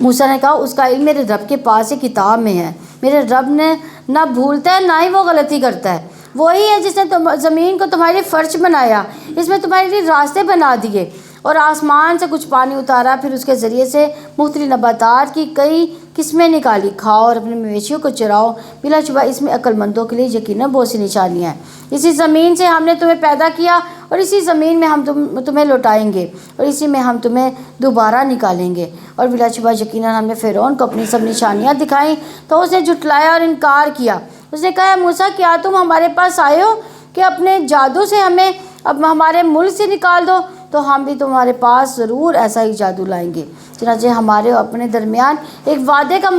موسیٰ نے کہا اس کا علم میرے رب کے پاس ایک کتاب میں ہے، میرے رب نے نہ بھولتا ہے نہ ہی وہ غلطی کرتا ہے، وہی ہے جس نے زمین کو تمہارے لیے فرش بنایا، اس میں تمہارے لیے راستے بنا دیے اور آسمان سے کچھ پانی اتارا، پھر اس کے ذریعے سے مختلف نباتات کی کئی قسمیں نکالی، کھاؤ اور اپنے مویشیوں کو چراؤ، بلا شبہ اس میں عقل مندوں کے لیے یقیناً بہت سی نشانیاں ہیں۔ اسی زمین سے ہم نے تمہیں پیدا کیا اور اسی زمین میں ہم تمہیں لوٹائیں گے اور اسی میں ہم تمہیں دوبارہ نکالیں گے، اور بلا شبہ یقیناً ہم نے فرعون کو اپنی سب نشانیاں دکھائیں تو اس نے جھٹلایا اور انکار کیا۔ اس نے کہا، موسیٰ کیا تم ہمارے پاس آئے ہو کہ اپنے جادو سے ہمیں اب ہمارے ملک سے نکال دو؟ تو ہم بھی تمہارے پاس ضرور ایسا ہی جادو لائیں گے۔ چنانچہ ہمارے اپنے درمیان ایک وعدے کا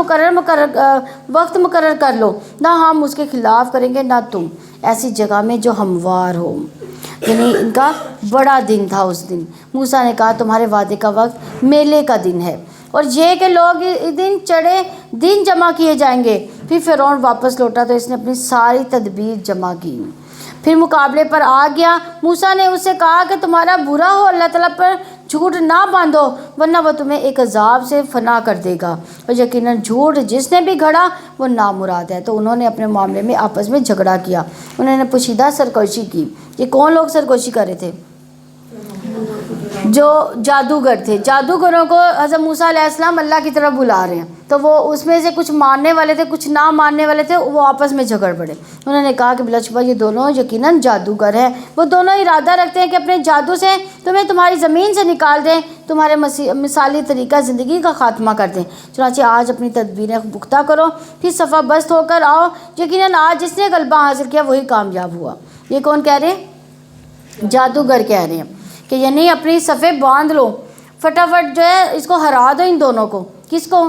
وقت مقرر کر لو، نہ ہم اس کے خلاف کریں گے نہ تم، ایسی جگہ میں جو ہموار ہو۔ یعنی ان کا بڑا دن تھا اس دن۔ موسیٰ نے کہا، تمہارے وعدے کا وقت میلے کا دن ہے، اور یہ کہ لوگ اس دن چڑھے دن جمع کیے جائیں گے۔ پھر فرعون واپس لوٹا تو اس نے اپنی ساری تدبیر جمع کی، پھر مقابلے پر آ گیا۔ موسیٰ نے اس سے کہا کہ تمہارا برا ہو، اللہ تعالیٰ پر جھوٹ نہ باندھو ورنہ وہ تمہیں ایک عذاب سے فنا کر دے گا، اور یقیناً جھوٹ جس نے بھی گھڑا وہ نامراد ہے۔ تو انہوں نے اپنے معاملے میں آپس میں جھگڑا کیا، انہوں نے پوشیدہ سرکشی کی۔ یہ کون لوگ سرکشی کر رہے تھے؟ جو جادوگر تھے۔ جادوگروں کو حضرت موسیٰ علیہ السلام اللہ کی طرف بلا رہے ہیں، تو وہ اس میں سے کچھ ماننے والے تھے کچھ نہ ماننے والے تھے، وہ آپس میں جھگڑ پڑے۔ انہوں نے کہا کہ بلا شبہ یہ دونوں یقیناً جادوگر ہیں، وہ دونوں ارادہ رکھتے ہیں کہ اپنے جادو سے تمہیں تمہاری زمین سے نکال دیں، تمہارے مثالی طریقہ زندگی کا خاتمہ کر دیں۔ چنانچہ آج اپنی تدبیریں پختہ کرو، پھر صفا بست ہو کر آؤ، یقیناً آج جس نے غلبہ حاصل کیا وہی کامیاب ہوا۔ یہ کون کہہ رہے ہیں؟ جادوگر کہہ رہے ہیں کہ یعنی اپنی صفیں باندھ لو، فٹافٹ جو ہے اس کو ہرا دو ان دونوں کو۔ کس کو؟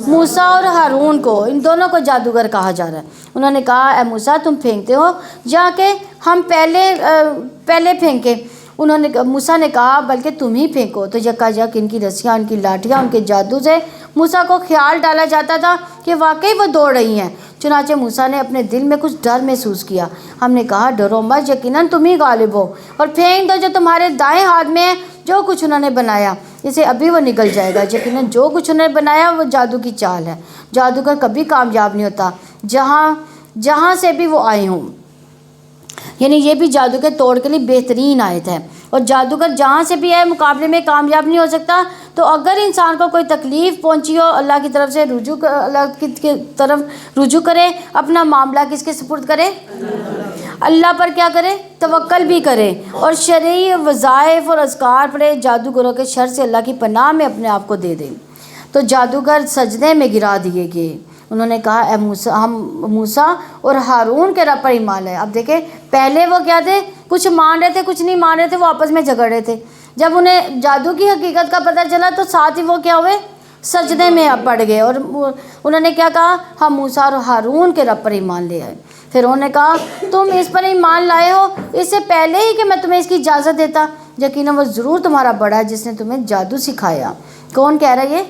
موسیٰ اور ہارون کو، ان دونوں کو جادوگر کہا جا رہا ہے۔ انہوں نے کہا، اے موسیٰ تم پھینکتے ہو جا کے ہم پہلے پھینکے۔ موسیٰ نے کہا بلکہ تم ہی پھینکو۔ تو یکا یک ان کی رسیاں، ان کی لاٹھیاں، ان کے جادو سے موسیٰ کو خیال ڈالا جاتا تھا کہ واقعی وہ دوڑ رہی ہیں۔ چنانچہ موسیٰ نے اپنے دل میں کچھ ڈر محسوس کیا۔ ہم نے کہا، ڈرو مت، یقیناً تم ہی غالب ہو، اور پھینک دو جو تمہارے دائیں ہاتھ میں ہے، جو کچھ انہوں نے بنایا اسے ابھی وہ نگل جائے گا۔ یقیناً جو کچھ انہوں نے بنایا وہ جادو کی چال ہے۔ جادوگر کبھی کامیاب نہیں ہوتا جہاں سے بھی وہ آئے ہوں۔ یعنی یہ بھی جادو کے توڑ کے لیے بہترین آیت ہے، اور جادوگر جہاں سے بھی آئے مقابلے میں کامیاب نہیں ہو سکتا۔ تو اگر انسان کو کوئی تکلیف پہنچی ہو، اللہ کی طرف سے اللہ کی طرف رجوع کرے، اپنا معاملہ کس کے سپرد کرے؟ اللہ پر کیا کرے؟ توکل بھی کرے، اور شرعی وظائف اور اذکار پڑھے، جادوگروں کے شر سے اللہ کی پناہ میں اپنے آپ کو دے دیں۔ تو جادوگر سجدے میں گرا دیے گئے۔ انہوں نے کہا، اے موسیٰ، ہم موسیٰ اور ہارون کے رب پر ایمان لائے۔ اب دیکھیں، پہلے وہ کیا تھے؟ کچھ مان رہے تھے کچھ نہیں مان رہے تھے، وہ آپس میں جھگڑ رہے تھے۔ جب انہیں جادو کی حقیقت کا پتہ چلا تو ساتھ ہی وہ کیا ہوئے؟ سجدے میں پڑ گئے، اور انہوں نے کیا کہا؟ ہم موسیٰ اور ہارون کے رب پر ایمان لے آئے۔ پھر انہوں نے کہا، تم اس پر ایمان لائے ہو اس سے پہلے ہی کہ میں تمہیں اس کی اجازت دیتا، یقیناً وہ ضرور تمہارا بڑا ہے جس نے تمہیں جادو سکھایا۔ کون کہہ رہا ہے؟ یہ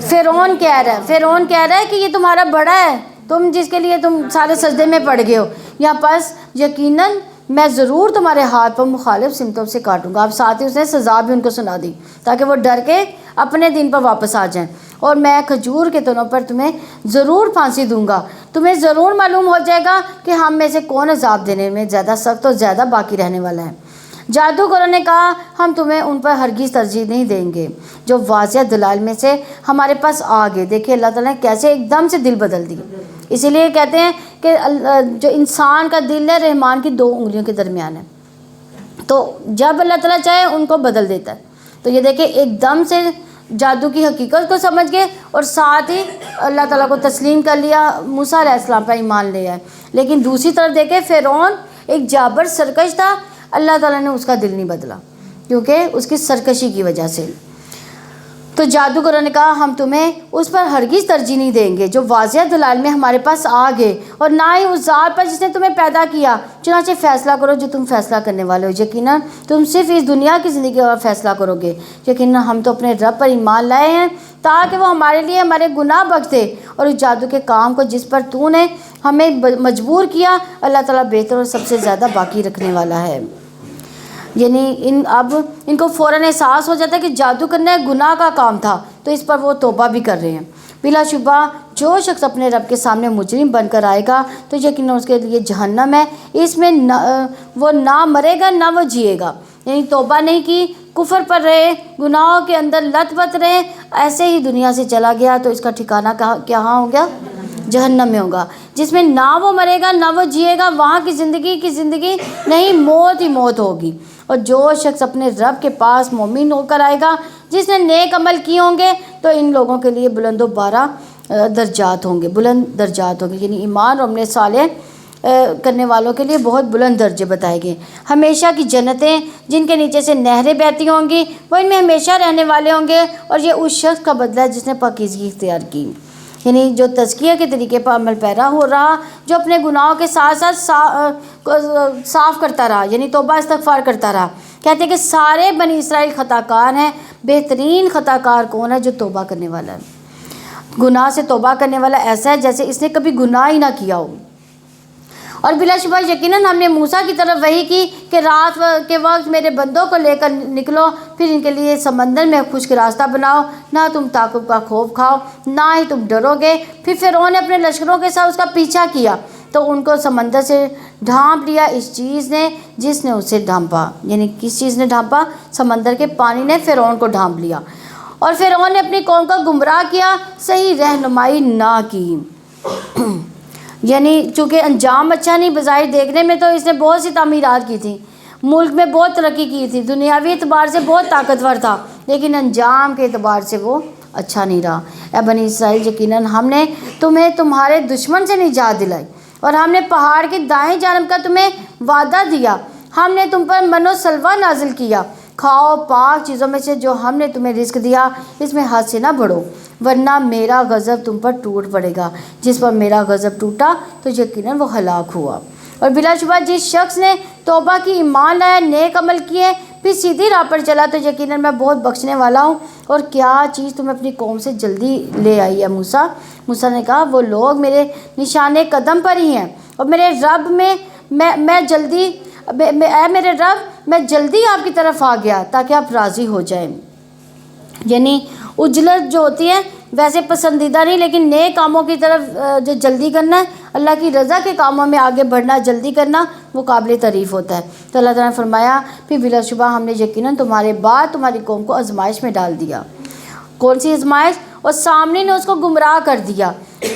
فرعون کہہ رہا ہے۔ فرعون کہہ رہا ہے کہ یہ تمہارا بڑا ہے، تم جس کے لیے تم سارے سجدے میں پڑ گئے ہو، یا پس یقیناً میں ضرور تمہارے ہاتھ پر مخالف سمتوں سے کاٹوں گا۔ اب ساتھ ہی اس نے سزا بھی ان کو سنا دی تاکہ وہ ڈر کے اپنے دین پر واپس آ جائیں۔ اور میں کھجور کے تنوں پر تمہیں ضرور پھانسی دوں گا، تمہیں ضرور معلوم ہو جائے گا کہ ہم میں سے کون عذاب دینے میں زیادہ سخت اور زیادہ باقی رہنے والا ہے۔ جادوگروں نے کہا، ہم تمہیں ان پر ہرگز ترجیح نہیں دیں گے جو واضح دلائل میں سے ہمارے پاس آ گئے۔ دیکھیں اللہ تعالیٰ نے کیسے ایک دم سے دل بدل دی۔ اسی لیے کہتے ہیں کہ جو انسان کا دل ہے رحمان کی 2 انگلیوں کے درمیان ہے، تو جب اللہ تعالیٰ چاہے ان کو بدل دیتا ہے۔ تو یہ دیکھیں ایک دم سے جادو کی حقیقت کو سمجھ گئے اور ساتھ ہی اللہ تعالیٰ کو تسلیم کر لیا، موسیٰ علیہ السلام پر ایمان لے آئے۔ لیکن دوسری طرف دیکھیں فرعون ایک جابر سرکش تھا، اللہ تعالیٰ نے اس کا دل نہیں بدلا کیونکہ اس کی سرکشی کی وجہ سے۔ تو جادوگروں نے کہا، ہم تمہیں اس پر ہرگز ترجیح نہیں دیں گے جو واضح دلائل میں ہمارے پاس آ گئے، اور نہ ہی اس ذات پر جس نے تمہیں پیدا کیا۔ چنانچہ فیصلہ کرو جو تم فیصلہ کرنے والے ہو، یقیناً تم صرف اس دنیا کی زندگی کا فیصلہ کرو گے۔ یقیناً ہم تو اپنے رب پر ایمان لائے ہیں تاکہ وہ ہمارے لیے ہمارے گناہ بخش دے، اور اس جادو کے کام کو جس پر تو نے ہمیں مجبور کیا، اللہ تعالیٰ بہتر اور سب سے زیادہ باقی رکھنے والا ہے۔ یعنی اب ان کو فوراً احساس ہو جاتا ہے کہ جادو کرنا گناہ کا کام تھا، تو اس پر وہ توبہ بھی کر رہے ہیں۔ بلا شبہ جو شخص اپنے رب کے سامنے مجرم بن کر آئے گا تو یقیناً اس کے لیے جہنم ہے، اس میں وہ نہ مرے گا نہ وہ جیے گا۔ یعنی توبہ نہیں کی، کفر پر رہے، گناہوں کے اندر لت پت رہے، ایسے ہی دنیا سے چلا گیا تو اس کا ٹھکانہ کہاں ہو گیا؟ جہنم میں ہوگا، جس میں نہ وہ مرے گا نہ وہ جیے گا۔ وہاں کی زندگی نہیں، موت ہی موت ہوگی۔ اور جو شخص اپنے رب کے پاس مومن ہو کر آئے گا، جس نے نیک عمل کیے ہوں گے، تو ان لوگوں کے لیے بلند و بالا درجات ہوں گے، بلند درجات ہوں گے۔ یعنی ایمان اور عمل صالح کرنے والوں کے لیے بہت بلند درجے بتائے گئے۔ ہمیشہ کی جنتیں جن کے نیچے سے نہریں بہتی ہوں گی، وہ ان میں ہمیشہ رہنے والے ہوں گے، اور یہ اس شخص کا بدلہ ہے جس نے پاکیزگی اختیار کی۔ یعنی جو تزکیہ کے طریقے پر عمل پیرا ہو رہا، جو اپنے گناہوں کے ساتھ ساتھ صاف کرتا رہا، یعنی توبہ استغفار کرتا رہا۔ کہتے ہیں کہ سارے بنی اسرائیل خطا کار ہیں، بہترین خطا کار کون ہے؟ جو توبہ کرنے والا ہے۔ گناہ سے توبہ کرنے والا ایسا ہے جیسے اس نے کبھی گناہ ہی نہ کیا ہو۔ اور بلا شبہ یقیناً ہم نے موسیٰ کی طرف وحی کی کہ رات کے وقت میرے بندوں کو لے کر نکلو، پھر ان کے لیے سمندر میں خشک راستہ بناؤ، نہ تم تعقب کا خوف کھاؤ نہ ہی تم ڈرو گے۔ پھر فرعون نے اپنے لشکروں کے ساتھ اس کا پیچھا کیا تو ان کو سمندر سے ڈھانپ لیا اس چیز نے جس نے اسے ڈھانپا۔ یعنی کس چیز نے ڈھانپا؟ سمندر کے پانی نے فرعون کو ڈھانپ لیا، اور فرعون نے اپنی قوم کو گمراہ کیا، صحیح رہنمائی نہ کی۔ یعنی چونکہ انجام اچھا نہیں، بظاہر دیکھنے میں تو اس نے بہت سی تعمیرات کی تھی، ملک میں بہت ترقی کی تھی، دنیاوی اعتبار سے بہت طاقتور تھا، لیکن انجام کے اعتبار سے وہ اچھا نہیں رہا۔ اے بنی اسرائیل، یقیناً ہم نے تمہیں تمہارے دشمن سے نجات دلائی، اور ہم نے پہاڑ کی دائیں جانب کا تمہیں وعدہ دیا، ہم نے تم پر من و سلوہ نازل کیا، کھاؤ پاک چیزوں میں سے جو ہم نے تمہیں رزق دیا، اس میں حد سے نہ بڑھو، ورنہ میرا غضب تم پر ٹوٹ پڑے گا۔ جس پر میرا غضب ٹوٹا تو یقیناً وہ ہلاک ہوا۔ اور بلا شبہ جس شخص نے توبہ کی، ایمان لایا، نیک عمل کیے، پھر سیدھی راہ پر چلا تو یقیناً میں بہت بخشنے والا ہوں۔ اور کیا چیز تمہیں اپنی قوم سے جلدی لے آئی ہے موسیٰ؟ موسیٰ نے کہا وہ لوگ میرے نشان قدم پر ہی ہیں، اور میرے رب میں جلدی اے میرے رب میں جلدی آپ کی طرف آ گیا تاکہ آپ راضی ہو جائیں۔ یعنی عجلت جو ہوتی ہے ویسے پسندیدہ نہیں، لیکن نیک کاموں کی طرف جو جلدی کرنا ہے، اللہ کی رضا کے کاموں میں آگے بڑھنا، جلدی کرنا، وہ قابل تعریف ہوتا ہے۔ تو اللہ تعالیٰ نے فرمایا پھر بلا شبہ ہم نے یقیناً تمہارے بعد تمہاری قوم کو آزمائش میں ڈال دیا۔ کون سی آزمائش؟ اور سامنے نے اس کو گمراہ کر دیا۔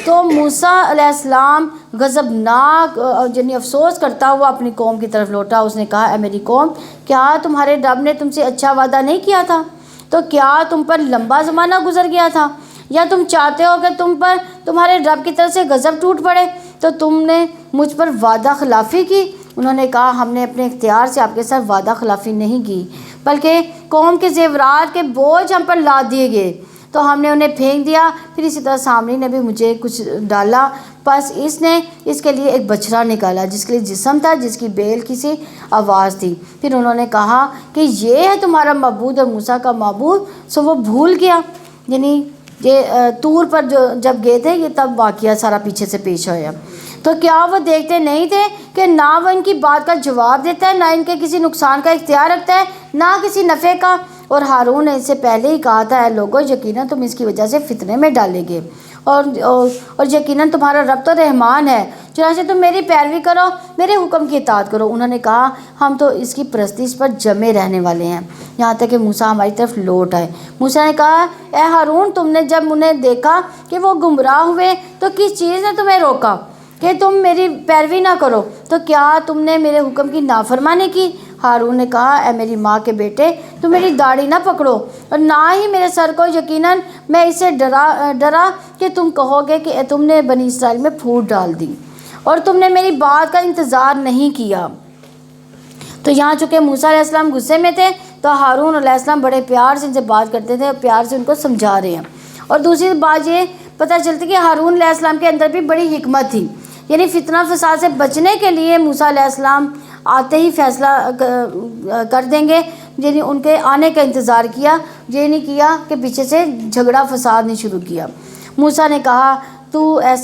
تو موسیٰ علیہ السلام غضبناک یعنی افسوس کرتا ہوا اپنی قوم کی طرف لوٹا۔ اس نے کہا اے میری قوم، کیا تمہارے رب نے تم سے اچھا وعدہ نہیں کیا تھا؟ تو کیا تم پر لمبا زمانہ گزر گیا تھا؟ یا تم چاہتے ہو کہ تم پر تمہارے رب کی طرف سے غضب ٹوٹ پڑے تو تم نے مجھ پر وعدہ خلافی کی؟ انہوں نے کہا ہم نے اپنے اختیار سے آپ کے ساتھ وعدہ خلافی نہیں کی، بلکہ قوم کے زیورات کے بوجھ ہم پر لاد دیے گئے تو ہم نے انہیں پھینک دیا۔ پھر اسی طرح سامری نے بھی مجھے کچھ ڈالا، بس اس نے اس کے لیے ایک بچڑا نکالا جس کے لیے جسم تھا، جس کی بیل کی سی آواز تھی۔ پھر انہوں نے کہا کہ یہ ہے تمہارا معبود اور موسیٰ کا معبود، سو وہ بھول گیا۔ یعنی یہ طور پر جب گئے تھے، یہ تب واقعہ سارا پیچھے سے پیش ہوا۔ تو کیا وہ دیکھتے نہیں تھے کہ نہ وہ ان کی بات کا جواب دیتا ہے، نہ ان کے کسی نقصان کا اختیار رکھتا ہے، نہ کسی نفع کا؟ اور ہارون نے اس سے پہلے ہی کہا تھا اے لوگو، یقیناً تم اس کی وجہ سے فتنے میں ڈالے گے، اور یقیناً تمہارا رب تو رحمان ہے، چنانچہ تم میری پیروی کرو، میرے حکم کی اطاعت کرو۔ انہوں نے کہا ہم تو اس کی پرستش پر جمے رہنے والے ہیں، یہاں تک کہ موسیٰ ہماری طرف لوٹ آئے۔ موسیٰ نے کہا اے ہارون، تم نے جب انہیں دیکھا کہ وہ گمراہ ہوئے تو کس چیز نے تمہیں روکا کہ تم میری پیروی نہ کرو؟ تو کیا تم نے میرے حکم کی نافرمانی کی؟ ہارون نے کہا اے میری ماں کے بیٹے، تم میری داڑھی نہ پکڑو اور نہ ہی میرے سر کو، یقیناً میں اسے ڈرا کہ تم کہو گے کہ تم نے بنی اسرائیل میں پھوٹ ڈال دی اور تم نے میری بات کا انتظار نہیں کیا۔ تو یہاں چونکہ موسیٰ علیہ السلام غصے میں تھے تو ہارون علیہ السلام بڑے پیار سے ان سے بات کرتے تھے اور پیار سے ان کو سمجھا رہے ہیں۔ اور دوسری بات یہ پتہ چلتی کہ ہارون علیہ السلام کے اندر بھی بڑی حکمت تھی، یعنی فتنہ فساد سے بچنے کے لیے موسیٰ علیہ السلام آتے ہی فیصلہ کر دیں گے، یعنی ان کے آنے کا انتظار کیا، یہ نہیں کیا کہ پیچھے سے جھگڑا فساد نہیں شروع کیا۔ موسیٰ نے کہا تو اے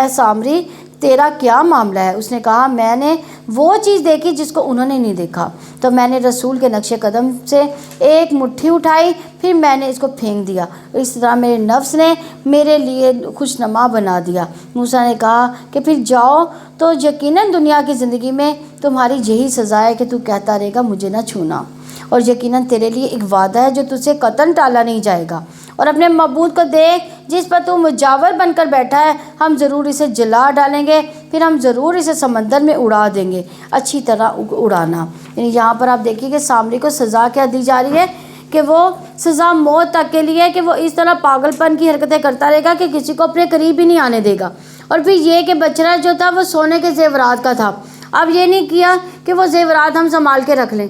سامری تیرا کیا معاملہ ہے؟ اس نے کہا میں نے وہ چیز دیکھی جس کو انہوں نے نہیں دیکھا، تو میں نے رسول کے نقش قدم سے ایک مٹھی اٹھائی، پھر میں نے اس کو پھینک دیا، اس طرح میرے نفس نے میرے لیے خوشنما بنا دیا۔ موسیٰ نے کہا کہ پھر جاؤ، تو یقیناً دنیا کی زندگی میں تمہاری یہی سزا ہے کہ تو کہتا رہے گا مجھے نہ چھونا، اور یقیناً تیرے لیے ایک وعدہ ہے جو تجھ سے قطعاً ٹالا نہیں جائے گا، اور اپنے معبود کو دیکھ جس پر تو مجاور بن کر بیٹھا ہے، ہم ضرور اسے جلا ڈالیں گے، پھر ہم ضرور اسے سمندر میں اڑا دیں گے، اچھی طرح اڑانا۔ یعنی یہاں پر آپ دیکھیے کہ سامری کو سزا کیا دی جا رہی ہے کہ وہ سزا موت تک کے لیے کہ وہ اس طرح پاگل پن کی حرکتیں کرتا رہے گا کہ کسی کو اپنے قریب ہی نہیں آنے دے گا۔ اور پھر یہ کہ بچڑا جو تھا وہ سونے کے زیورات کا تھا، اب یہ نہیں کیا کہ وہ زیورات ہم سنبھال کے رکھ لیں،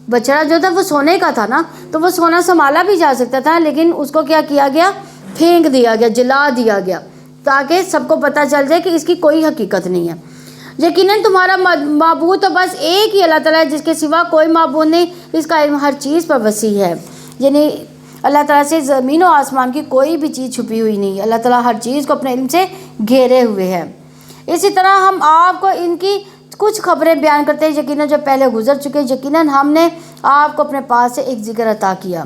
بچڑا جو تھا وہ سونے کا تھا نا، تو وہ سونا سنبھالا بھی جا سکتا تھا، لیکن اس کو کیا کیا گیا؟ پھینک دیا گیا، جلا دیا گیا، تاکہ سب کو پتہ چل جائے کہ اس کی کوئی حقیقت نہیں ہے۔ یقیناً تمہارا معبود تو بس ایک ہی اللہ تعالیٰ ہے، جس کے سوا کوئی معبود نہیں، اس کا علم ہر چیز پر وسیع ہے۔ یعنی اللہ تعالیٰ سے زمین و آسمان کی کوئی بھی چیز چھپی ہوئی نہیں، اللہ تعالیٰ ہر چیز کو اپنے علم سے گھیرے ہوئے ہے۔ اسی طرح ہم آپ کو ان کی کچھ خبریں بیان کرتے ہیں، یقیناً جو پہلے گزر چکے، یقیناً ہم نے آپ کو اپنے پاس سے ایک ذکر عطا کیا،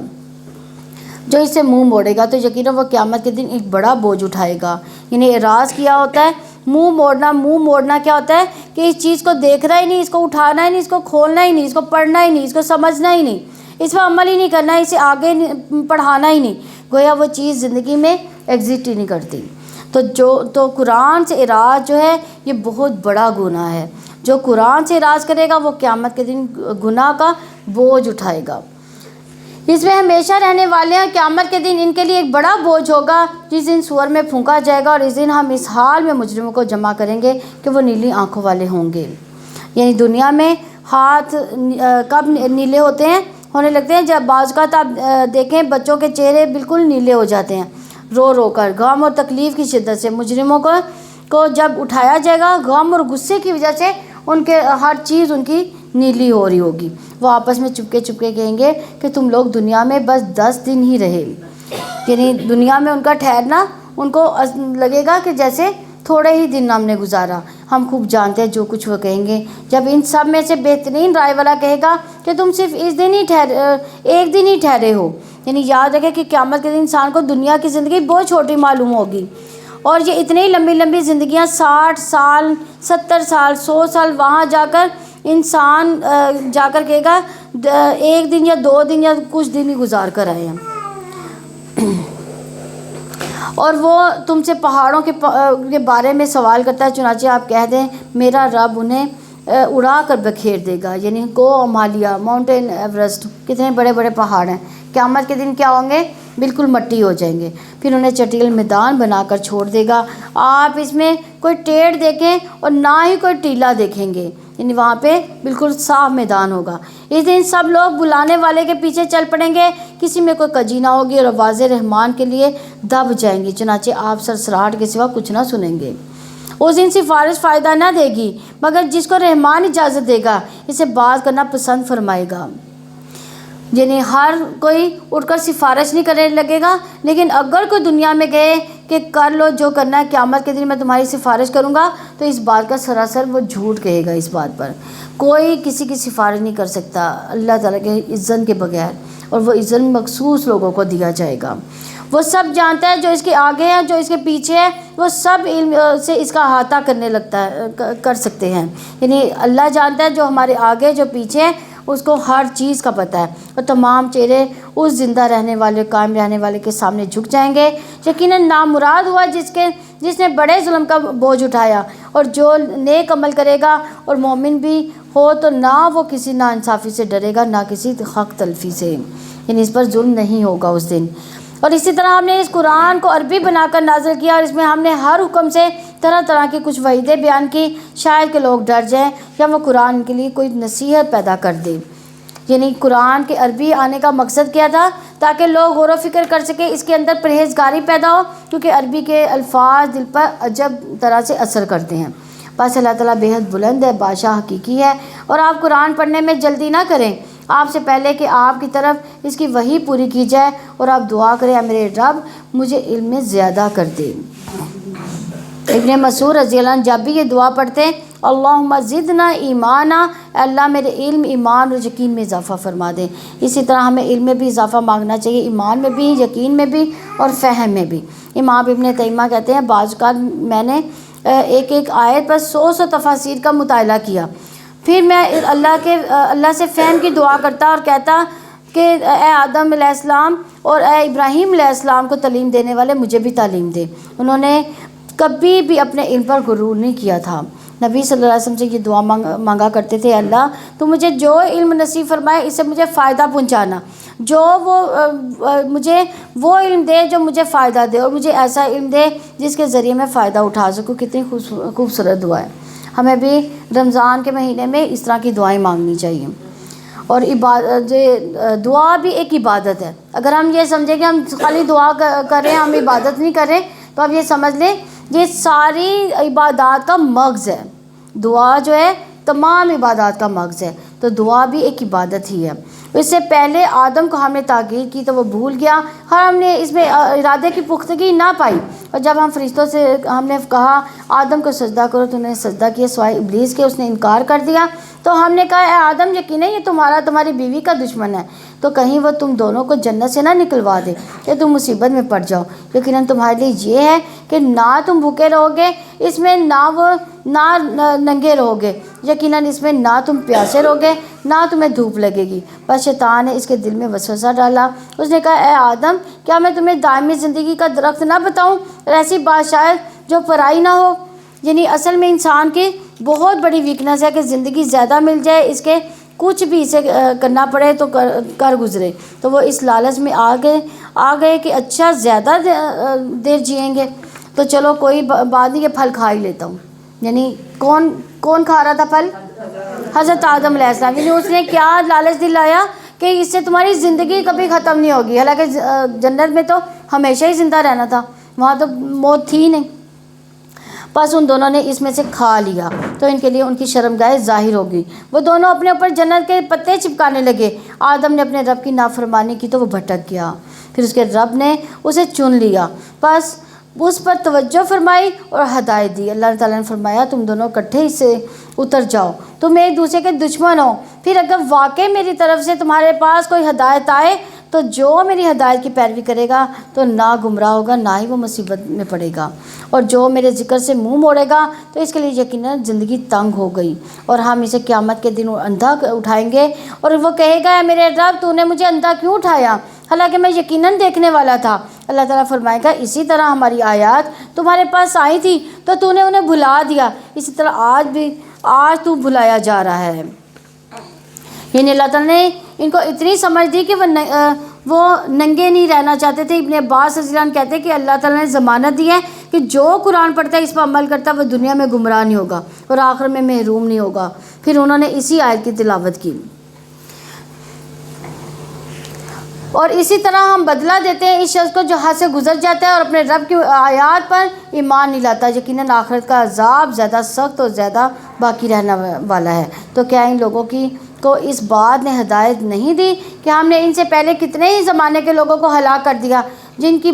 جو اس سے منہ موڑے گا تو یقیناً وہ قیامت کے دن ایک بڑا بوجھ اٹھائے گا۔ یعنی اعراض کیا ہوتا ہے، منہ موڑنا کیا ہوتا ہے کہ اس چیز کو دیکھنا ہی نہیں، اس کو اٹھانا ہی نہیں، اس کو کھولنا ہی نہیں، اس کو پڑھنا ہی نہیں، اس کو سمجھنا ہی نہیں، اس پر عمل ہی نہیں کرنا، اسے آگے پڑھانا ہی نہیں، گویا وہ چیز زندگی میں ایگزسٹ ہی نہیں کرتی۔ تو قرآن سے اعراض جو ہے یہ بہت بڑا گناہ ہے۔ جو قرآن سے اعراض کرے گا وہ قیامت کے دن گناہ کا بوجھ اٹھائے گا، اس میں ہمیشہ رہنے والے ہیں۔ قیامت کے دن ان کے لیے ایک بڑا بوجھ ہوگا، جس دن سور میں پھونکا جائے گا، اور اس دن ہم اس حال میں مجرموں کو جمع کریں گے کہ وہ نیلی آنکھوں والے ہوں گے۔ یعنی دنیا میں ہاتھ کب نیلے ہونے لگتے ہیں؟ جب بعض اوقات آپ دیکھیں بچوں کے چہرے بالکل نیلے ہو جاتے ہیں رو رو کر، غم اور تکلیف کی شدت سے۔ مجرموں کو جب اٹھایا جائے گا، غم اور غصے کی وجہ سے ان کے ہر چیز ان کی نیلی ہو رہی ہوگی۔ وہ آپس میں چپکے کہیں گے کہ تم لوگ دنیا میں بس 10 دن ہی رہے۔ یعنی دنیا میں ان کا ٹھہرنا ان کو لگے گا کہ جیسے تھوڑے ہی دن ہم نے گزارا۔ ہم خوب جانتے ہیں جو کچھ وہ کہیں گے۔ جب ان سب میں سے بہترین رائے والا کہے گا کہ تم صرف ایک دن ہی ٹھہرے ہو۔ یعنی یاد رکھیں کہ قیامت کے دن انسان کو دنیا کی زندگی بہت چھوٹی معلوم ہوگی، اور یہ اتنی لمبی زندگیاں 60 سال 70 سال 100 سال، وہاں جا کر انسان جا کر کہے گا 1 دن یا 2 دن یا کچھ دن ہی گزار کر آئے ہیں۔ اور وہ تم سے پہاڑوں کے بارے میں سوال کرتا ہے، چنانچہ آپ کہہ دیں میرا رب انہیں اڑا کر بکھیر دے گا۔ یعنی ہمالیہ، ماؤنٹین ایورسٹ، کتنے بڑے بڑے پہاڑ ہیں، قیامت کے دن کیا ہوں گے؟ بالکل مٹی ہو جائیں گے۔ پھر انہیں چٹیل میدان بنا کر چھوڑ دے گا، آپ اس میں کوئی ٹیڑھ دیکھیں اور نہ ہی کوئی ٹیلا دیکھیں گے۔ یعنی وہاں پہ بالکل صاف میدان ہوگا۔ اس دن سب لوگ بلانے والے کے پیچھے چل پڑیں گے، کسی میں کوئی کجی نہ ہوگی، اور آواز رحمان کے لیے دب جائیں گی، چنانچہ آپ سرسراہٹ کے سوا کچھ نہ سنیں گے۔ اس دن سفارش فائدہ نہ دے گی، مگر جس کو رحمان اجازت دے گا، اسے بات کرنا پسند فرمائے گا۔ یعنی ہر کوئی اٹھ کر سفارش نہیں کرنے لگے گا، لیکن اگر کوئی دنیا میں گئے کہ کر لو جو کرنا ہے، قیامت کے دن میں تمہاری سفارش کروں گا، تو اس بات کا سراسر وہ جھوٹ کہے گا۔ اس بات پر کوئی کسی کی سفارش نہیں کر سکتا اللہ تعالیٰ کے اذن کے بغیر، اور وہ اذن مخصوص لوگوں کو دیا جائے گا۔ وہ سب جانتا ہے جو اس کے آگے ہے، جو اس کے پیچھے ہے، وہ سب علم سے اس کا احاطہ کر سکتے ہیں۔ یعنی اللہ جانتا ہے جو ہمارے آگے جو پیچھے ہے، اس کو ہر چیز کا پتہ ہے، اور تمام چہرے اس زندہ رہنے والے قائم رہنے والے کے سامنے جھک جائیں گے۔ یقیناً نامراد ہوا جس نے بڑے ظلم کا بوجھ اٹھایا، اور جو نیک عمل کرے گا اور مومن بھی ہو تو نہ وہ کسی ناانصافی سے ڈرے گا، نہ کسی حق تلفی سے۔ یعنی اس پر ظلم نہیں ہوگا اس دن۔ اور اسی طرح ہم نے اس قرآن کو عربی بنا کر نازل کیا، اور اس میں ہم نے ہر حکم سے طرح طرح کی کچھ وعیدیں بیان کی، شاید کہ لوگ ڈر جائیں یا وہ قرآن کے لیے کوئی نصیحت پیدا کر دے۔ یعنی قرآن کے عربی آنے کا مقصد کیا تھا؟ تاکہ لوگ غور و فکر کر سکیں، اس کے اندر پرہیزگاری پیدا ہو، کیونکہ عربی کے الفاظ دل پر عجب طرح سے اثر کرتے ہیں۔ بس اللہ تعالیٰ بے حد بلند ہے، بادشاہ حقیقی ہے، اور آپ قرآن پڑھنے میں جلدی نہ کریں، آپ سے پہلے کہ آپ کی طرف اس کی وحی پوری کی جائے، اور آپ دعا کریں اے میرے رب مجھے علم میں زیادہ کر دے۔ ابن مسعود رضی اللہ عنہ جب بھی یہ دعا پڑھتے ہیں اللہم زدنا ایمانا، اللہ میرے علم، ایمان اور یقین میں اضافہ فرما دیں۔ اسی طرح ہمیں علم میں بھی اضافہ مانگنا چاہیے، ایمان میں بھی، یقین میں بھی اور فہم میں بھی۔ امام ابن تیمیہ کہتے ہیں بعض اوقات میں نے ایک ایک آیت پر 100 تفاسیر کا مطالعہ کیا، پھر میں اللہ سے فہم کی دعا کرتا اور کہتا کہ اے آدم علیہ السلام اور اے ابراہیم علیہ السلام کو تعلیم دینے والے مجھے بھی تعلیم دے۔ انہوں نے کبھی بھی اپنے علم پر غرور نہیں کیا تھا۔ نبی صلی اللہ علیہ وسلم سے یہ دعا مانگا کرتے تھے، اللہ تو مجھے جو علم نصیب فرمائے اس سے مجھے فائدہ پہنچانا، مجھے وہ علم دے جو مجھے فائدہ دے، اور مجھے ایسا علم دے جس کے ذریعے میں فائدہ اٹھا سکوں۔ کتنی خوبصورت دعا ہے۔ ہمیں بھی رمضان کے مہینے میں اس طرح کی دعائیں مانگنی چاہیے۔ اور دعا بھی ایک عبادت ہے۔ اگر ہم یہ سمجھیں کہ ہم خالی دعا کریں، ہم عبادت نہیں کریں، تو آپ یہ سمجھ لیں یہ ساری عبادات کا مغز ہے۔ دعا جو ہے تمام عبادات کا مغز ہے، تو دعا بھی ایک عبادت ہی ہے۔ اس سے پہلے آدم کو ہم نے تاکید کی تو وہ بھول گیا، اور ہم نے اس میں ارادے کی پختگی نہ پائی، اور جب ہم فرشتوں سے ہم نے کہا آدم کو سجدہ کرو تو انہوں نے سجدہ کیا سوائے ابلیس کے، اس نے انکار کر دیا۔ تو ہم نے کہا اے آدم یقیناً یہ تمہاری بیوی کا دشمن ہے، تو کہیں وہ تم دونوں کو جنت سے نہ نکلوا دے کہ تم مصیبت میں پڑ جاؤ۔ یقیناً تمہارے لیے یہ ہے کہ نہ تم بھوکے رہو گے اس میں، نہ ننگے رہو گے، یقیناً اس میں نہ تم پیاسے رہو گے نہ تمہیں دھوپ لگے گی۔ بس شیطان نے اس کے دل میں وسوسہ ڈالا، اس نے کہا اے آدم کیا میں تمہیں دائمی زندگی کا درخت نہ بتاؤں، ایسی بات شاید جو پرائی نہ ہو۔ یعنی اصل میں انسان کی بہت بڑی ویکنس ہے کہ زندگی زیادہ مل جائے، اس کے کچھ بھی اسے کرنا پڑے تو کر گزرے، تو وہ اس لالچ میں آ گئے کہ اچھا زیادہ دیر جئیں گے تو چلو کوئی بات نہیں، یہ پھل کھا ہی لیتا ہوں۔ یعنی کون کھا رہا تھا پھل؟ حضرت آدم علیہ السلام۔ یعنی اس نے کیا لالچ دلایا کہ اس سے تمہاری زندگی کبھی ختم نہیں ہوگی، حالانکہ جنت میں تو ہمیشہ ہی زندہ رہنا تھا، وہاں تو موت تھی نہیں۔ بس ان دونوں نے اس میں سے کھا لیا تو ان کے لیے ان کی شرمگاہ ظاہر ہوگی، وہ دونوں اپنے اوپر جنت کے پتے چپکانے لگے۔ آدم نے اپنے رب کی نافرمانی کی تو وہ بھٹک گیا، پھر اس کے رب نے اسے چن لیا، بس اس پر توجہ فرمائی اور ہدایت دی۔ اللہ تعالیٰ نے فرمایا تم دونوں اکٹھے اس سے اتر جاؤ، تم ایک دوسرے کے دشمن ہو، پھر اگر واقعی میری طرف سے تمہارے پاس کوئی ہدایت آئے تو جو میری ہدایت کی پیروی کرے گا تو نہ گمراہ ہوگا نہ ہی وہ مصیبت میں پڑے گا، اور جو میرے ذکر سے منہ موڑے گا تو اس کے لیے یقیناً زندگی تنگ ہو گئی، اور ہم اسے قیامت کے دن اندھا اٹھائیں گے، اور وہ کہے گا اے میرے رب تو نے مجھے اندھا کیوں اٹھایا حالانکہ میں یقیناً دیکھنے والا تھا۔ اللہ تعالیٰ فرمائے گا اسی طرح ہماری آیات تمہارے پاس آئی تھی تو نے انہیں بھلا دیا، اسی طرح آج تو بھلایا جا رہا ہے۔ یعنی اللہ تعالیٰ نے ان کو اتنی سمجھ دی کہ وہ ننگے نہیں رہنا چاہتے تھے۔ ابن عباس رضی اللہ عنہ کہتے ہیں کہ اللہ تعالیٰ نے ضمانت دی ہے کہ جو قرآن پڑھتا ہے اس پر عمل کرتا ہے وہ دنیا میں گمراہ نہیں ہوگا اور آخر میں محروم نہیں ہوگا۔ پھر انہوں نے اسی آیت کی تلاوت کی، اور اسی طرح ہم بدلہ دیتے ہیں اس شخص کو جو حد سے گزر جاتا ہے اور اپنے رب کی آیات پر ایمان نہیں لاتا، یقیناً آخرت کا عذاب زیادہ سخت اور زیادہ باقی رہنے والا ہے۔ تو کیا ان لوگوں کو اس بات نے ہدایت نہیں دی کہ ہم نے ان سے پہلے کتنے ہی زمانے کے لوگوں کو ہلاک کر دیا جن کی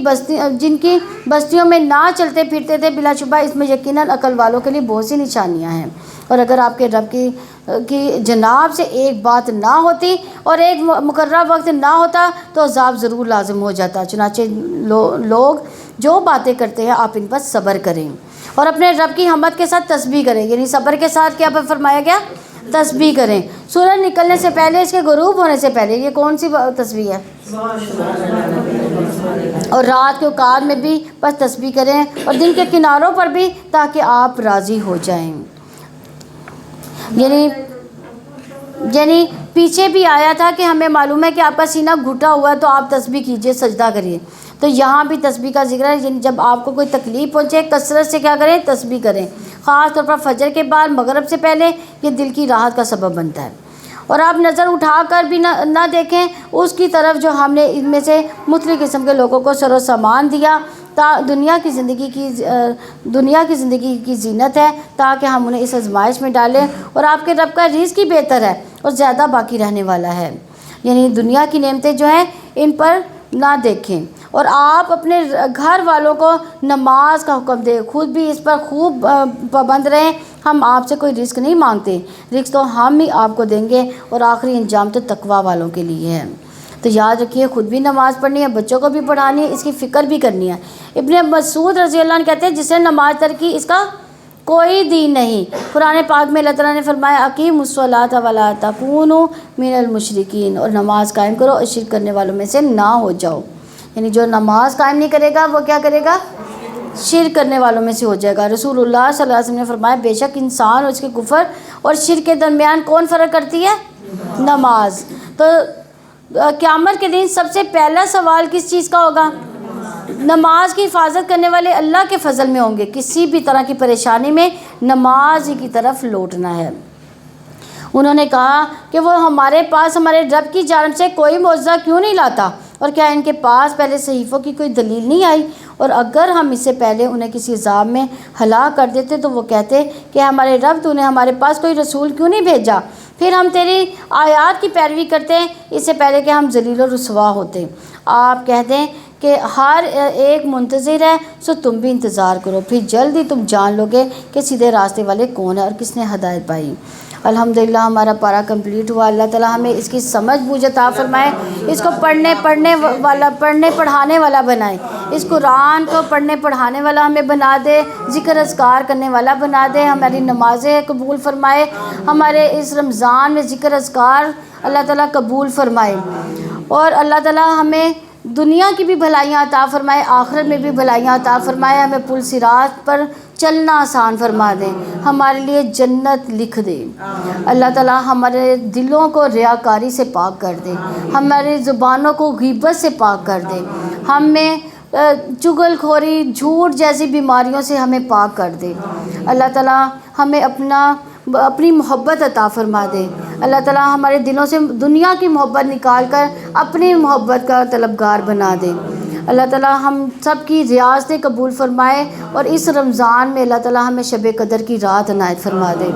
بستیوں میں نہ چلتے پھرتے تھے؟ بلا شبہ اس میں یقیناً عقل والوں کے لیے بہت سی نشانیاں ہیں، اور اگر آپ کے رب کی جناب سے ایک بات نہ ہوتی اور ایک مقررہ وقت نہ ہوتا تو عذاب ضرور لازم ہو جاتا۔ چنانچہ لوگ جو باتیں کرتے ہیں آپ ان پر صبر کریں اور اپنے رب کی حمد کے ساتھ تسبیح کریں۔ یعنی صبر کے ساتھ کیا فرمایا گیا؟ تسبیح کریں۔ سورج نکلنے سے پہلے، اس کے غروب ہونے سے پہلے، یہ کون سی تسبیح ہے؟ اور رات کے اوقات میں بھی بس تسبیح کریں اور دن کے کناروں پر بھی، تاکہ آپ راضی ہو جائیں۔ یعنی پیچھے بھی آیا تھا کہ ہمیں معلوم ہے کہ آپ کا سینہ گھٹا ہوا ہے تو آپ تسبیح کیجئے، سجدہ کریے، تو یہاں بھی تسبیح کا ذکر ہے۔ یعنی جب آپ کو کوئی تکلیف پہنچے کثرت سے کیا کریں؟ تسبیح کریں، خاص طور پر فجر کے بعد، مغرب سے پہلے، یہ دل کی راحت کا سبب بنتا ہے۔ اور آپ نظر اٹھا کر بھی نہ دیکھیں اس کی طرف جو ہم نے ان میں سے مختلف قسم کے لوگوں کو سر و سامان دیا، دنیا کی زندگی کی زینت ہے، تاکہ ہم انہیں اس آزمائش میں ڈالیں، اور آپ کے رب کا رزق ہی بہتر ہے اور زیادہ باقی رہنے والا ہے۔ یعنی دنیا کی نعمتیں جو ہیں ان پر نہ دیکھیں، اور آپ اپنے گھر والوں کو نماز کا حکم دیں، خود بھی اس پر خوب پابند رہیں۔ ہم آپ سے کوئی رزق نہیں مانگتے، رزق تو ہم ہی آپ کو دیں گے، اور آخری انجام تو تقوی والوں کے لیے ہے۔ تو یاد رکھیے، خود بھی نماز پڑھنی ہے، بچوں کو بھی پڑھانی ہے، اس کی فکر بھی کرنی ہے۔ ابن مسعود رضی اللہ عنہ کہتے ہیں جس نے نماز ترک کی اس کا کوئی دین نہیں۔ قرآن پاک میں اللہ تعالیٰ نے فرمایا اقیموا الصلاۃ ولا تکونوا من المشرکین، اور نماز قائم کرو اور شرک کرنے والوں میں سے نہ ہو جاؤ۔ یعنی جو نماز قائم نہیں کرے گا وہ کیا کرے گا؟ شرک کرنے والوں میں سے ہو جائے گا۔ رسول اللہ صلی اللہ علیہ وسلم نے فرمایا بے شک انسان اور اس کے کفر اور شرک کے درمیان کون فرق کرتی ہے؟ نماز۔ تو قیامت کے دن سب سے پہلا سوال کس چیز کا ہوگا؟ نماز کی حفاظت کرنے والے اللہ کے فضل میں ہوں گے۔ کسی بھی طرح کی پریشانی میں نماز ہی کی طرف لوٹنا ہے۔ انہوں نے کہا کہ وہ ہمارے پاس ہمارے رب کی جانب سے کوئی معجزہ کیوں نہیں لاتا، اور کیا ان کے پاس پہلے صحیفوں کی کوئی دلیل نہیں آئی؟ اور اگر ہم اس سے پہلے انہیں کسی عذاب میں ہلاک کر دیتے تو وہ کہتے کہ ہمارے رب تو نے ہمارے پاس کوئی رسول کیوں نہیں بھیجا؟ پھر ہم تیری آیات کی پیروی کرتے اس سے پہلے کہ ہم ذلیل و رسوا ہوتے۔ آپ کہہ دیں کہ ہر ایک منتظر ہے، سو تم بھی انتظار کرو، پھر جلد ہی تم جان لو گے کہ سیدھے راستے والے کون ہیں اور کس نے ہدایت پائی۔ الحمدللہ ہمارا پارہ کمپلیٹ ہوا۔ اللہ تعالیٰ ہمیں اس کی سمجھ بوجھ عطا فرمائے، اس کو پڑھنے پڑھانے والا بنائے، اس قرآن کو پڑھنے پڑھانے والا ہمیں بنا دے، ذکر اذکار کرنے والا بنا دے، ہماری نمازیں قبول فرمائے، ہمارے اس رمضان میں ذکر اذکار اللہ تعالیٰ قبول فرمائے، اور اللہ تعالیٰ ہمیں دنیا کی بھی بھلائیاں عطا فرمائے، آخرت میں بھی بھلائیاں عطا فرمائے، ہمیں پل صراط پر چلنا آسان فرما دے، ہمارے لیے جنت لکھ دے۔ اللہ تعالیٰ ہمارے دلوں کو ریاکاری سے پاک کر دے، ہماری زبانوں کو غیبت سے پاک کر دے، ہمیں چغل خوری جھوٹ جیسی بیماریوں سے ہمیں پاک کر دے۔ اللہ تعالیٰ ہمیں اپنی محبت عطا فرما دے۔ اللہ تعالیٰ ہمارے دلوں سے دنیا کی محبت نکال کر اپنی محبت کا طلبگار بنا دے۔ اللہ تعالیٰ ہم سب کی ریاضتیں قبول فرمائے، اور اس رمضان میں اللہ تعالیٰ ہمیں شب قدر کی رات عنایت فرما دے۔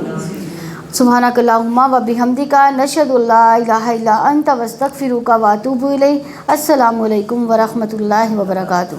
سبحانک اللہم و بحمدک، نشہد ان لا الہ الا انت، نستغفرک و نتوب الیک۔ السلام علیکم ورحمۃ اللہ وبرکاتہ۔